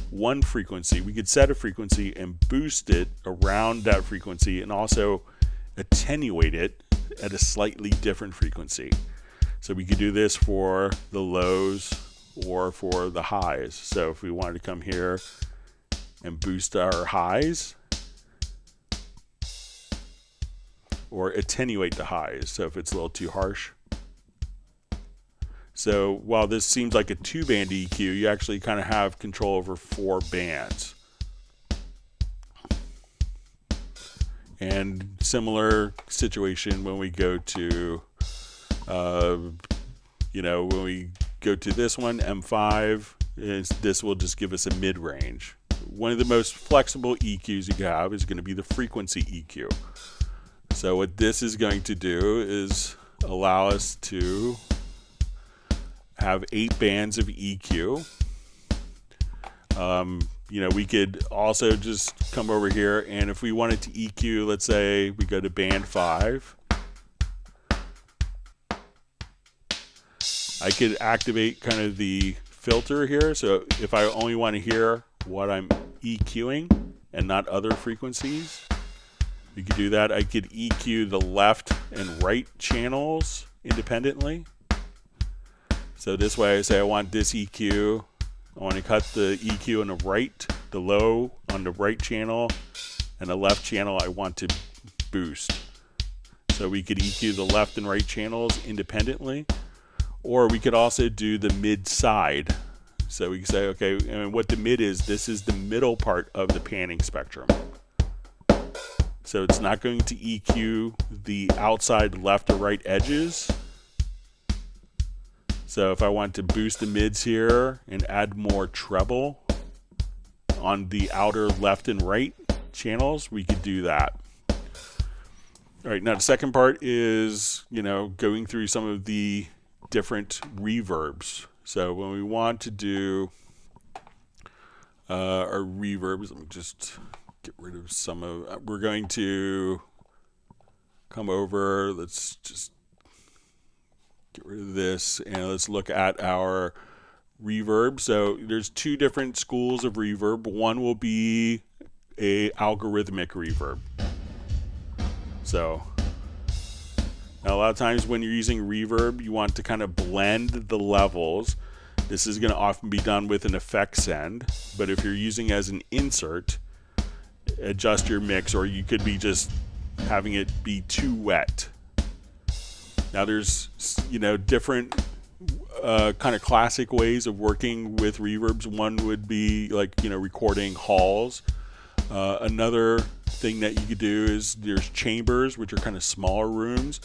one frequency. We could set a frequency and boost it around that frequency and also attenuate it at a slightly different frequency. So we could do this for the lows or for the highs. So if we wanted to come here and boost our highs or attenuate the highs, so if it's a little too harsh. So while this seems like a 2-band EQ, you actually kind of have control over 4 bands. And similar situation when we go to, you know, when we go to this one, M5, this will just give us a mid-range. One of the most flexible EQs you can have is going to be the frequency EQ. So what this is going to do is allow us to have 8 bands of EQ. You know, we could also just come over here, and if we wanted to EQ, let's say we go to band 5, I could activate kind of the filter here. So if I only want to hear what I'm EQing and not other frequencies, we could do that. I could EQ the left and right channels independently. So this way I say I want this EQ. I want to cut the EQ on the right, the low on the right channel, and the left channel I want to boost. So we could EQ the left and right channels independently, or we could also do the mid side. So we can say, okay, and what the mid is, this is the middle part of the panning spectrum. So it's not going to EQ the outside left or right edges. So if I want to boost the mids here and add more treble on the outer left and right channels, we could do that. All right, now the second part is, you know, going through some of the different reverbs. So when we want to do our reverbs, let me just get rid of some of, we're going to come over, let's just get rid of this, and let's look at our reverb. So there's 2 different schools of reverb. One will be a algorithmic reverb. So now a lot of times when you're using reverb, you want to kind of blend the levels. This is going to often be done with an effect send, but if you're using as an insert, adjust your mix, or you could be just having it be too wet. Now there's, you know, different kind of classic ways of working with reverbs. One would be like, you know, recording halls. Another thing that you could do is there's chambers, which are kind of smaller rooms.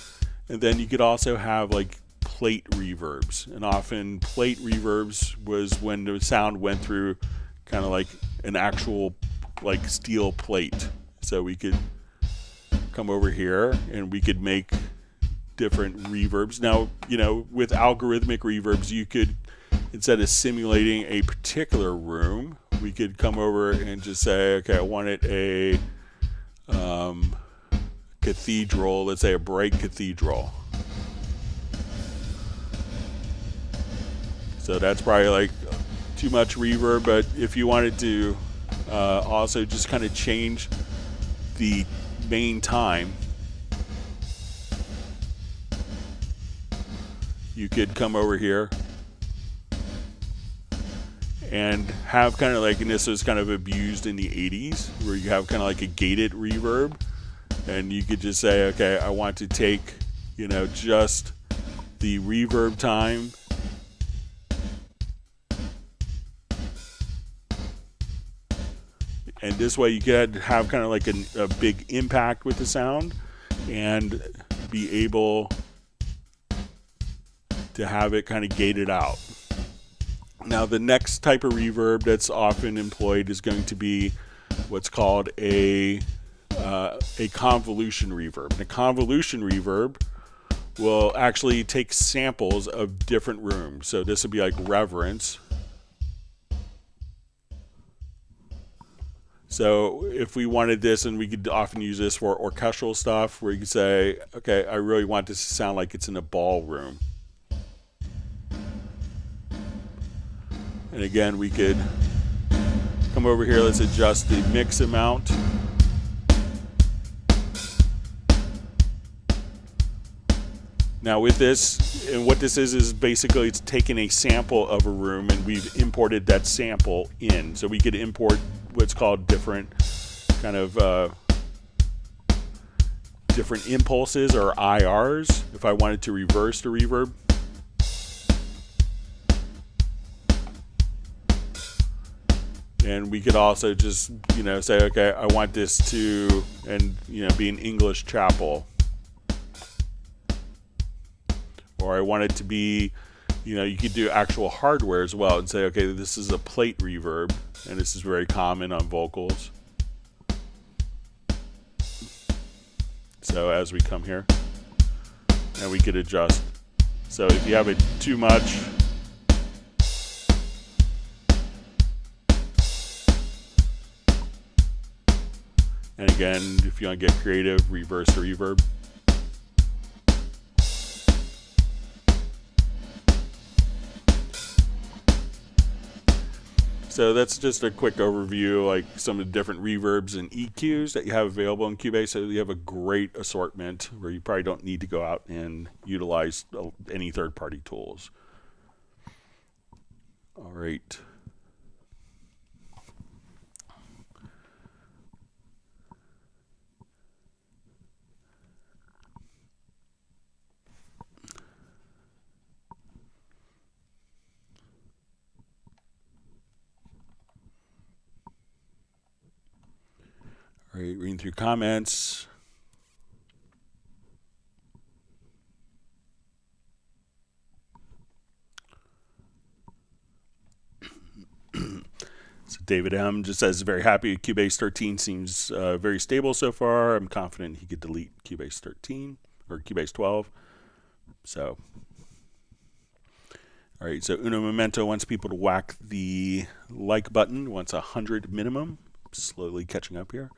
And then you could also have like plate reverbs. And often plate reverbs was when the sound went through kind of like an actual like steel plate. So we could come over here and we could make different reverbs. Now, you know, with algorithmic reverbs, you could, instead of simulating a particular room, we could come over and just say, okay, I wanted a cathedral, let's say a bright cathedral. So that's probably like too much reverb, but if you wanted to also just kind of change the main time, you could come over here and have kind of like, and this was kind of abused in the 80s, where you have kind of like a gated reverb, and you could just say, okay, I want to take, you know, just the reverb time and this way you could have kind of like a big impact with the sound and be able to have it kind of gated out. Now the next type of reverb that's often employed is going to be what's called a convolution reverb. And a convolution reverb will actually take samples of different rooms. So this would be like reverence. So if we wanted this, and we could often use this for orchestral stuff, where you could say, okay, I really want this to sound like it's in a ballroom. And again, we could come over here, let's adjust the mix amount. Now with this, and what this is basically it's taking a sample of a room and we've imported that sample in. So we could import what's called different kind of different impulses or IRs if I wanted to reverse the reverb. And we could also just, say, okay, I want this to, and be an English chapel. Or I want it to be, you could do actual hardware as well and say, okay, this is a plate reverb, and this is very common on vocals. So as we come here, and we could adjust. So if you have it too much, and again, if you want to get creative, reverse the reverb. So that's just a quick overview, like some of the different reverbs and EQs that you have available in Cubase. So you have a great assortment where you probably don't need to go out and utilize any third-party tools. All right. All right, reading through comments. So David M. just says, very happy Cubase 13 seems very stable so far. I'm confident he could delete Cubase 13 or Cubase 12. So, all right, so Uno Memento wants people to whack the like button, wants 100 minimum. Slowly catching up here.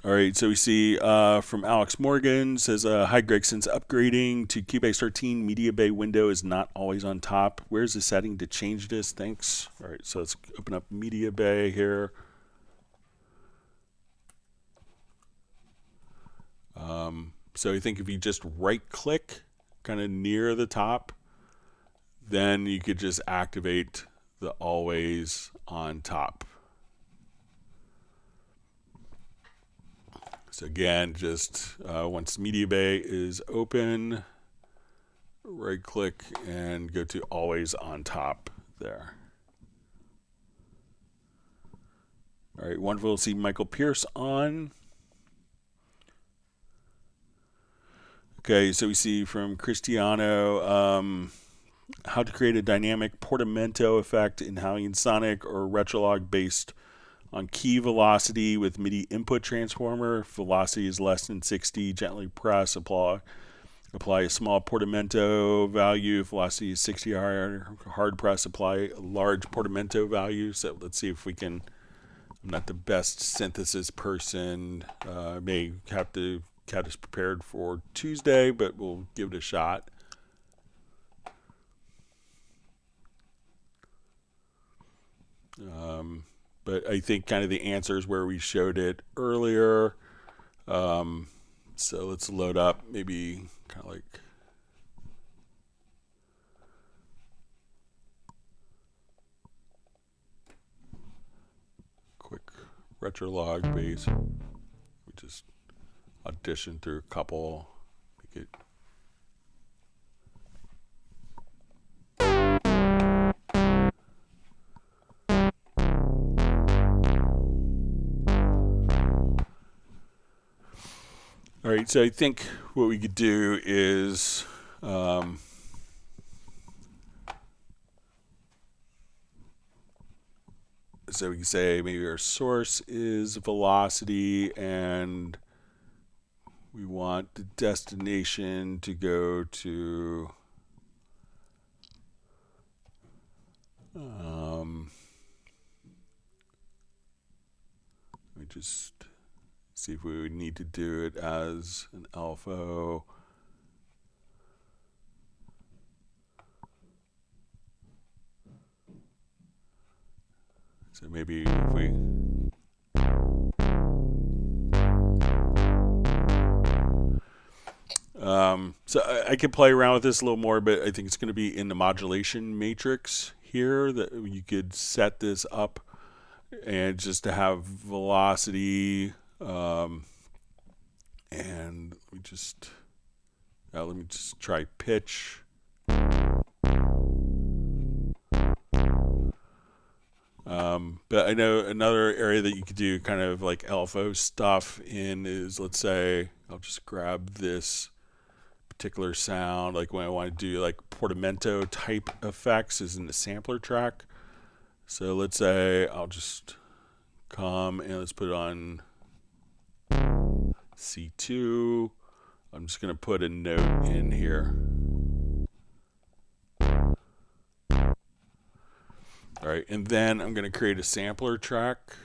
All right, so we see from Alex Morgan, says, hi Greg, since upgrading to Cubase 13, Media Bay window is not always on top. Where's the setting to change this? Thanks. All right, so let's open up Media Bay here. So I think if you just right click kind of near the top, then you could just activate the always on top. So again, just once Media Bay is open, right click and go to always on top there. All right, wonderful to see Michael Pierce on. Okay, so we see from Cristiano how to create a dynamic portamento effect in HALion Sonic or Retrolog based on key velocity with MIDI input transformer. Velocity is less than 60. Gently press, apply a small portamento value. Velocity is 60. Hard press, apply a large portamento value. So let's see if we can. I'm not the best synthesis person. I may have to have this prepared for Tuesday, but we'll give it a shot. But I think kind of the answer is where we showed it earlier. So let's load up maybe kind of like quick Retrolog base. We just audition through a couple, make it. All right, so I think what we could do is so we can say maybe our source is velocity and we want the destination to go to let me just see if we would need to do it as an LFO. So maybe if we so I could play around with this a little more, but I think it's going to be in the modulation matrix here that you could set this up and just to have velocity and let me just try pitch. But I know another area that you could do kind of like LFO stuff in is, let's say, I'll just grab this particular sound, like when I want to do like portamento type effects is in the sampler track. So let's say I'll just come and let's put it on C2. I'm just going to put a note in here. All right, and then I'm going to create a sampler track.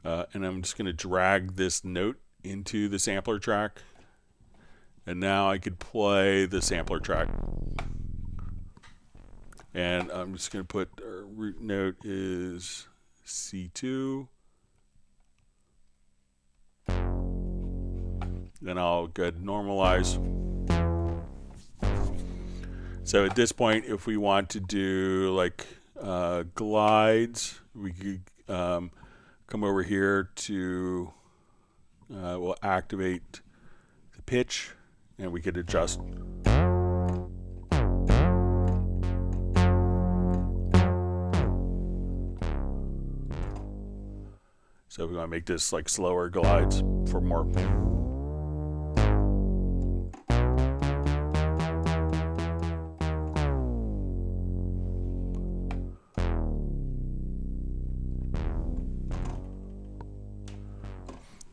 And I'm just going to drag this note into the sampler track. And now I could play the sampler track. And I'm just going to put our root note is C2. Then I'll go ahead and normalize. So at this point, if we want to do like glides, we could come over here to, we'll activate the pitch and we could adjust. So we want to make this like slower glides for more.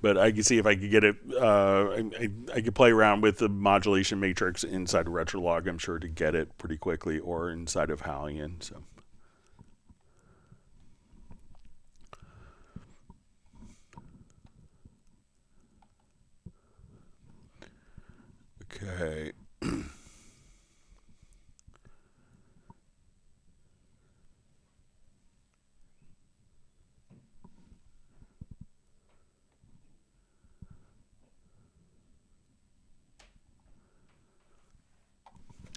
But I can see if I could get it, I could play around with the modulation matrix inside of Retrolog, I'm sure, to get it pretty quickly, or inside of HALion. So. Okay.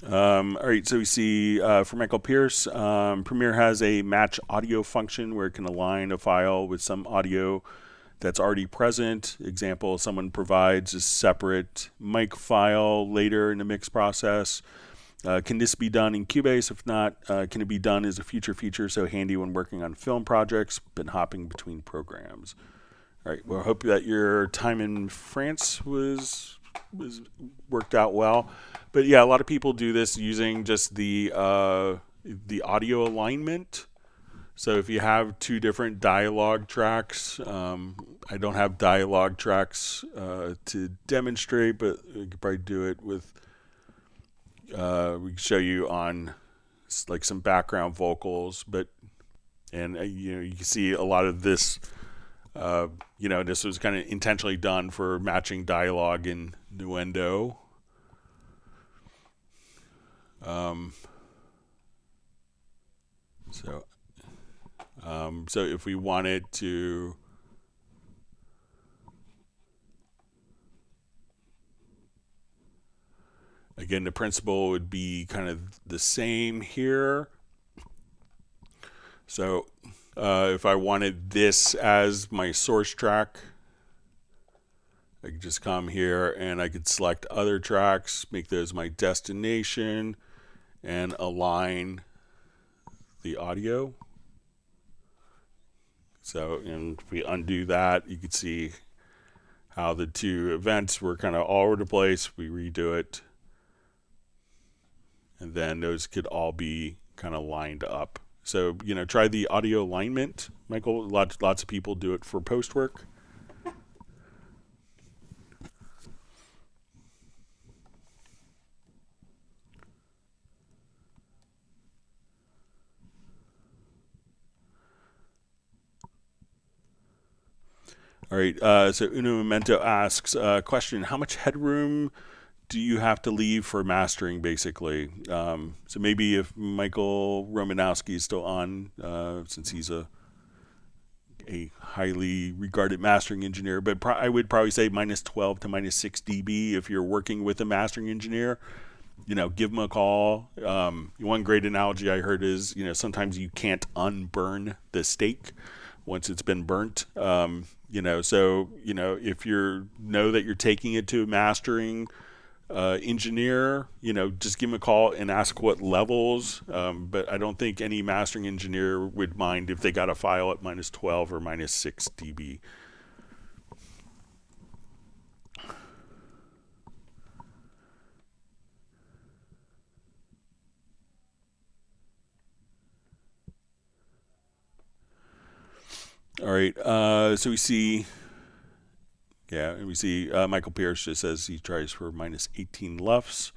All right, so we see for Michael Pierce, Premiere has a match audio function where it can align a file with some audio that's already present. Example, someone provides a separate mic file later in the mix process. Can this be done in Cubase? If not, can it be done as a future feature so handy when working on film projects, but hopping between programs? All right, well, I hope that your time in France was worked out well. But yeah, a lot of people do this using just the audio alignment. So if you have two different dialogue tracks, I don't have dialogue tracks to demonstrate, but we could probably do it with, we can show you on like some background vocals, and you can see a lot of this, this was kind of intentionally done for matching dialogue in Nuendo. So if we wanted to again, the principle would be kind of the same here. So if I wanted this as my source track, I could just come here and I could select other tracks, make those my destination, and align the audio. So, and if we undo that, you can see how the two events were kind of all over the place. We redo it, and then those could all be kind of lined up. So, you know, try the audio alignment, Michael. Lots of people do it for post work. All right, so Uno Memento asks, question, how much headroom do you have to leave for mastering, basically? So maybe if Michael Romanowski is still on, since he's a highly regarded mastering engineer, but I would probably say minus 12 to minus 6 dB if you're working with a mastering engineer. You know, give them a call. One great analogy I heard is, you know, sometimes you can't unburn the steak once it's been burnt. You know, so, you know, if you know that you're taking it to a mastering engineer, you know, just give them a call and ask what levels. But I don't think any mastering engineer would mind if they got a file at minus 12 or minus 6 dB. All right, so we see, Michael Pierce just says he tries for minus 18 LUFS.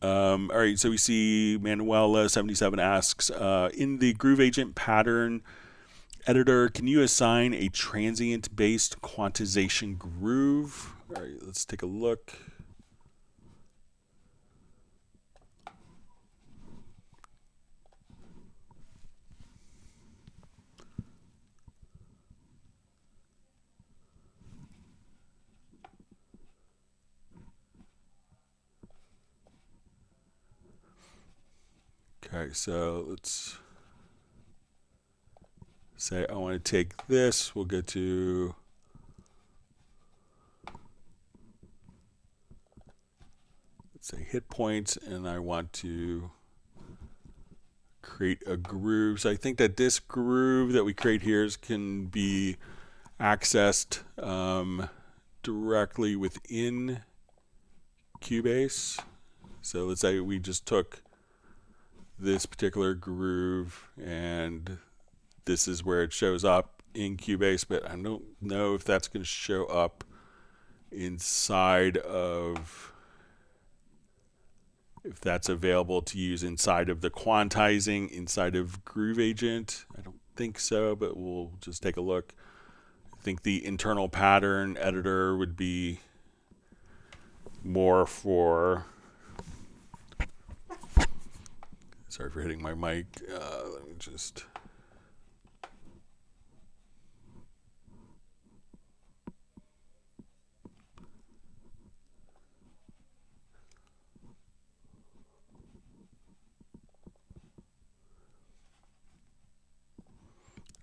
All right, so we see Manuela77 asks, in the Groove Agent pattern editor, can you assign a transient-based quantization groove? All right, let's take a look. Okay, so let's say I want to take this. We'll go to let's say hit points, and I want to create a groove. So I think that this groove that we create here can be accessed directly within Cubase. So let's say we just took this particular groove and this is where it shows up in Cubase, but I don't know if that's going to show up inside of, if that's available to use inside of the quantizing inside of Groove Agent. I don't think so, but we'll just take a look. I think the internal pattern editor would be more for, sorry for hitting my mic, let me just,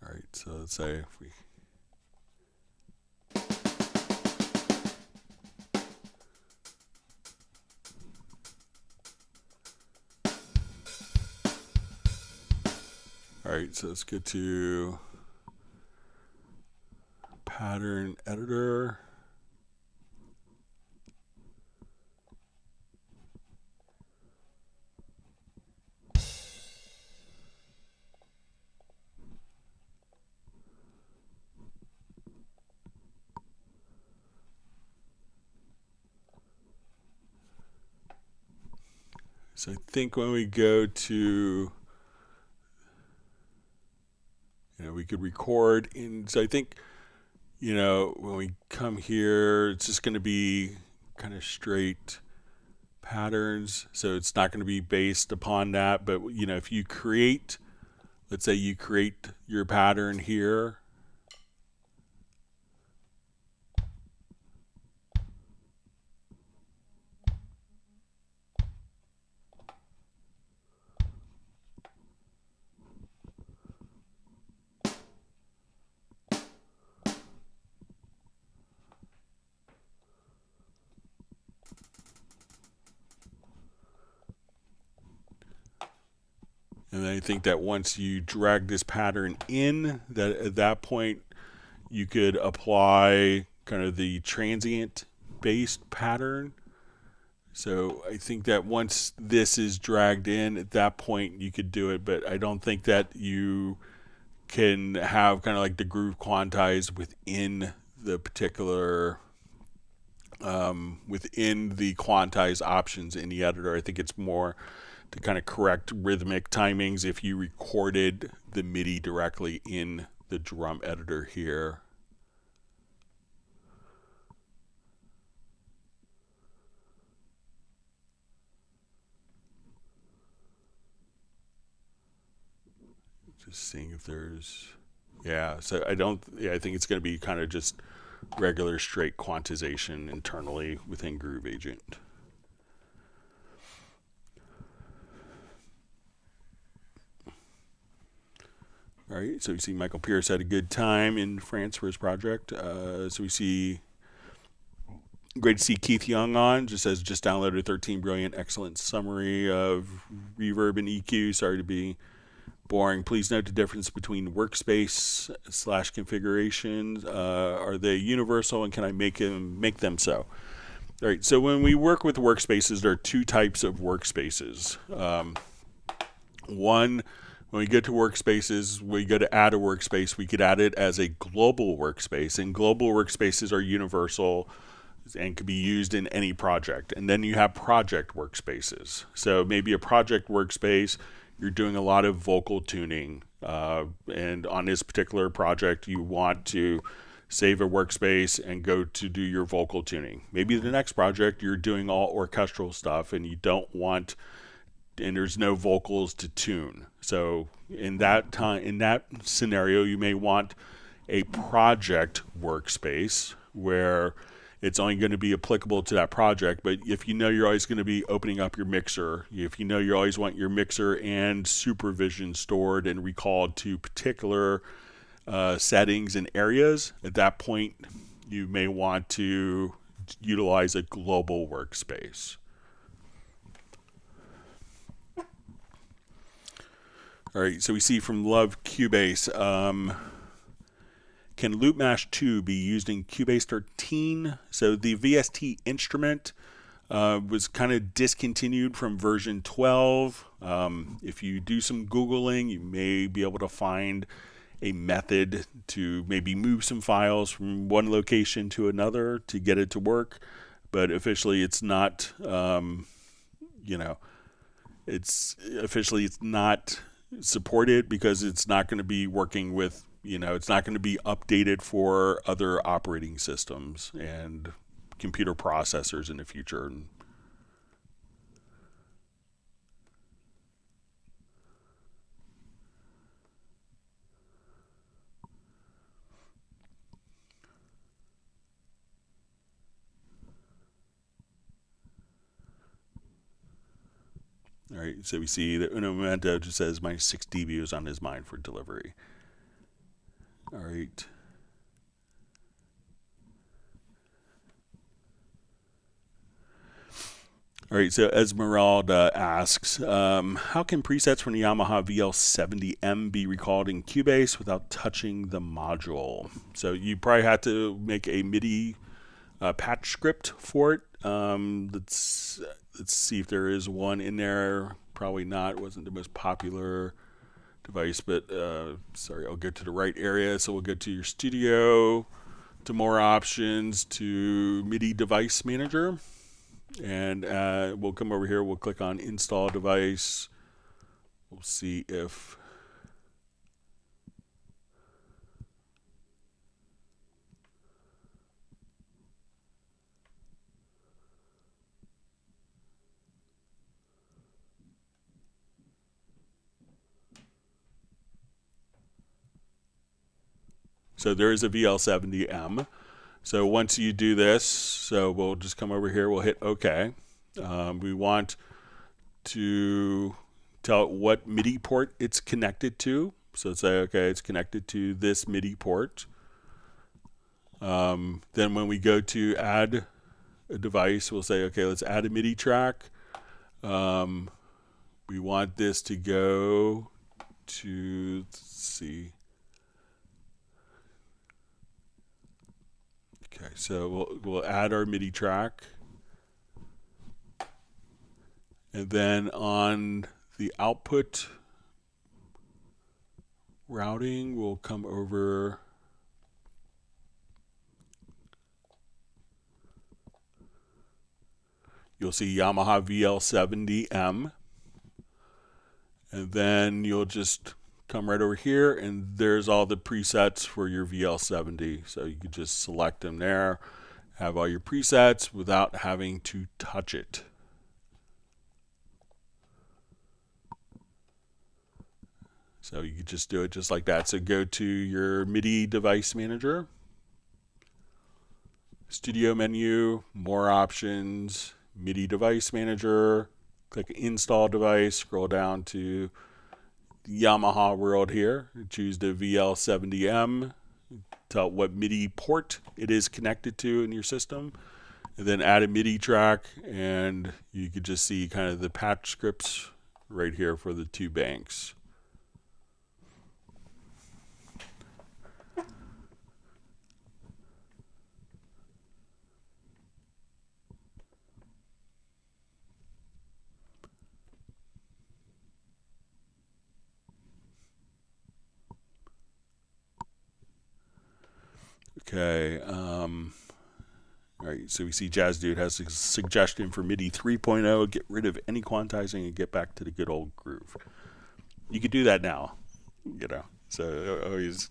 all right, so let's say if we, all right, so let's get to pattern editor. So I think when we go to, we could record in, so I think, when we come here, it's just going to be kind of straight patterns. So it's not going to be based upon that. But, if you create, let's say you create your pattern here. And I think that once you drag this pattern in, that at that point you could apply kind of the transient based pattern. So I think that once this is dragged in, at that point you could do it, but I don't think that you can have kind of like the groove quantized within the particular within the quantized options in the editor. I think it's more to kind of correct rhythmic timings if you recorded the MIDI directly in the drum editor here. Just seeing if there's, yeah, so I think it's going to be kind of just regular straight quantization internally within Groove Agent. All right, so we see Michael Pierce had a good time in France for his project. So we see, great to see Keith Young on, just says, just downloaded 13 brilliant, excellent summary of reverb and EQ. Sorry to be boring. Please note the difference between workspace / configurations. Are they universal, and can I make them so? All right, so when we work with workspaces, there are two types of workspaces. One, when we get to workspaces, we go to add a workspace, we could add it as a global workspace, and global workspaces are universal and can be used in any project. And then you have project workspaces. So maybe a project workspace, you're doing a lot of vocal tuning, and on this particular project you want to save a workspace and go to do your vocal tuning. Maybe the next project you're doing all orchestral stuff and you don't want, and there's no vocals to tune. So in that scenario, you may want a project workspace where it's only going to be applicable to that project. But if you know you're always going to be opening up your mixer, if you know you always want your mixer and supervision stored and recalled to particular settings and areas, at that point you may want to utilize a global workspace. All right, so we see from Love Cubase, can Loop Mash 2 be used in Cubase 13? So the VST instrument was kind of discontinued from version 12. If you do some Googling, you may be able to find a method to maybe move some files from one location to another to get it to work. But officially it's not, it's not supported because it's not going to be working with, it's not going to be updated for other operating systems and computer processors in the future. All right, so we see that Uno Momento just says minus 6 dB was on his mind for delivery. All right. All right, so Esmeralda asks, how can presets from the Yamaha VL70M be recalled in Cubase without touching the module? So you probably have to make a MIDI patch script for it. Let's see if there is one in there. Probably not. It wasn't the most popular device, but sorry, I'll get to the right area. So we'll go to your studio, to more options, to MIDI device manager, and we'll come over here. We'll click on install device. We'll see if so there is a VL70M. So once you do this, so we'll just come over here, we'll hit OK. We want to tell it what MIDI port it's connected to. So say, okay, it's connected to this MIDI port. Then when we go to add a device, we'll say, okay, let's add a MIDI track. we want this to go to, let's see. Okay, so we'll add our MIDI track. And then on the output routing, we'll come over. You'll see Yamaha VL70M. And then you'll just come right over here, and there's all the presets for your VL70. So you can just select them there, have all your presets without having to touch it. So you can just do it just like that. So go to your MIDI device manager, studio menu, more options, MIDI device manager, click install device, scroll down to the Yamaha world here, choose the VL70M, tell what MIDI port it is connected to in your system, and then add a MIDI track, and you could just see kind of the patch scripts right here for the two banks. Okay, all right, so we see Jazz Dude has a suggestion for MIDI 3.0, get rid of any quantizing and get back to the good old groove. You could do that now, you know. So always,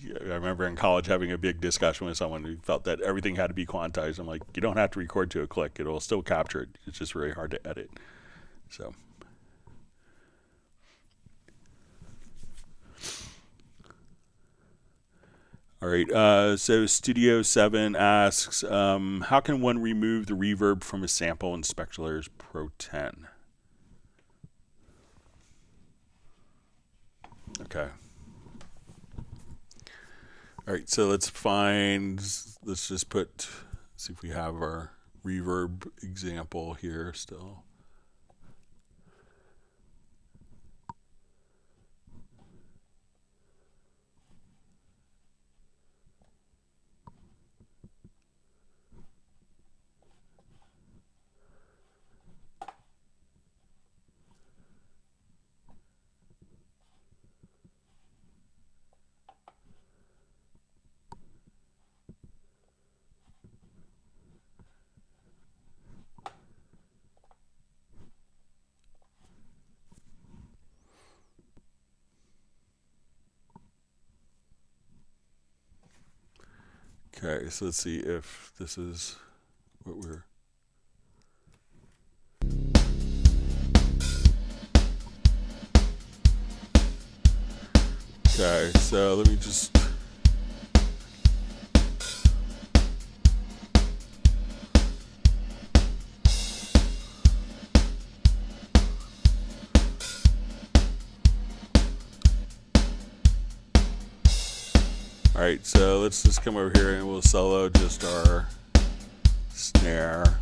I remember in college having a big discussion with someone who felt that everything had to be quantized. I'm like, you don't have to record to a click, it'll still capture it. It's just really hard to edit. So. All right, so Studio 7 asks, how can one remove the reverb from a sample in Spectralayers Pro 10? Okay. All right, so let's just see if we have our reverb example here still. Okay, so let's see if this is what we're... Okay, so let me just... All right, so let's just come over here and we'll solo just our snare.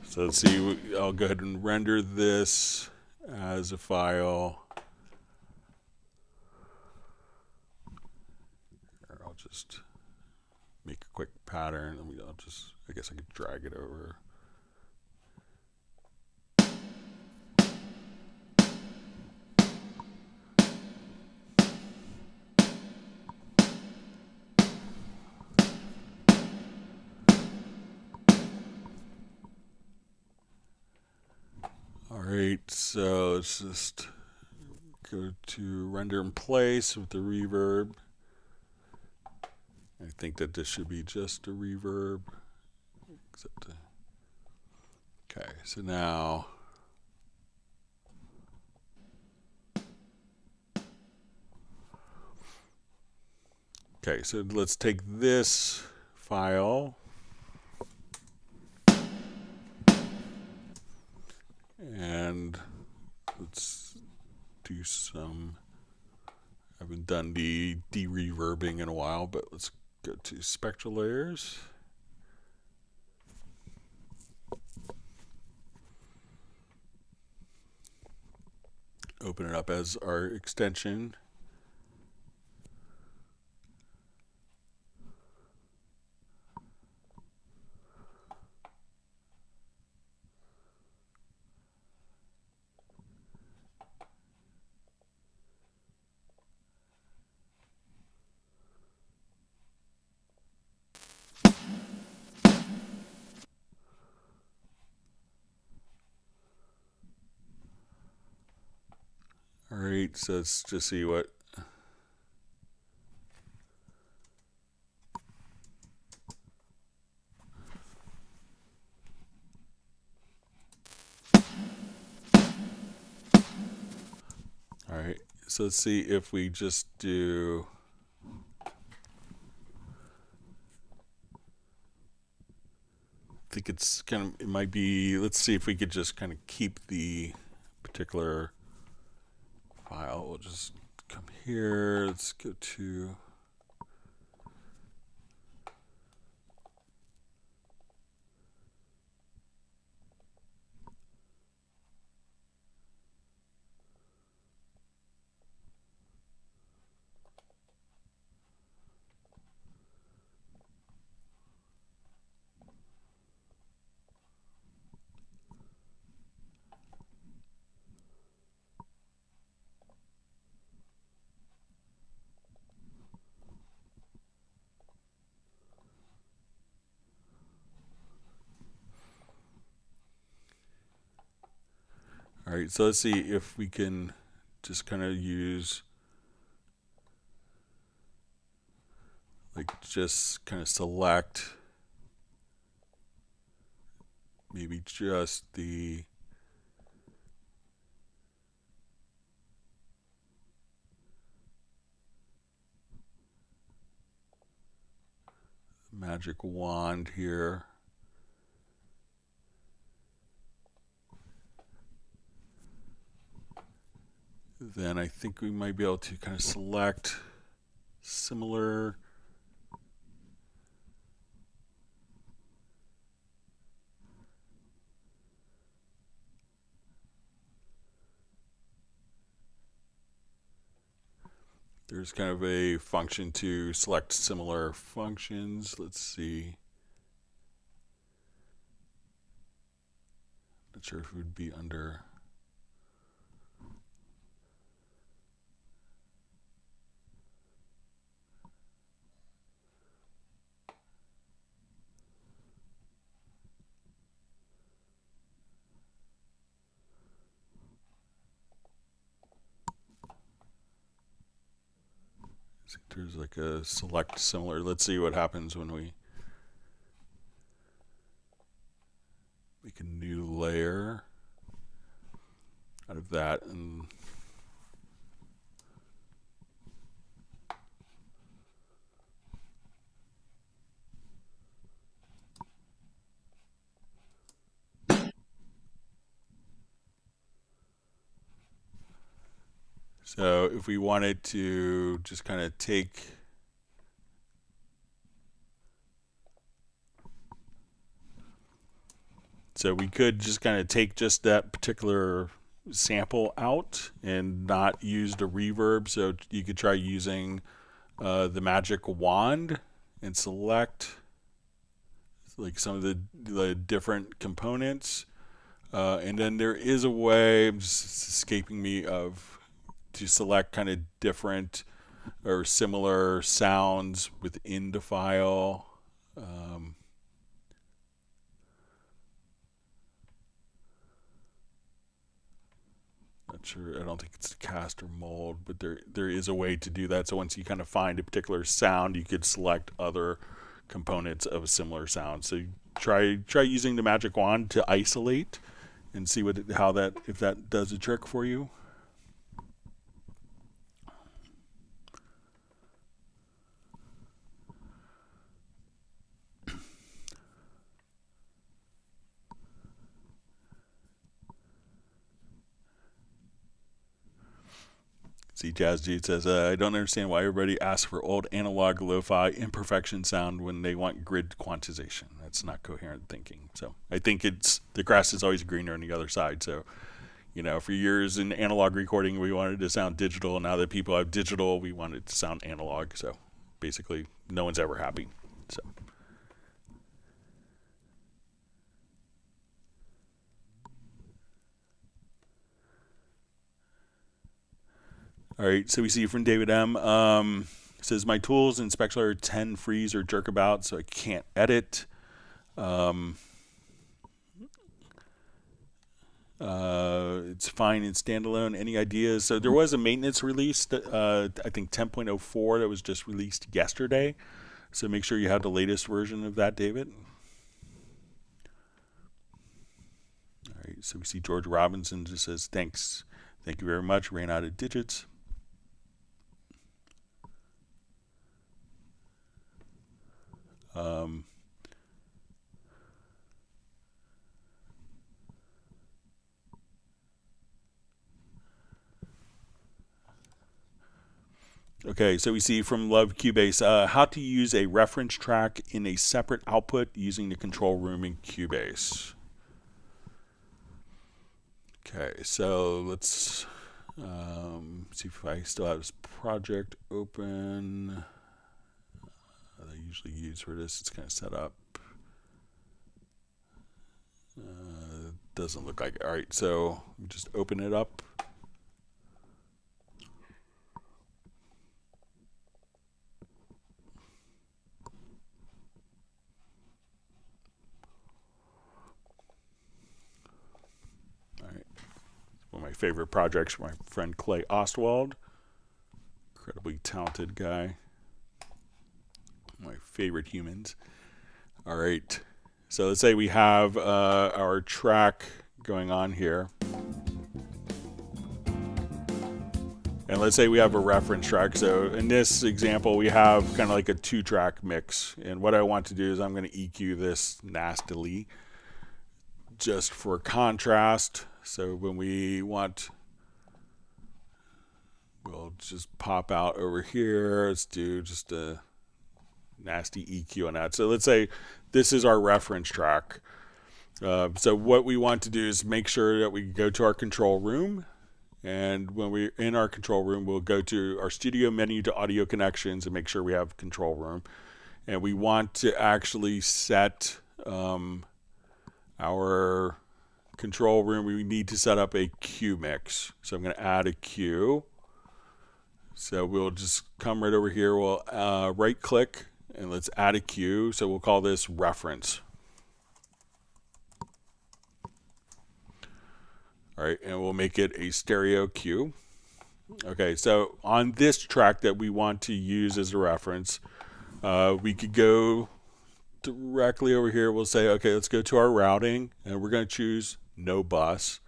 So let's see, I'll go ahead and render this as a file. I'll just make a quick pattern. I guess I could drag it over. All right, so let's just go to render in place with the reverb. I think that this should be just a reverb. Okay, so now okay, so let's take this file and let's do some, I haven't done the de-reverbing in a while, but let's go to spectral layers. open it up as our extension. All right, so let's just see what. All right, so let's see if we just do. I think it's kind of, it might be, let's see if we could just kind of keep the particular file. We'll just come here, let's go to, all right, so let's see if we can just kind of use, like just kind of select maybe just the magic wand here. Then I think we might be able to kind of select similar. There's kind of a function to select similar functions. Let's see. Not sure if it would be under. There's like a select similar. Let's see what happens when we make a new layer out of that. And so if we wanted to just kind of take so we could just kind of take just that particular sample out and not use the reverb. So you could try using the magic wand and select like some of the different components. And then there is a way, it's just escaping me, of to select kind of different or similar sounds within the file. Not sure, I don't think it's cast or mold, but there is a way to do that. So once you kind of find a particular sound, you could select other components of a similar sound. So you try using the magic wand to isolate and see if that does a trick for you. See, Jazz Dude says, I don't understand why everybody asks for old analog lo-fi imperfection sound when they want grid quantization. That's not coherent thinking. So I think it's the grass is always greener on the other side. So, You know, for years in analog recording, we wanted to sound digital. Now that people have digital, we want it to sound analog. So basically, no one's ever happy. So. All right, so we see from David M. Says, my tools in Spectral are 10 freeze or jerk about, so I can't edit. It's fine in standalone. Any ideas? So there was a maintenance release, I think 10.04, that was just released yesterday. So make sure you have the latest version of that, David. All right, so we see George Robinson just says, thanks. Thank you very much. Ran out of digits. Okay, so we see from Love Cubase, how to use a reference track in a separate output using the control room in Cubase. Okay, so let's see if I still have this project open. I usually use for this, it's kind of set up. Doesn't look like it. All right, so just open it up. One of my favorite projects from my friend Clay Ostwald. Incredibly talented guy. My favorite humans. All right. So let's say we have our track going on here. And let's say we have a reference track. So in this example, we have kind of like a 2-track mix. And what I want to do is I'm going to EQ this nastily just for contrast. So when we want, we'll just pop out over here. Let's do just a nasty EQ on that. So let's say this is our reference track. So what we want to do is make sure that we go to our control room. And when we're in our control room, we'll go to our studio menu to audio connections and make sure we have control room. And we want to actually set our control room. We need to set up a Q mix. So I'm going to add a Q. So we'll just come right over here. We'll right click and let's add a Q. So we'll call this reference. All right, and we'll make it a stereo Q. Okay, so on this track that we want to use as a reference, we could go directly over here. We'll say, okay, let's go to our routing, and we're going to choose no bus.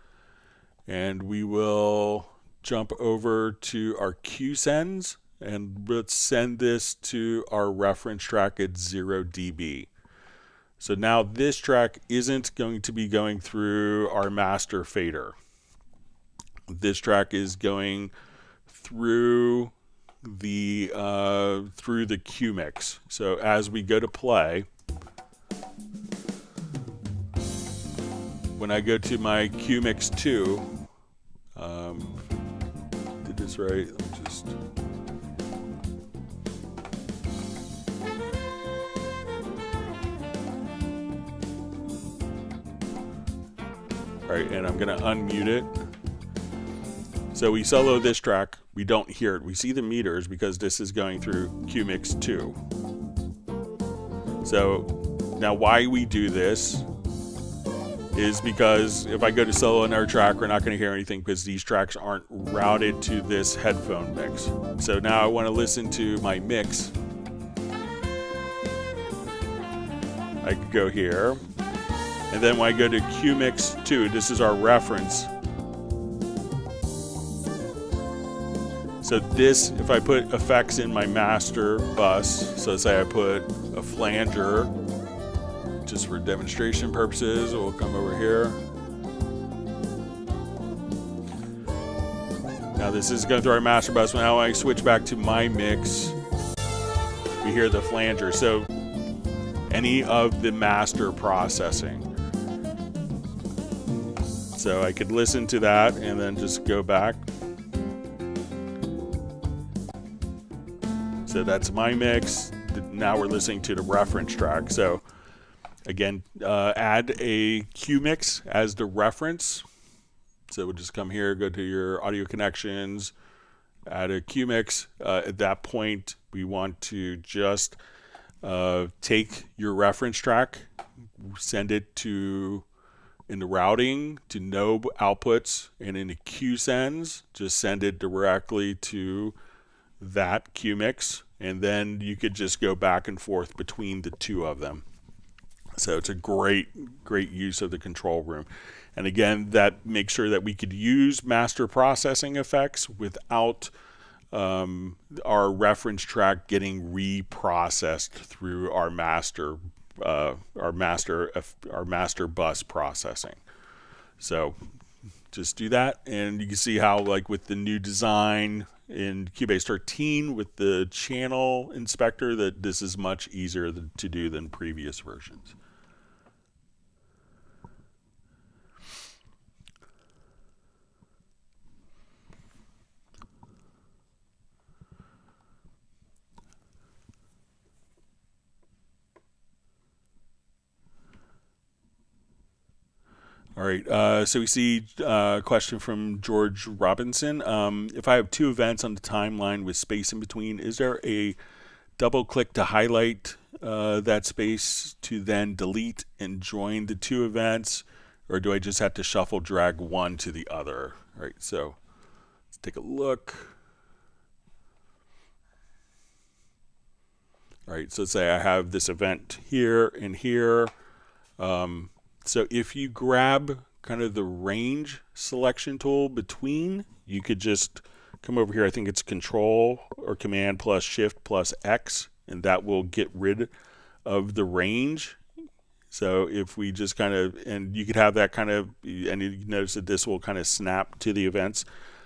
And we will jump over to our Q sends, and let's send this to our reference track at 0 dB. So now this track isn't going to be going through our master fader. This track is going through the Q mix. So as we go to play, when I go to my Q mix 2, did this right? Let me just. All right, and I'm going to unmute it. So we solo this track. We don't hear it. We see the meters because this is going through Q mix 2. So now why we do this is because if I go to solo another track, we're not going to hear anything because these tracks aren't routed to this headphone mix. So now I want to listen to my mix. I could go here. And then when I go to Q mix 2, this is our reference. So this, if I put effects in my master bus, so say I put a flanger, just for demonstration purposes, we'll come over here. Now this is going through our master bus. Now when I switch back to my mix, we hear the flanger. So any of the master processing. So I could listen to that and then just go back. So that's my mix. Now we're listening to the reference track. So again, add a Q mix as the reference. So we'll just come here, go to your audio connections, add a Q mix. At that point, we want to just take your reference track, send it to, in the routing, to no outputs, and in the Q sends, just send it directly to that Q mix, and then you could just go back and forth between the two of them. So it's a great use of the control room. And again, that makes sure that we could use master processing effects without our reference track getting reprocessed through our master bus processing. So just do that, and you can see how, like with the new design in Cubase 13 with the channel inspector, that this is much easier to do than previous versions. All right, so we see a question from George Robinson. If I have two events on the timeline with space in between, is there a double click to highlight that space to then delete and join the two events, or do I just have to shuffle drag one to the other? All right, so let's take a look. All right, so let's say I have this event here and here. So if you grab kind of the range selection tool between, you could just come over here. I think it's Control or Command plus Shift plus X, and that will get rid of the range. So if we just kind of, and you could have that kind of, and you notice that this will kind of snap to the events.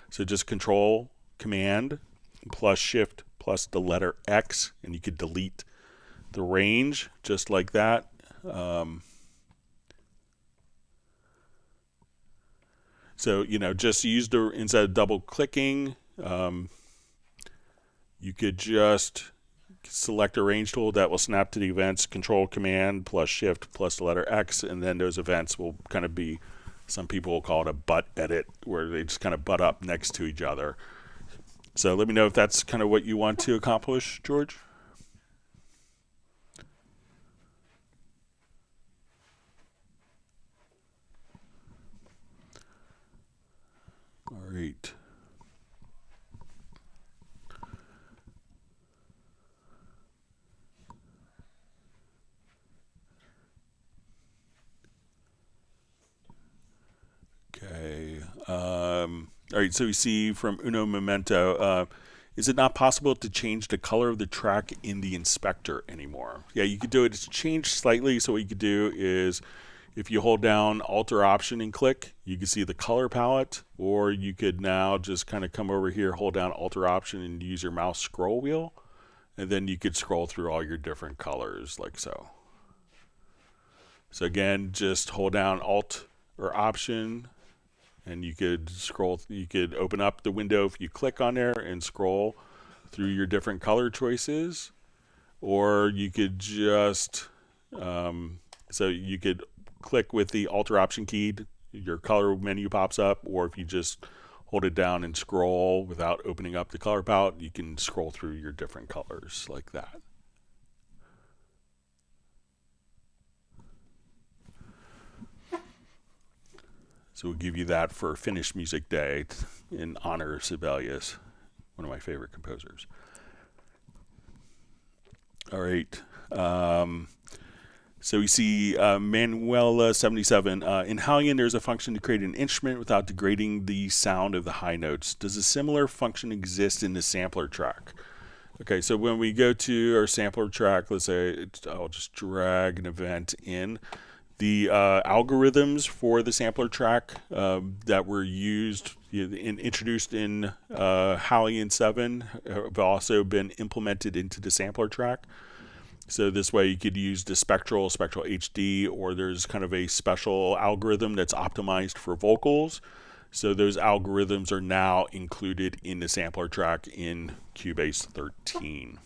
So just Control, Command plus Shift plus the letter X, and you could delete the range just like that. So, just use the, instead of double clicking, you could just select a range tool that will snap to the events, Control Command plus Shift plus the letter X, and then those events will kind of be, some people will call it a butt edit, where they just kind of butt up next to each other. So let me know if that's kind of what you want to accomplish, George. All right. Okay. All right, so we see from Uno Memento, is it not possible to change the color of the track in the inspector anymore? Yeah, you could do it. It's changed slightly. So what you could do is, if you hold down Alt or Option and click, you can see the color palette, or you could now just kind of come over here, hold down Alt or Option and use your mouse scroll wheel, and then you could scroll through all your different colors like so. So again, just hold down Alt or Option, and you could scroll, you could open up the window if you click on there and scroll through your different color choices, or you could just, so you could click with the Alt or Option key, your color menu pops up, or if you just hold it down and scroll without opening up the color palette, you can scroll through your different colors like that. So we'll give you that for Finnish Music Day in honor of Sibelius, one of my favorite composers. All right. So we see Manuela77. In HALion, there's a function to create an instrument without degrading the sound of the high notes. Does a similar function exist in the sampler track? Okay, so when we go to our sampler track, let's say I'll just drag an event in. The algorithms for the sampler track that were used, introduced in HALion 7 have also been implemented into the sampler track. So this way you could use the spectral HD, or there's kind of a special algorithm that's optimized for vocals. So those algorithms are now included in the sampler track in Cubase 13.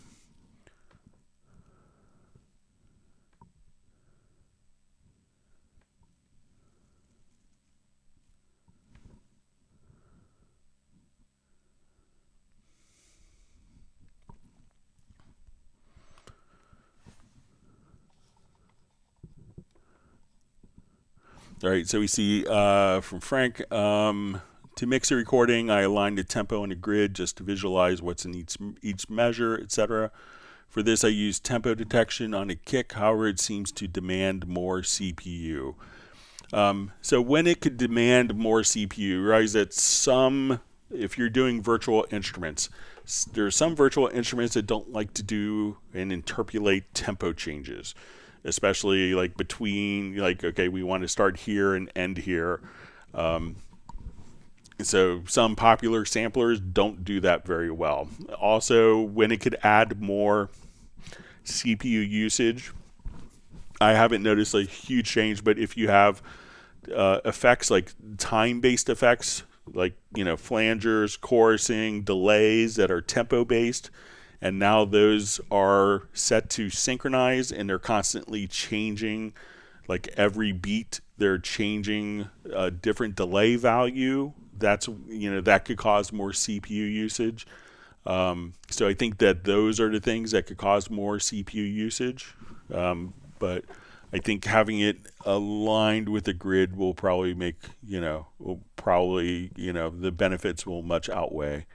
All right, so we see from Frank, to mix a recording, I aligned the tempo and the grid just to visualize what's in each measure, etc. For this, I use tempo detection on a kick. However, it seems to demand more CPU. So when it could demand more CPU, realize that if you're doing virtual instruments, there are some virtual instruments that don't like to do and interpolate tempo changes, especially like between, like, okay, we want to start here and end here. So some popular samplers don't do that very well. Also, when it could add more CPU usage, I haven't noticed a huge change, but if you have effects like time-based effects, like, you know, flangers, chorusing, delays that are tempo-based, and now those are set to synchronize and they're constantly changing, like every beat they're changing a different delay value, that's, you know, that could cause more CPU usage. So I think that those are the things that could cause more CPU usage. But I think having it aligned with the grid will probably make, the benefits will much outweigh.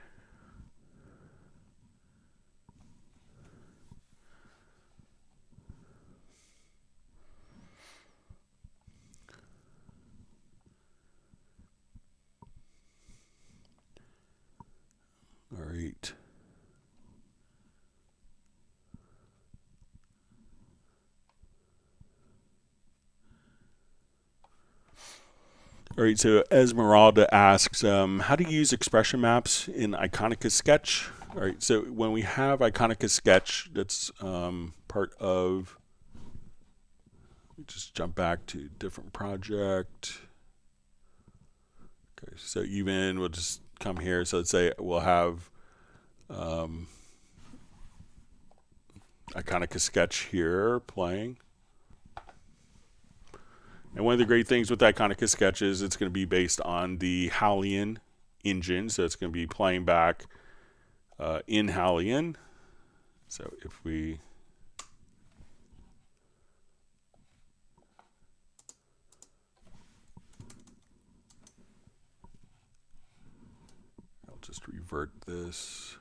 All right. All right, so Esmeralda asks, how do you use expression maps in Iconica Sketch? All right, so when we have Iconica Sketch, that's part of, let me just jump back to different project. Okay, so even we'll just come here. So let's say we'll have Iconica Sketch here playing. And one of the great things with Iconica Sketch is it's going to be based on the HALion engine. So it's going to be playing back in HALion. So if we... I'll just revert this.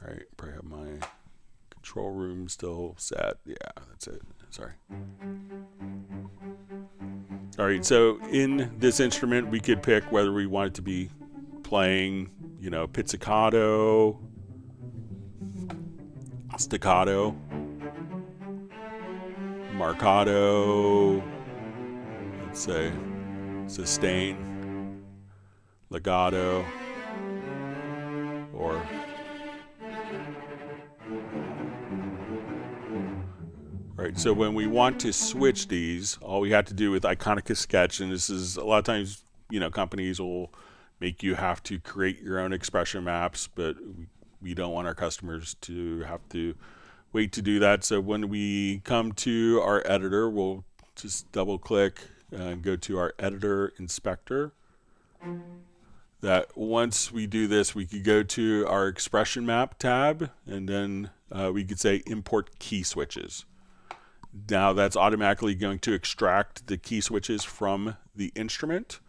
All right, probably have my control room still set. Yeah, that's it. Sorry. All right, so in this instrument, we could pick whether we want it to be playing, pizzicato, staccato, marcato, let's say sustain, legato, or right. So when we want to switch these, all we have to do with Iconica Sketch, and this is a lot of times, companies will make you have to create your own expression maps, but we don't want our customers to have to wait to do that. So when we come to our editor, we'll just double click and go to our editor inspector. That once we do this, we could go to our expression map tab, and then we could say import key switches. Now that's automatically going to extract the key switches from the instrument.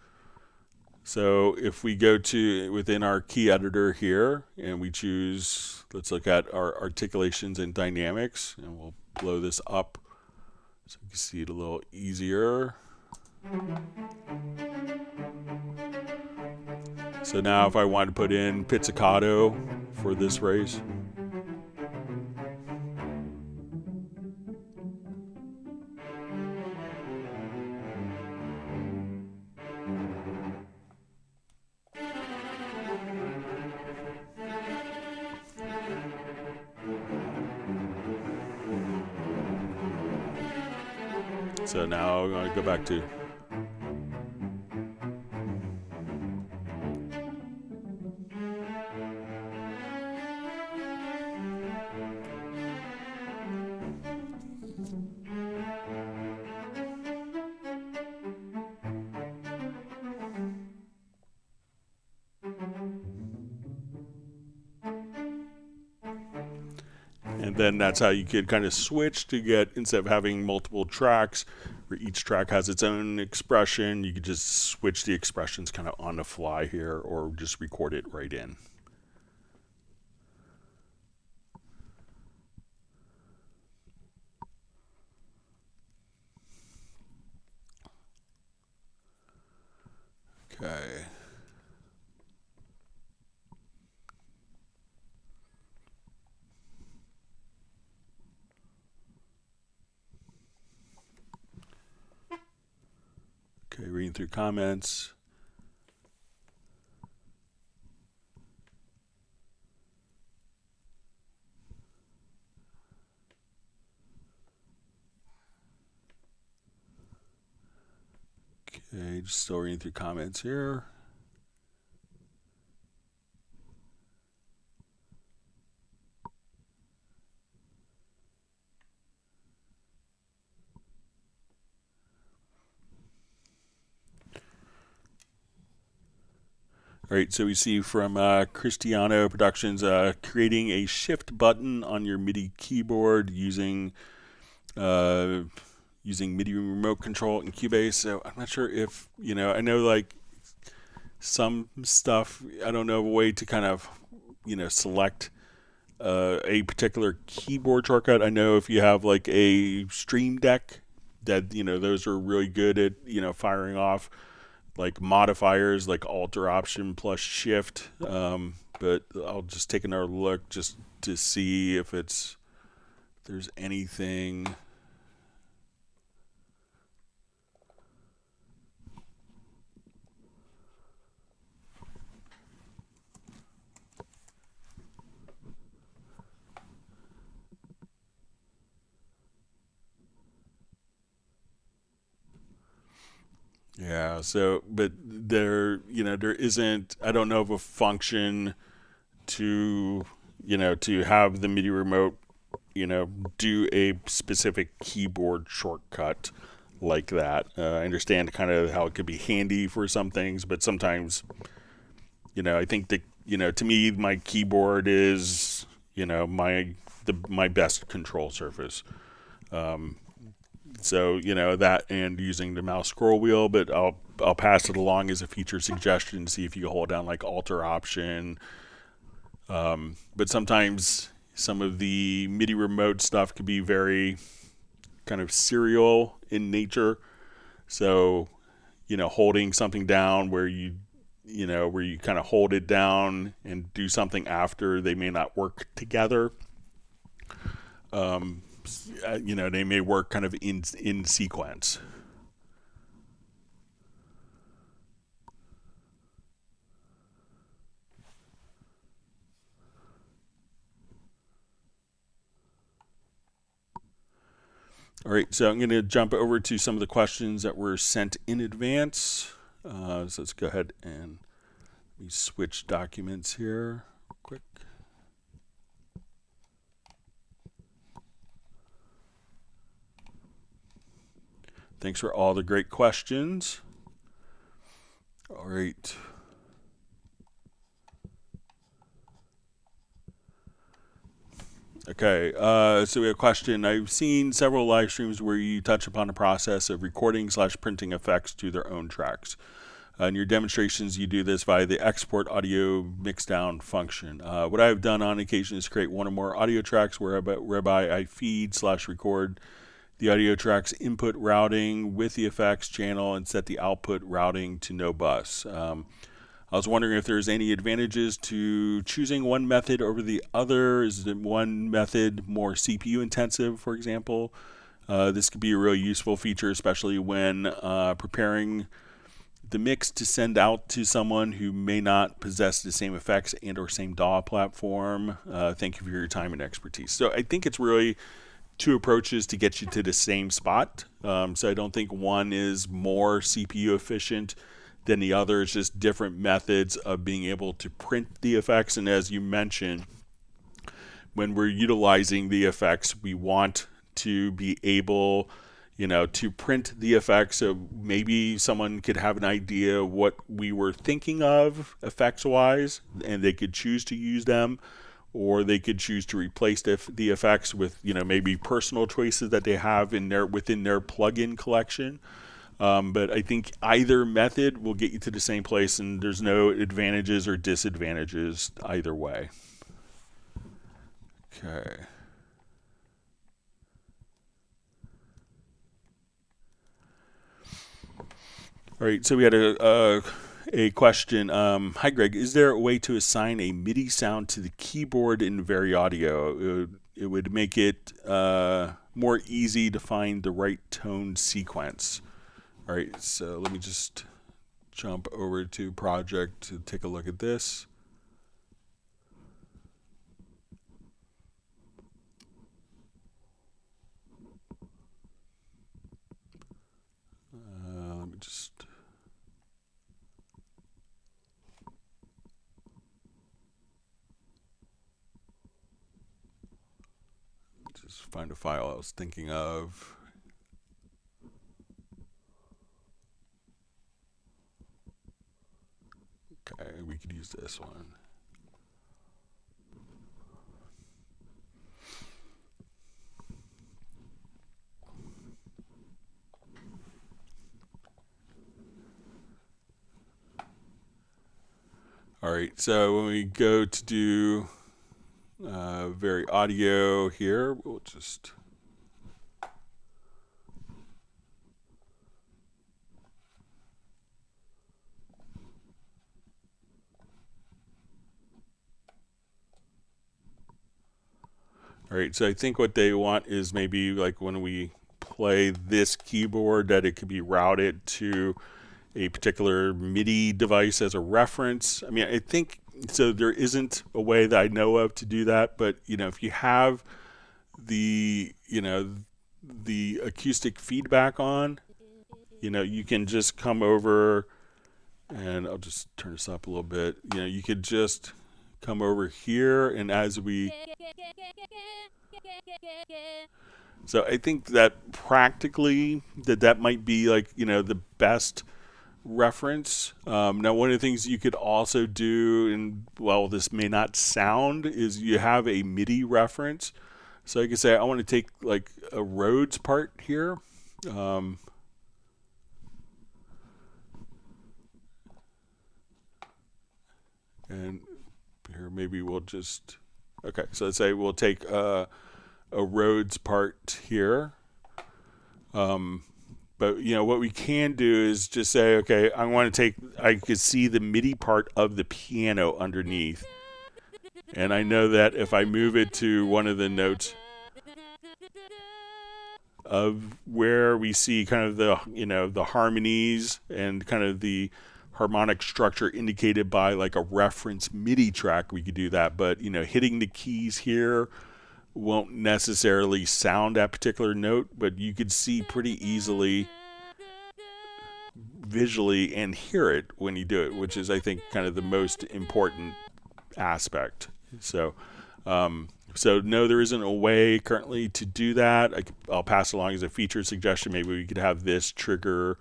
So if we go to within our key editor here and we choose, let's look at our articulations and dynamics, and we'll blow this up so you can see it a little easier. So now if I want to put in pizzicato for this race, So now I'm going to go back to. And then that's how you could kind of switch to get, instead of having multiple tracks where each track has its own expression, you could just switch the expressions kind of on the fly here, or just record it right in. Okay. Okay, reading through comments. Okay, just still reading through comments here. All right, so we see from Cristiano Productions, creating a shift button on your MIDI keyboard using MIDI remote control in Cubase. So I'm not sure if, I know like some stuff, I don't know a way to kind of, select a particular keyboard shortcut. I know if you have like a Stream Deck, that, those are really good at, firing off like modifiers like Alt or Option plus Shift, but I'll just take another look just to see if there's anything. Yeah, so, but there isn't, I don't know of a function to, to have the MIDI remote, do a specific keyboard shortcut like that. I understand kind of how it could be handy for some things, but sometimes, I think that, to me, my keyboard is, my best control surface. So, that and using the mouse scroll wheel, but I'll pass it along as a feature suggestion, see if you hold down like Alt or Option. But sometimes some of the MIDI remote stuff could be very kind of serial in nature. So, holding something down where you kind of hold it down and do something after, they may not work together. They may work kind of in sequence. All right, so I'm going to jump over to some of the questions that were sent in advance. So let's go ahead and we switch documents here real quick. Thanks for all the great questions. All right. Okay, so we have a question. I've seen several live streams where you touch upon the process of recording/printing effects to their own tracks. In your demonstrations, you do this via the export audio mixdown function. What I've done on occasion is create one or more audio tracks whereby I feed/record the audio track's input routing with the effects channel and set the output routing to no bus. I was wondering if there's any advantages to choosing one method over the other. Is one method more CPU intensive, for example? This could be a really useful feature, especially when preparing the mix to send out to someone who may not possess the same effects and or same DAW platform. Thank you for your time and expertise. So I think it's really two approaches to get you to the same spot. So I don't think one is more CPU efficient than the other. It's just different methods of being able to print the effects. And as you mentioned, when we're utilizing the effects, we want to be able, to print the effects. So maybe someone could have an idea what we were thinking of effects-wise, and they could choose to use them, or they could choose to replace the effects with, maybe personal choices that they have within their plugin collection. But I think either method will get you to the same place, and there's no advantages or disadvantages either way. Okay. All right, so we had a question. Hi, Greg. Is there a way to assign a MIDI sound to the keyboard in VariAudio? It would make it more easy to find the right tone sequence. All right, so let me just jump over to Project to take a look at this. Let me just... find a file I was thinking of. Okay, we could use this one. All right, so when we go to do VariAudio here, we'll just... All right, so I think what they want is maybe like when we play this keyboard that it could be routed to a particular MIDI device as a reference. I mean, I think, so there isn't a way that I know of to do that, but, if you have the, the acoustic feedback on, you can just come over, and I'll just turn this up a little bit. You could just come over here, and as we... So I think that practically that might be like, the best reference. Now, one of the things you could also do, and well, this may not sound, is you have a MIDI reference. So you can say, I want to take like a Rhodes part here. And here maybe we'll just, okay, so let's say we'll take a Rhodes part here. But, what we can do is just say, okay, I could see the MIDI part of the piano underneath. And I know that if I move it to one of the notes of where we see kind of the, the harmonies and kind of the harmonic structure indicated by like a reference MIDI track, we could do that. But, hitting the keys here won't necessarily sound that particular note, but you could see pretty easily visually and hear it when you do it, which is, I think, kind of the most important aspect. So no, there isn't a way currently to do that. I'll pass along as a feature suggestion. Maybe we could have this trigger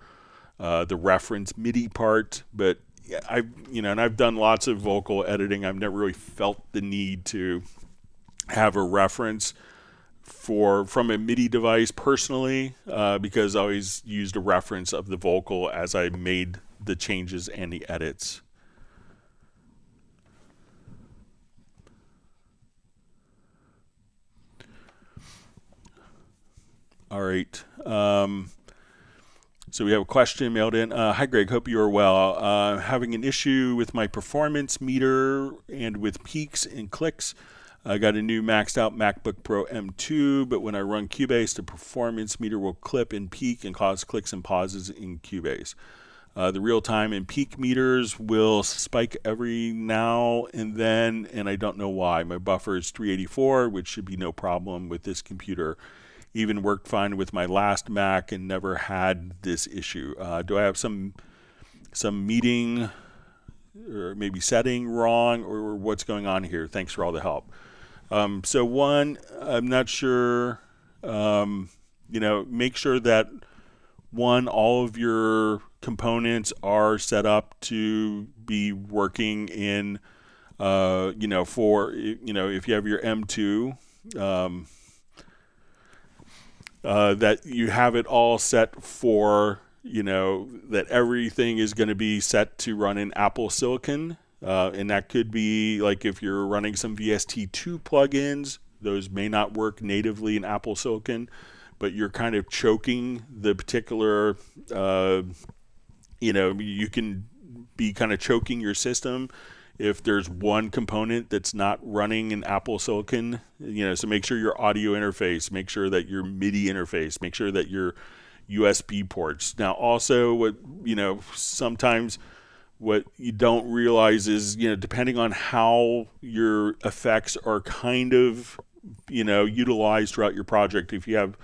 the reference MIDI part, but I've done lots of vocal editing. I've never really felt the need to have a reference from a MIDI device personally, because I always used a reference of the vocal as I made the changes and the edits. All right. So we have a question mailed in. Hi, Greg. Hope you are well. Having an issue with my performance meter and with peaks and clicks. I got a new maxed out MacBook Pro M2, but when I run Cubase, the performance meter will clip and peak and cause clicks and pauses in Cubase. The real-time and peak meters will spike every now and then, and I don't know why. My buffer is 384, which should be no problem with this computer. even worked fine with my last Mac and never had this issue. Do I have some meeting or maybe setting wrong, or what's going on here? Thanks for all the help. So one, I'm not sure, make sure that all of your components are set up to be working in, if you have your M2, that you have it all set for, that everything is going to be set to run in Apple Silicon. And that could be like if you're running some VST2 plugins, those may not work natively in Apple Silicon, but you're kind of choking the particular, you can be kind of choking your system if there's one component that's not running in Apple Silicon, so make sure your audio interface, make sure that your MIDI interface, make sure that your USB ports. Now also sometimes what you don't realize is, depending on how your effects are kind of, utilized throughout your project, if you have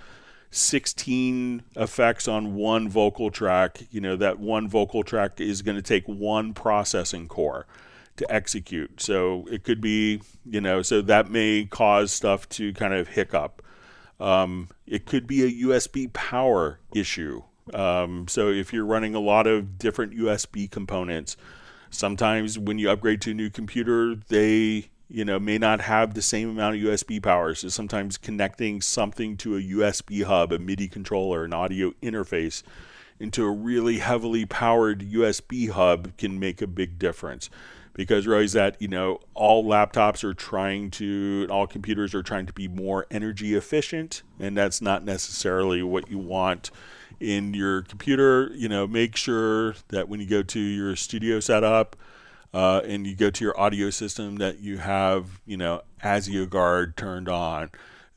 16 effects on one vocal track, that one vocal track is going to take one processing core to execute. So it could be, so that may cause stuff to kind of hiccup. It could be a USB power issue. So if you're running a lot of different USB components, sometimes when you upgrade to a new computer, they may not have the same amount of USB power. So sometimes connecting something to a USB hub, a MIDI controller, an audio interface into a really heavily powered USB hub can make a big difference. Because realize that, all laptops are all computers are trying to be more energy efficient, and that's not necessarily what you want in your computer. Make sure that when you go to your studio setup and you go to your audio system that you have, ASIO guard turned on,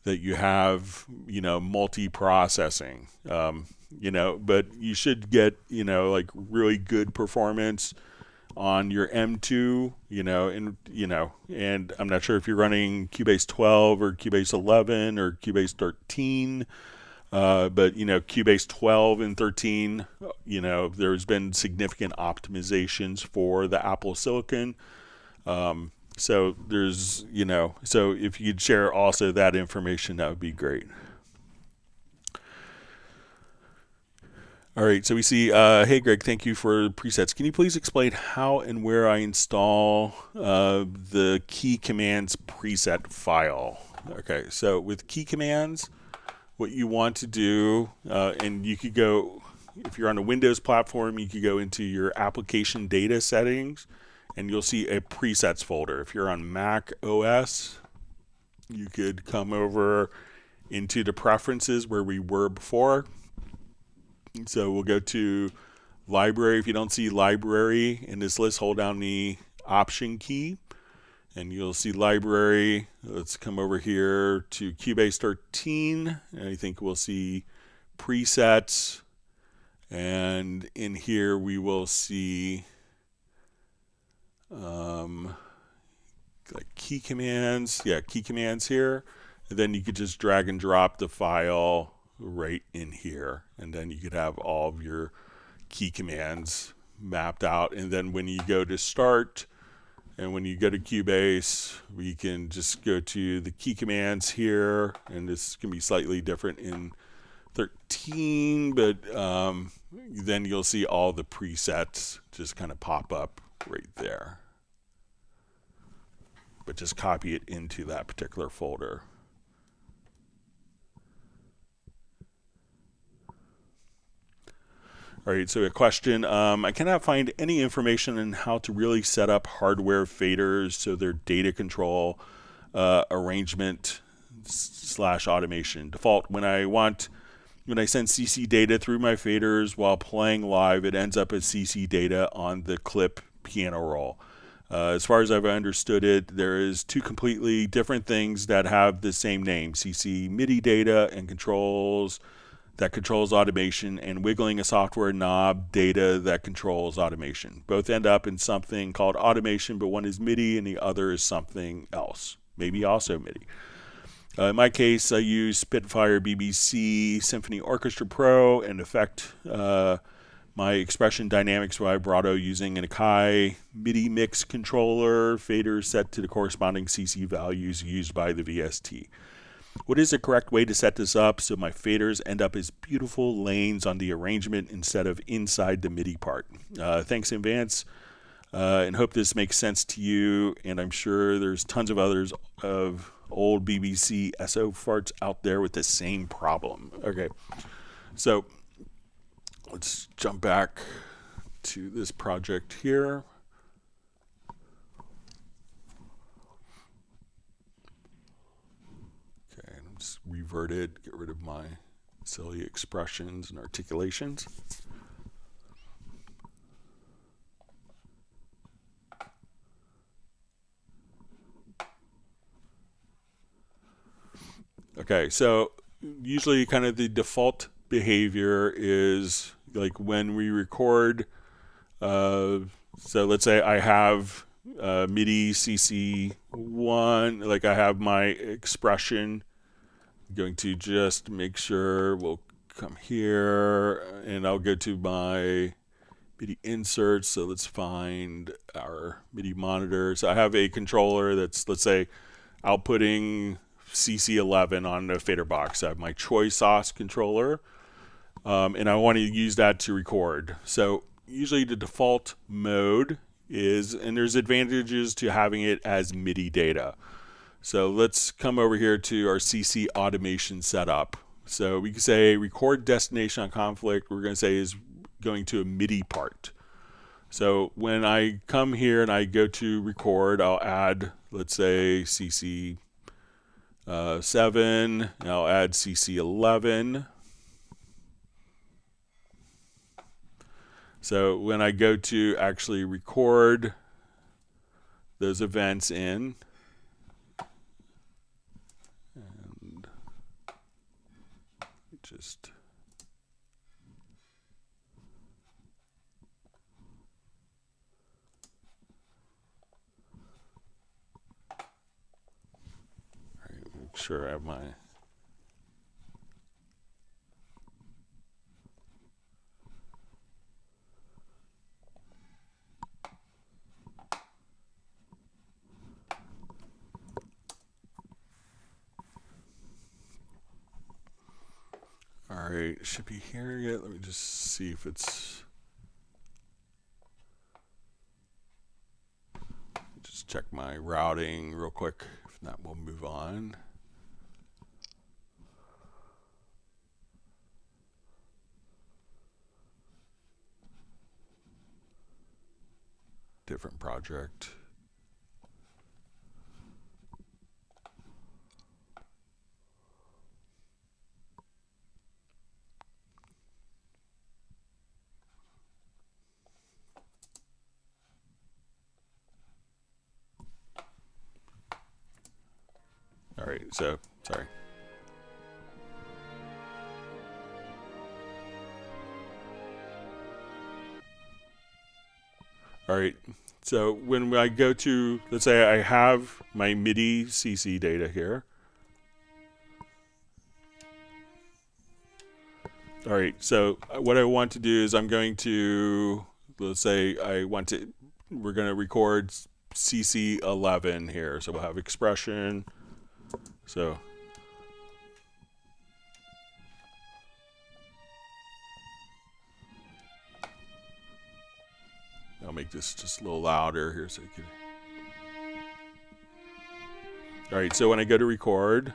that you have, multi-processing, but you should get, like really good performance on your M2, and I'm not sure if you're running Cubase 12 or Cubase 11 or Cubase 13, but Cubase 12 and 13, there's been significant optimizations for the Apple Silicon. So there's, so if you could share also that information, that would be great. All right, so we see, hey Greg, thank you for presets. Can you please explain how and where I install the key commands preset file? Okay, so with key commands, what you want to do, and you could go, if you're on a Windows platform, you could go into your application data settings, and you'll see a presets folder. If you're on Mac OS, you could come over into the preferences where we were before. So we'll go to library. If you don't see library in this list, hold down the option key and you'll see library. Let's come over here to Cubase 13 and I think we'll see presets, and in here we will see like key commands. Yeah, key commands here, and then you could just drag and drop the file right in here, and then you could have all of your key commands mapped out. And then when you go to start and when you go to Cubase, we can just go to the key commands here, and this can be slightly different in 13, but then you'll see all the presets just kind of pop up right there, but just copy it into that particular folder. All right, so a question. I cannot find any information on how to really set up hardware faders so their data control arrangement / automation. Default, when I send CC data through my faders while playing live, it ends up as CC data on the clip piano roll. As far as I've understood it, there is two completely different things that have the same name: CC MIDI data and controls that controls automation, and wiggling a software knob data that controls automation. Both end up in something called automation, but one is MIDI and the other is something else, maybe also MIDI. In my case, I use Spitfire BBC Symphony Orchestra Pro and affect my expression dynamics vibrato using an Akai MIDI mix controller, faders set to the corresponding CC values used by the VST. What is the correct way to set this up so my faders end up as beautiful lanes on the arrangement instead of inside the MIDI part? Thanks in advance, and hope this makes sense to you, and I'm sure there's tons of others of old BBC SO farts out there with the same problem. Okay, so let's jump back to this project here. Okay, let's revert it, get rid of my silly expressions and articulations. Okay, so usually kind of the default behavior is like when we record, so let's say I have MIDI CC1, like I have my expression. I'm going to just make sure we'll come here and I'll go to my MIDI inserts. So let's find our MIDI monitor. So I have a controller that's, let's say, outputting CC11 on the fader box. I have my choice sauce controller, and I want to use that to record. So usually the default mode is, and there's advantages to having it as MIDI data. So let's come over here to our CC automation setup. So we can say record destination on conflict, we're going to say is going to a MIDI part. So when I come here and I go to record, I'll add, let's say, CC 7, and I'll add CC11. So when I go to actually record those events in, and just make sure I have my all right, it should be here yet. Let me just see if it's, just check my routing real quick. If not, we'll move on. Different project. All right, so sorry. All right, so when I go to, let's say I have my MIDI CC data here. All right, so what I want to do is I'm going to, let's say we're going to record CC11 here. So we'll have expression. So I'll make this just a little louder here so you can. All right, so when I go to record,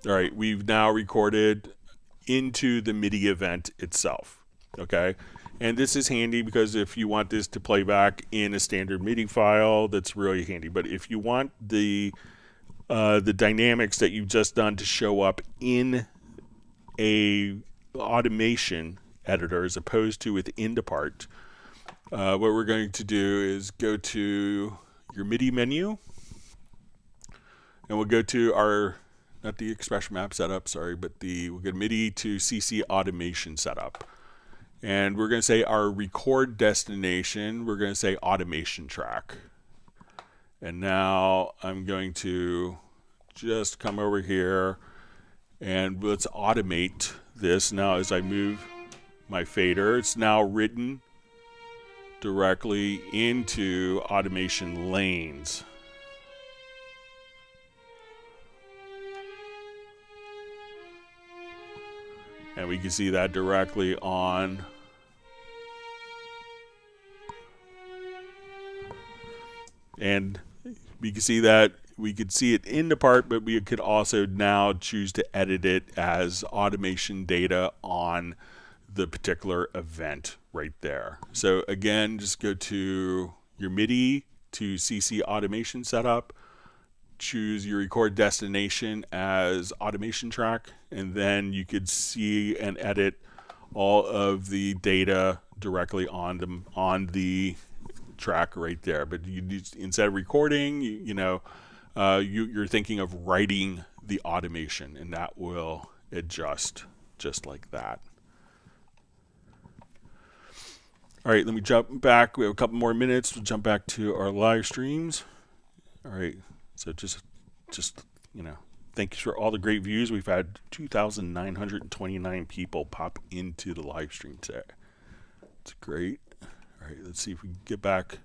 all right, we've now recorded into the MIDI event itself, okay? And this is handy because if you want this to play back in a standard MIDI file, that's really handy. But if you want the dynamics that you've just done to show up in a automation editor as opposed to within the part, what we're going to do is go to your MIDI menu, and we'll go to our not the expression map setup, sorry, but we'll get MIDI to CC automation setup. And we're going to say our record destination, we're going to say automation track. And now I'm going to just come over here and let's automate this. Now as I move my fader, it's now written directly into automation lanes. And we can see that directly on and we can see that we could see it in the part, but we could also now choose to edit it as automation data on the particular event right there. So again, just go to your MIDI to CC automation setup, choose your record destination as automation track, and then you could see and edit all of the data directly on the track right there. But instead of recording, you're thinking of writing the automation, and that will adjust just like that. All right, let me jump back. We have a couple more minutes. We'll jump back to our live streams. All right, so just thank you for all the great views. We've had 2,929 people pop into the live stream today. It's great. All right, let's see if we can get back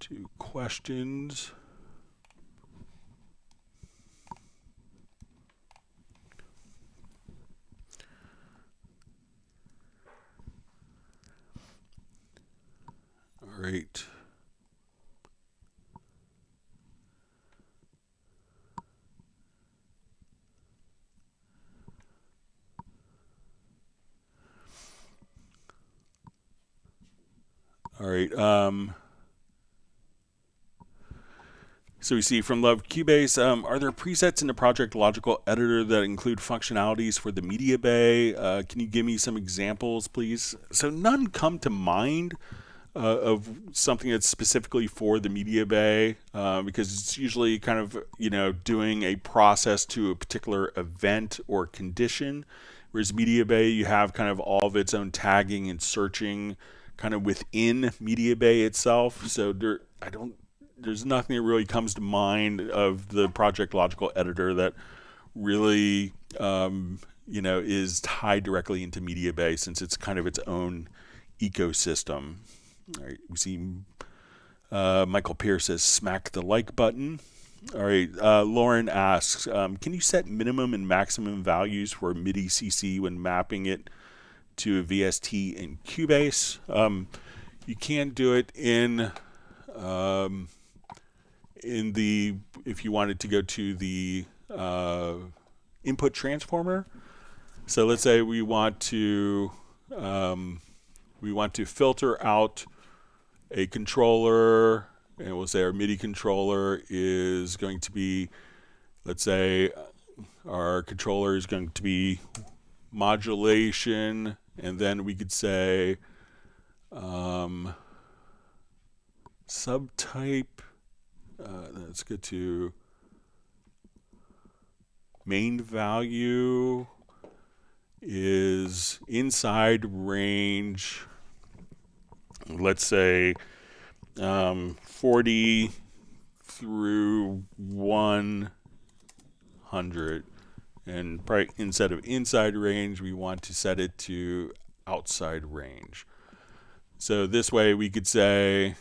to questions. All right. All right. So we see from Love Cubase, are there presets in the Project Logical Editor that include functionalities for the media bay? Can you give me some examples, please? So none come to mind of something that's specifically for the media bay, because it's usually kind of, doing a process to a particular event or condition, whereas media bay, you have kind of all of its own tagging and searching kind of within media bay itself. So there's nothing that really comes to mind of the Project Logical Editor that really, is tied directly into media bay, since it's kind of its own ecosystem. All right, we see Michael Pierce says smack the like button. All right, Lauren asks, can you set minimum and maximum values for MIDI CC when mapping it to a VST in Cubase? You can do it in if you wanted to go to the input transformer. So let's say we want to filter out a controller, and we'll say our MIDI controller is going to be, let's say our controller is going to be modulation, and then we could say subtype. Let's go to main value is inside range, let's say 40 through 100, and probably instead of inside range, we want to set it to outside range. So this way we could say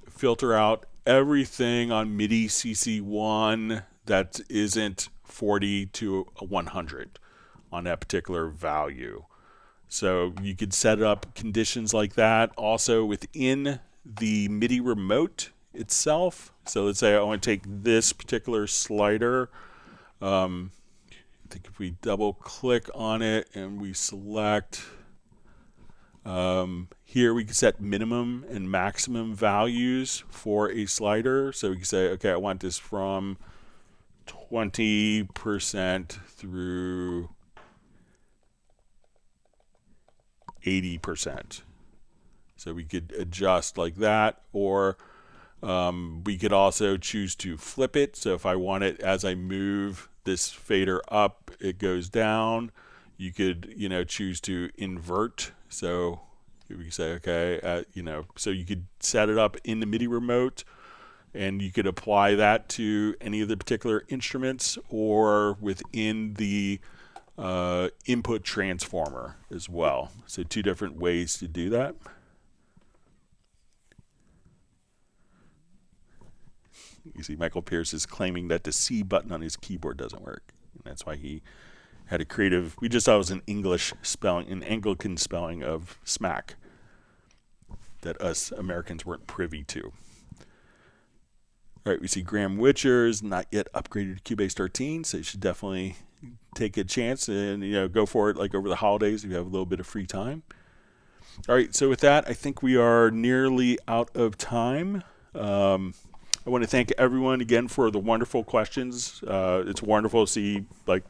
filter out everything on MIDI CC1 that isn't 40 to 100 on that particular value. So you could set up conditions like that also within the MIDI remote itself. So let's say I want to take this particular slider. I think if we double click on it and we select here, we can set minimum and maximum values for a slider. So we can say, okay, I want this from 20% through 80%. So we could adjust like that, or We could also choose to flip it. So if I want it, as I move this fader up, it goes down. You could, choose to invert. So we can say, okay, so you could set it up in the MIDI remote, and you could apply that to any of the particular instruments or within the input transformer as well. So 2 different ways to do that. You see Michael Pierce is claiming that the C button on his keyboard doesn't work. And that's why he had a creative, we just thought it was an English spelling, an Anglican spelling of smack that us Americans weren't privy to. All right, we see Graham Witcher's not yet upgraded to Cubase 13, so you should definitely take a chance and go for it like over the holidays if you have a little bit of free time. All right, so with that, I think we are nearly out of time. I want to thank everyone again for the wonderful questions. It's wonderful to see like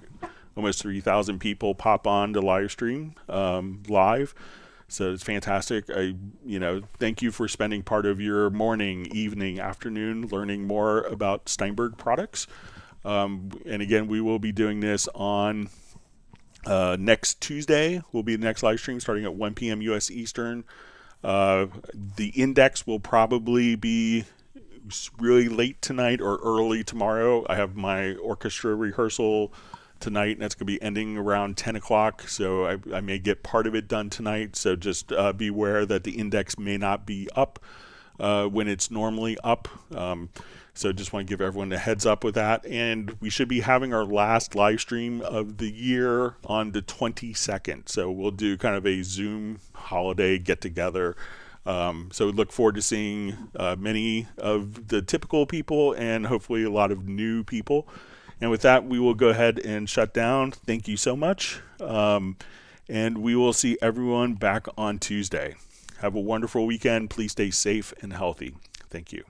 almost 3,000 people pop on the live stream live. So it's fantastic. Thank you for spending part of your morning, evening, afternoon learning more about Steinberg products. And again, we will be doing this on next Tuesday. Will be the next live stream starting at 1 p.m. U.S. Eastern. The index will probably be really late tonight or early tomorrow. I have my orchestra rehearsal tonight, and that's going to be ending around 10 o'clock, so I may get part of it done tonight. So just be aware that the index may not be up when it's normally up. So just want to give everyone a heads up with that. And we should be having our last live stream of the year on the 22nd. So we'll do kind of a Zoom holiday get together. So we look forward to seeing many of the typical people and hopefully a lot of new people. And with that, we will go ahead and shut down. Thank you so much. And we will see everyone back on Tuesday. Have a wonderful weekend. Please stay safe and healthy. Thank you.